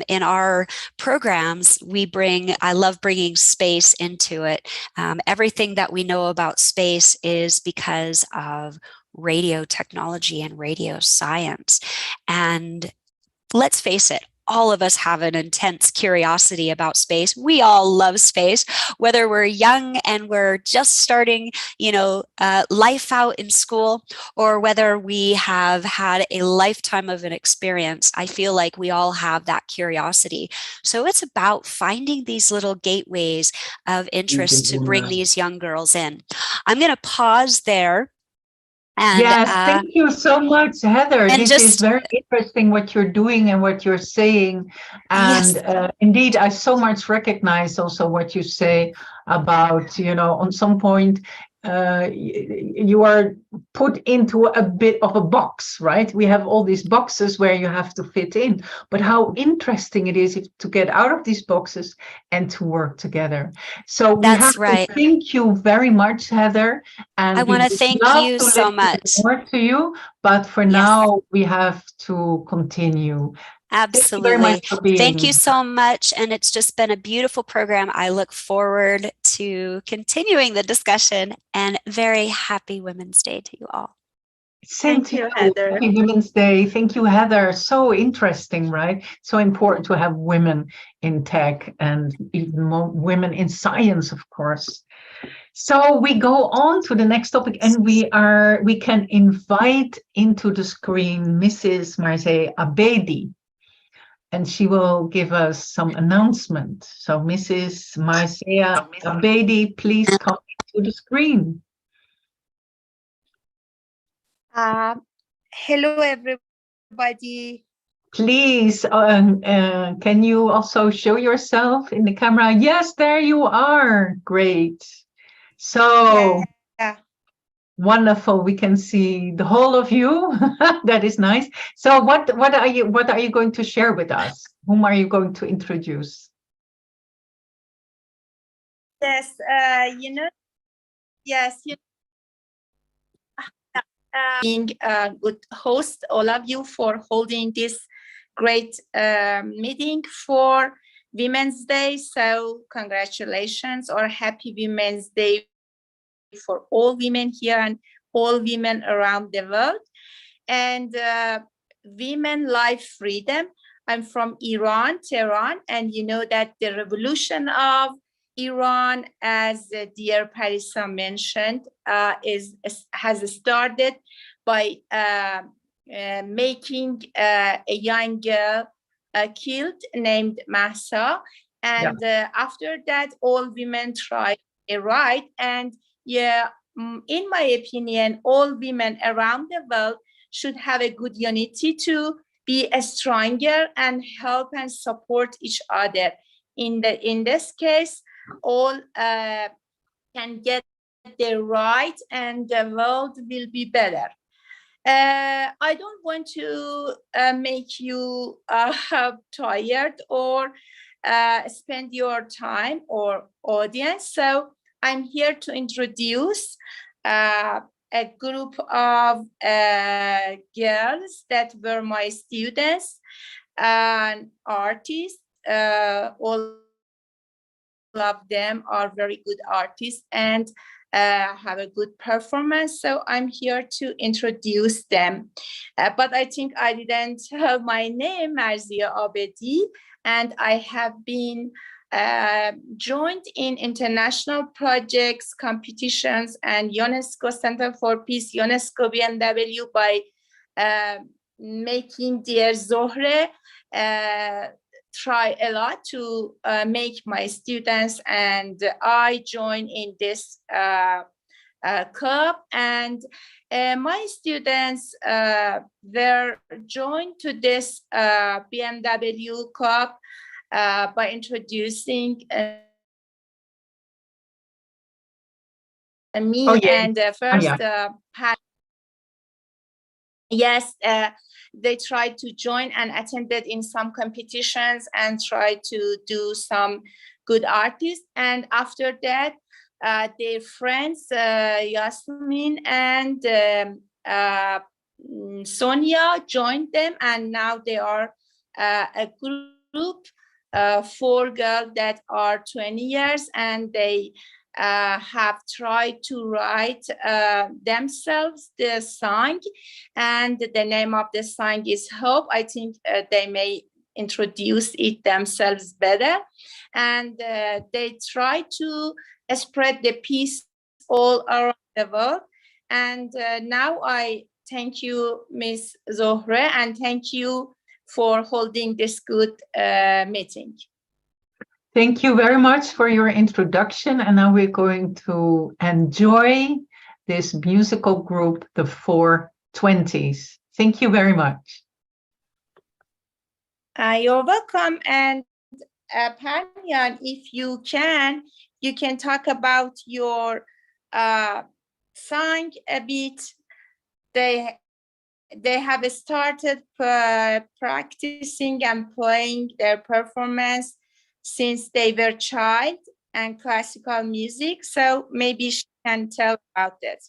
Speaker 12: in our programs, I love bringing space into it. Everything that we know about space is because of radio technology and radio science. And let's face it, all of us have an intense curiosity about space. We all love space, whether we're young and we're just starting, life out in school, or whether we have had a lifetime of an experience. I feel like we all have that curiosity. So it's about finding these little gateways of interest to bring these young girls in. I'm going to pause there. And,
Speaker 2: yes, thank you so much, Heather. This is very interesting what you're doing and what you're saying. And yes. Indeed, I so much recognize also what you say about, on some point, you are put into a bit of a box, right? We have all these boxes where you have to fit in, but how interesting it is to get out of these boxes and to work together. So we have to thank you very much, Heather. And
Speaker 12: I want to thank you so much.
Speaker 2: More to you, but for now we have to continue.
Speaker 12: Absolutely. Thank you so much. And it's just been a beautiful program. I look forward to continuing the discussion, and very happy Women's Day to you all.
Speaker 2: Thank you, Heather. Happy Women's Day. Thank you, Heather. So interesting, right? So important to have women in tech and even more women in science, of course. So we go on to the next topic, and we can invite into the screen Mrs. Marzhei Abedi. And she will give us some announcement. So Mrs. Marzhei Abedi, please come to the screen.
Speaker 13: Hello, everybody.
Speaker 2: Please, can you also show yourself in the camera? Yes, there you are. Great. So wonderful. We can see the whole of you. That is nice. So what are you going to share with us? Whom are you going to introduce?
Speaker 13: Yes, being a good host, all of you, for holding this great meeting for Women's Day. So congratulations, or happy Women's Day for all women here and all women around the world. And Women Life Freedom. I'm from Iran, Tehran, and you know that the revolution of Iran, as dear Parisa mentioned, has started by making a young girl killed named Mahsa, and after that, all women tried a right. And in my opinion, all women around the world should have a good unity to be stronger and help and support each other. In this case, all can get they're right and the world will be better. I don't want to make you tired or spend your time or audience. So I'm here to introduce a group of girls that were my students and artists. All of them are very good artists and have a good performance. So I'm here to introduce them. But I think I didn't tell my name, Marzhei Abedi, and I have been joined in international projects, competitions, and UNESCO Center for Peace, UNESCO BMW by making their Zoreh, try a lot to make my students and I join in this club, and my students were joined to this BMW club by introducing me and first yes, they tried to join and attended in some competitions and tried to do some good artists. And after that, their friends, Yasmin and Sonia joined them. And now they are a group, 4 girls that are 20 years and they have tried to write themselves the song, and the name of the song is Hope. I think they may introduce it themselves better, and they try to spread the peace all around the world. And now I thank you, Ms. Zoreh, and thank you for holding this good meeting.
Speaker 2: Thank you very much for your introduction. And now we're going to enjoy this musical group, the 420s. Thank you very much.
Speaker 13: You're welcome. And Panyan, if you can talk about your song a bit. They have started practicing and playing their performance since they were child and classical music. So maybe she can tell about that.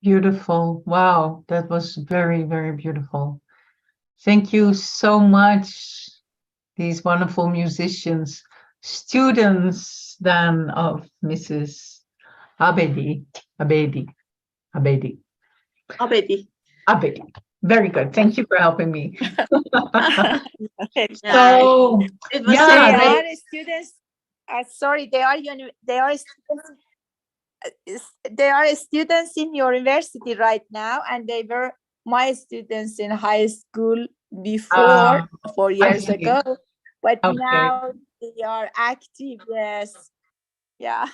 Speaker 2: Beautiful. Wow, that was very, very beautiful. Thank you so much, these wonderful musicians, students then of Mrs. Abedi. Abedi. Very good. Thank you for helping me. So,
Speaker 13: it was
Speaker 2: yeah,
Speaker 13: they are students. Sorry, they are students. They are students in university right now, and they were my students in high school before 4 years ago. But now they are active. Yes, yeah.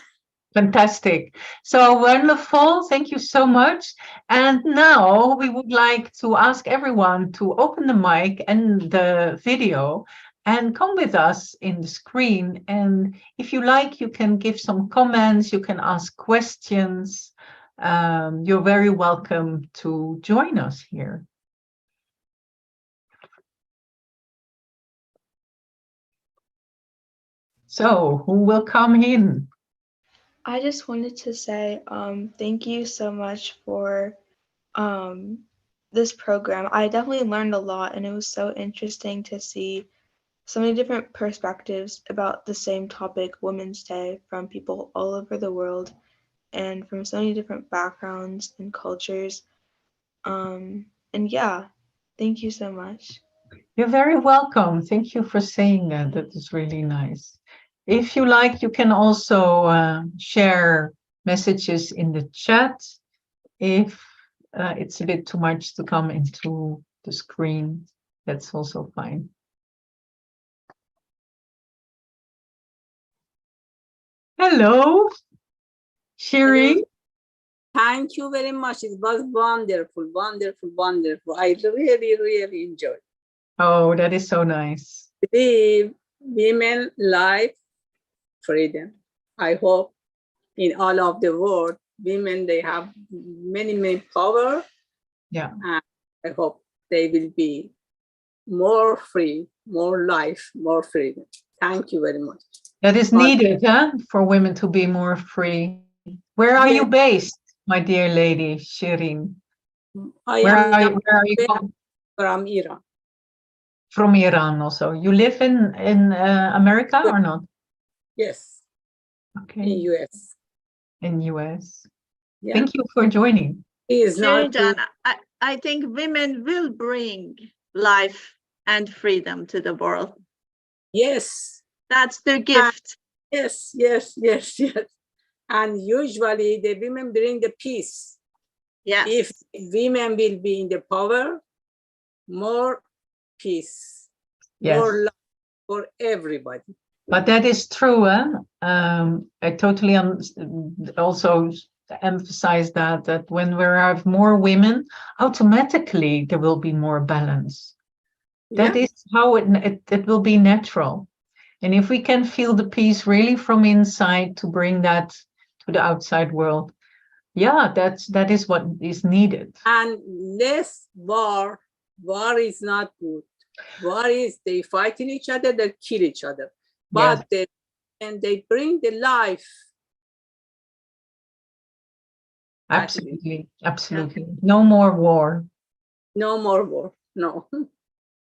Speaker 2: Fantastic. So wonderful. Thank you so much. And now we would like to ask everyone to open the mic and the video and come with us in the screen. And if you like, you can give some comments, you can ask questions. You're very welcome to join us here. So who will come in?
Speaker 14: I just wanted to say thank you so much for this program. I definitely learned a lot, and it was so interesting to see so many different perspectives about the same topic, Women's Day, from people all over the world and from so many different backgrounds and cultures. And yeah, thank you so much.
Speaker 2: You're very welcome. Thank you for saying that. That is really nice. If you like, you can also share messages in the chat if it's a bit too much to come into the screen. That's also fine. Hello, Shiri.
Speaker 15: Thank you very much. It was wonderful, wonderful, wonderful. I really, really enjoyed.
Speaker 2: Oh, that is so nice.
Speaker 15: The women life freedom. I hope in all of the world, women, they have many, many power.
Speaker 2: Yeah.
Speaker 15: And I hope they will be more free, more life, more freedom. Thank you very much.
Speaker 2: That is needed, huh? For women to be more free. Where are you based, my dear lady, Shirin?
Speaker 15: Where are
Speaker 2: you
Speaker 15: from Iran.
Speaker 2: From Iran also. You live in America or not?
Speaker 15: Yes.
Speaker 2: Okay.
Speaker 15: In US.
Speaker 2: In US.
Speaker 15: Yeah.
Speaker 2: Thank you for joining.
Speaker 4: I think women will bring life and freedom to the world.
Speaker 15: Yes.
Speaker 4: That's their gift.
Speaker 15: Yes, yes, yes, yes. And usually the women bring the peace.
Speaker 4: Yes.
Speaker 15: If women will be in the power, more peace,
Speaker 2: Yes.
Speaker 15: more love for everybody.
Speaker 2: But that is true. I totally also emphasize that when we have more women, automatically there will be more balance. That is how it will be natural. And if we can feel the peace really from inside to bring that to the outside world, yeah, that is what is needed.
Speaker 15: And less war. War is not good. War is they fighting each other, they kill each other. But yes. they bring the life.
Speaker 2: Absolutely, absolutely. No more war.
Speaker 15: No more war. No.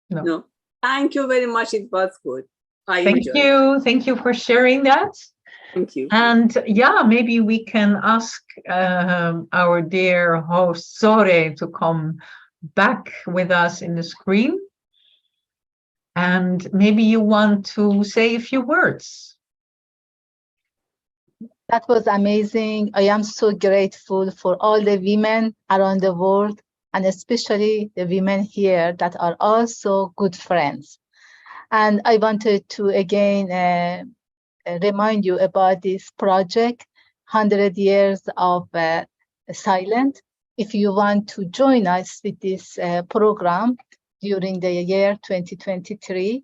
Speaker 15: No. Thank you very much. It was good.
Speaker 2: Thank you. Thank you for sharing that.
Speaker 15: Thank you.
Speaker 2: And yeah, maybe we can ask our dear host Zoreh to come back with us in the screen. And maybe you want to say a few words.
Speaker 1: That was amazing. I am so grateful for all the women around the world, and especially the women here that are also good friends. And I wanted to again remind you about this project, 100 Years of Silence. If you want to join us with this program during the year 2023,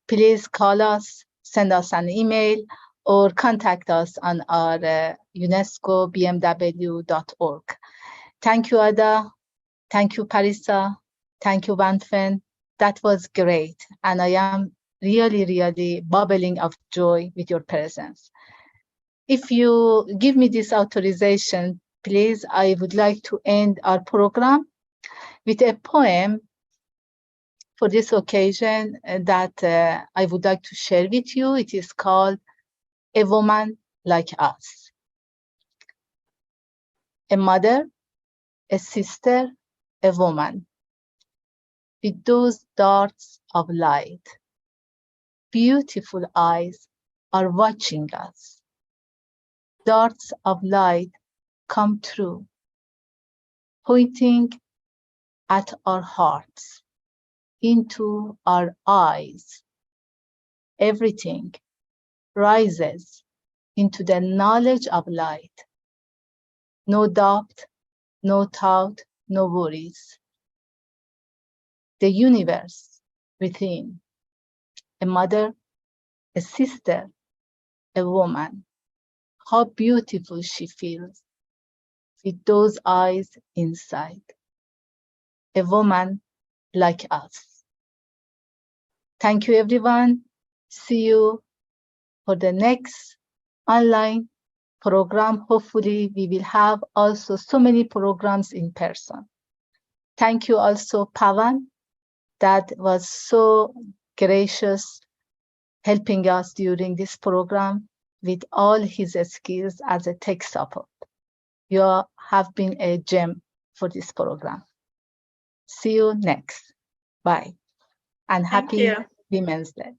Speaker 1: please call us, send us an email, or contact us on our UNESCO BMW.org. Thank you, Adda. Thank you, Parisa. Thank you, Wanphen. That was great. And I am really, really bubbling of joy with your presence. If you give me this authorization please, I would like to end our program with a poem for this occasion that I would like to share with you. It is called A Woman Like Us. A mother, a sister, a woman, with those darts of light. Beautiful eyes are watching us. Darts of light come true, pointing at our hearts, into our eyes. Everything rises into the knowledge of light. No doubt, no thought, no worries. The universe within. A mother, a sister, a woman. How beautiful she feels with those eyes inside. A woman like us. Thank you, everyone. See you for the next online program. Hopefully, we will have also so many programs in person. Thank you also, Pavan, that was so gracious helping us during this program with all his skills as a tech support. You have been a gem for this program. See you next. Bye. And happy Women's Day.